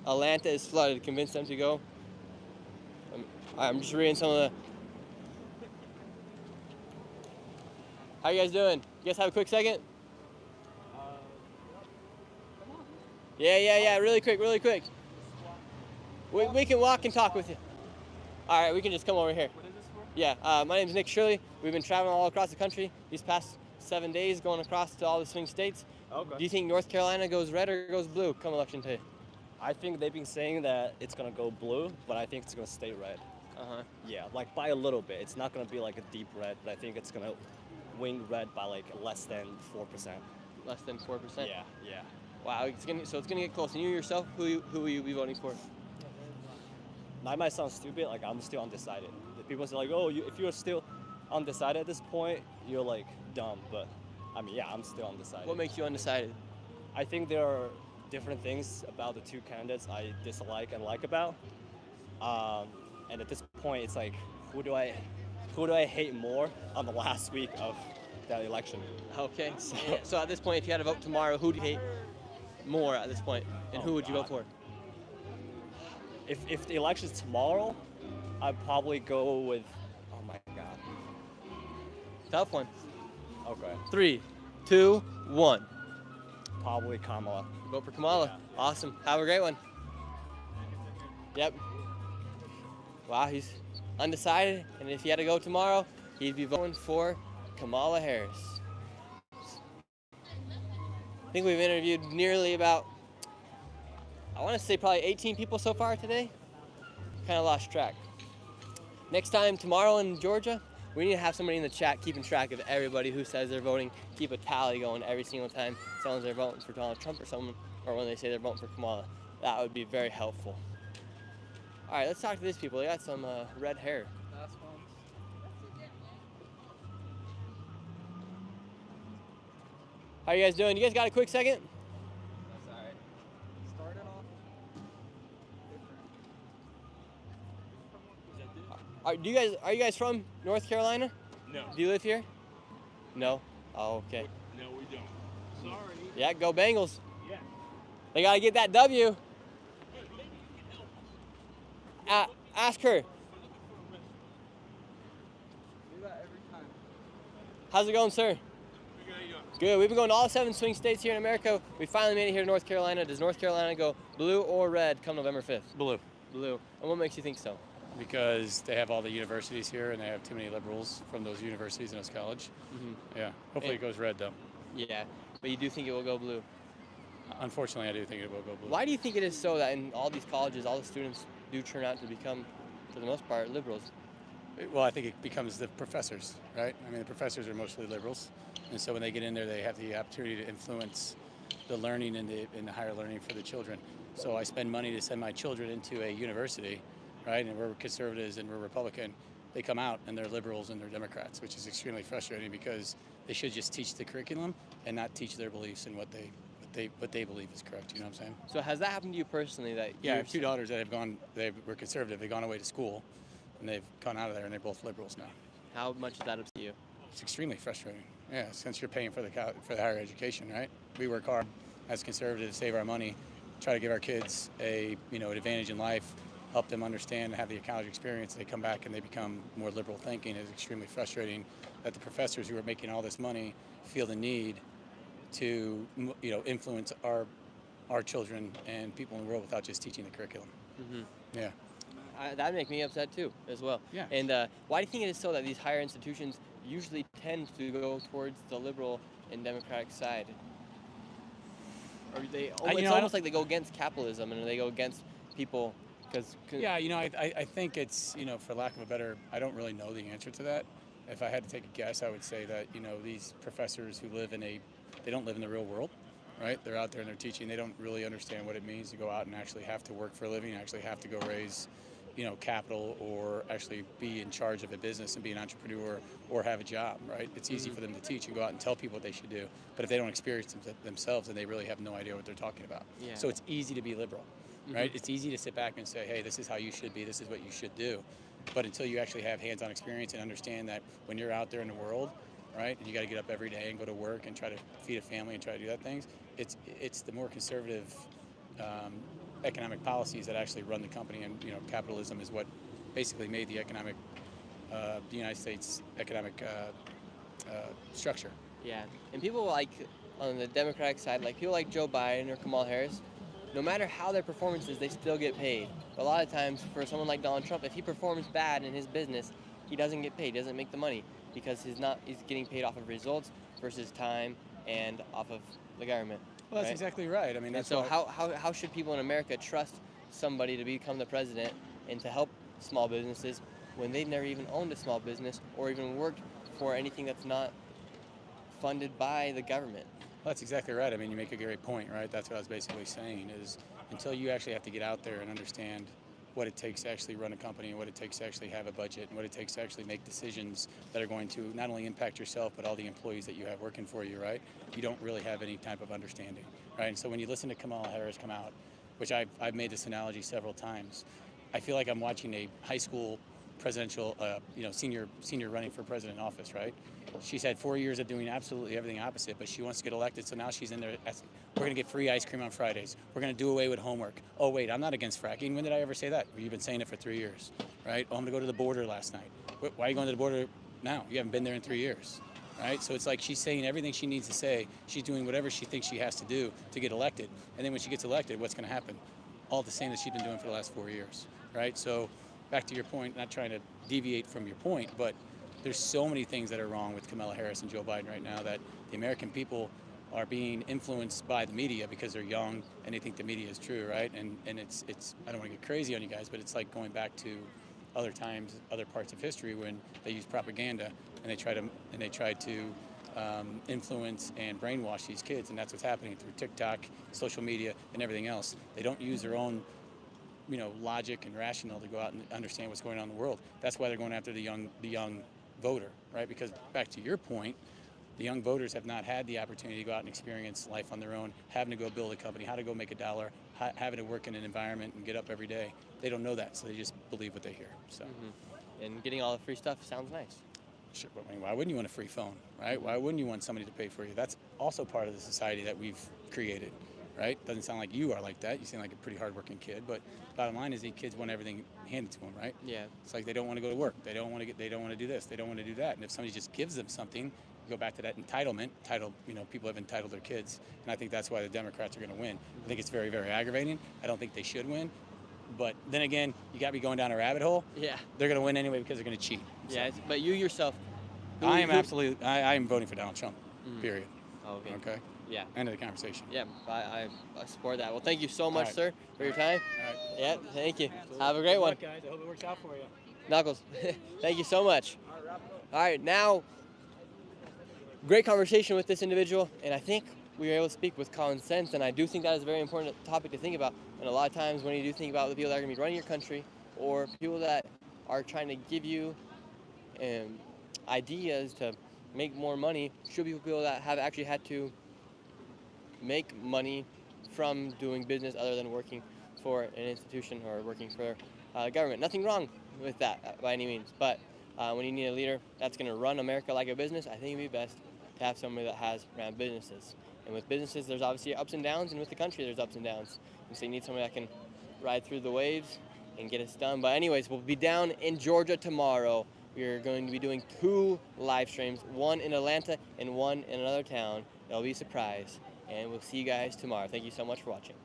Atlanta is flooded. Convince them to go. I'm just reading some of the... How you guys doing? You guys have a quick second? Yeah. Really quick. We can walk and talk with you. All right, we can just come over here. What is this for? Yeah, my name's Nick Shirley. We've been traveling all across the country these past 7 days, going across to all the swing states. Okay. Do you think North Carolina goes red or goes blue come election day? I think they've been saying that it's gonna go blue, but I think it's gonna stay red. Yeah, like by a little bit. It's not gonna be like a deep red, but I think it's gonna wing red by like less than 4%. Less than 4%? Yeah. Wow, so it's gonna get close. And you yourself, who will you be voting for? I might sound stupid, like I'm still undecided. People say like, oh, if you're still undecided at this point, you're like dumb. But I mean, yeah, I'm still undecided. What makes you undecided? I think there are different things about the 2 candidates I dislike and like about. And at this point, it's like, who do I hate more on the last week of that election? Okay. So at this point, if you had to vote tomorrow, who do you hate more at this point, and who would you vote for? If the election's tomorrow, I'd probably go with, oh my God. Tough one. Okay. 3, 2, 1. Probably Kamala. Vote for Kamala. Yeah. Awesome. Have a great one. Yep. Wow, he's undecided, and if he had to go tomorrow, he'd be voting for Kamala Harris. I think we've interviewed nearly about, I want to say probably 18 people so far today. Kind of lost track. Next time, tomorrow in Georgia, we need to have somebody in the chat keeping track of everybody who says they're voting, keep a tally going every single time someone says they're voting for Donald Trump or when they say they're voting for Kamala. That would be very helpful. All right, let's talk to these people. They got some red hair. How you guys doing? You guys got a quick second? That's all right. Started off. Are you guys from North Carolina? No. Do you live here? No. Oh, okay. No, we don't. Sorry. Yeah, go Bengals. Yeah. They got to get that W. Ask her. How's it going, sir? Good. We've been going to all 7 swing states here in America. We finally made it here to North Carolina. Does North Carolina go blue or red come November 5th? Blue. Blue. And what makes you think so? Because they have all the universities here and they have too many liberals from those universities in this college. Mm-hmm. Yeah. Hopefully it goes red, though. Yeah. But you do think it will go blue? Unfortunately, I do think it will go blue. Why do you think it is so that in all these colleges, all the students do turn out to become, for the most part, liberals? Well, I think it becomes the professors, right? I mean, the professors are mostly liberals. And so when they get in there, they have the opportunity to influence the learning and the higher learning for the children. So I spend money to send my children into a university, right? And we're conservatives and we're Republican. They come out and they're liberals and they're Democrats, which is extremely frustrating because they should just teach the curriculum and not teach their beliefs and what they believe is correct. You know what I'm saying? So has that happened to you personally? That Yeah, I have 2 daughters that they were conservative. They've gone away to school and they've gone out of there and they're both liberals now. How much does that upset you? It's extremely frustrating. Yeah, since you're paying for the higher education, right? We work hard as conservatives to save our money, try to give our kids an advantage in life, help them understand and have the college experience. They come back and they become more liberal thinking. It's extremely frustrating that the professors who are making all this money feel the need to influence our children and people in the world without just teaching the curriculum. Mm-hmm. Yeah. That makes me upset too, as well. Yeah. And why do you think it is so that these higher institutions usually tend to go towards the liberal and democratic side? Or it's almost like they go against capitalism and they go against people because. Yeah, I think it's, for lack of a better, I don't really know the answer to that. If I had to take a guess, I would say that, these professors who they don't live in the real world, right? They're out there and they're teaching. They don't really understand what it means to go out and actually have to work for a living, actually have to go raise capital or actually be in charge of a business and be an entrepreneur or have a job, right? It's easy for them to teach and go out and tell people what they should do. But if they don't experience themselves, then they really have no idea what they're talking about. Yeah. So it's easy to be liberal, right? It's easy to sit back and say, hey, this is how you should be. This is what you should do. But until you actually have hands-on experience and understand that when you're out there in the world, right, and you got to get up every day and go to work and try to feed a family and try to do that things, it's the more conservative economic policies that actually run the company, and capitalism is what basically made the United States economic structure. Yeah, and people like on the Democratic side, like people like Joe Biden or Kamala Harris, no matter how their performance is, they still get paid. But a lot of times, for someone like Donald Trump, if he performs bad in his business, he doesn't get paid, doesn't make the money because he's getting paid off of results versus time and off of the government. Well, that's exactly right. I mean, that's so how should people in America trust somebody to become the president and to help small businesses when they've never even owned a small business or even worked for anything that's not funded by the government? Well, that's exactly right. I mean, you make a great point, right? That's what I was basically saying is until you actually have to get out there and understand what it takes to actually run a company and what it takes to actually have a budget and what it takes to actually make decisions that are going to not only impact yourself but all the employees that you have working for you, right? You don't really have any type of understanding, right? And so when you listen to Kamala Harris come out, which I've made this analogy several times, I feel like I'm watching a high school presidential, senior running for president office, right? She's had 4 years of doing absolutely everything opposite, but she wants to get elected, so now she's in there. We're going to get free ice cream on Fridays. We're going to do away with homework. Oh, wait, I'm not against fracking. When did I ever say that? Well, you've been saying it for 3 years, right? Oh, I'm going to go to the border last night. Why are you going to the border now? You haven't been there in 3 years, right? So it's like she's saying everything she needs to say. She's doing whatever she thinks she has to do to get elected. And then when she gets elected, what's going to happen? All the same that she's been doing for the last 4 years, right? So back to your point, not trying to deviate from your point, but there's so many things that are wrong with Kamala Harris and Joe Biden right now that the American people are being influenced by the media because they're young and they think the media is true, right? And it's I don't want to get crazy on you guys, but it's like going back to other times, other parts of history when they use propaganda and they try to influence and brainwash these kids, and that's what's happening through TikTok, social media, and everything else. They don't use their own logic and rationale to go out and understand what's going on in the world. That's why they're going after the young voter, right? Because back to your point, the young voters have not had the opportunity to go out and experience life on their own, having to go build a company, how to go make a dollar, having to work in an environment and get up every day. They don't know that, so they just believe what they hear. So, And getting all the free stuff sounds nice. Sure, but I mean, why wouldn't you want a free phone, right? Why wouldn't you want somebody to pay for you? That's also part of the society that we've created, right? Doesn't sound like you are like that. You seem like a pretty hardworking kid, but bottom line is these kids want everything handed to them, right? Yeah. It's like they don't want to go to work. They don't want to do this. They don't want to do that. And if somebody just gives them something, you go back to that entitlement. People have entitled their kids, and I think that's why the Democrats are going to win. I think it's very, very aggravating. I don't think they should win. But then again, you got to be going down a rabbit hole. Yeah. They're going to win anyway because they're going to cheat. Yeah, but you yourself. I am voting for Donald Trump, period. Okay. Okay? Yeah. End of the conversation. Yeah, I support that. Well, thank you so much, right. sir, for your time. All right. Yeah, thank you. Have a great one. Good luck, guys. I hope it works out for you. Knuckles, thank you so much. All right, now, great conversation with this individual, and I think we were able to speak with common sense, and I do think that is a very important topic to think about. And a lot of times when you do think about the people that are going to be running your country, or people that are trying to give you ideas to make more money, should be people that have actually had to make money from doing business other than working for an institution or working for government. Nothing wrong with that by any means, but when you need a leader that's going to run America like a business, I think it'd be best to have somebody that has ran businesses. And with businesses, there's obviously ups and downs, and with the country, there's ups and downs. And so you need somebody that can ride through the waves and get us done. But anyways, we'll be down in Georgia tomorrow. We're going to be doing 2 live streams, one in Atlanta and one in another town. It'll be a surprise. And we'll see you guys tomorrow. Thank you so much for watching.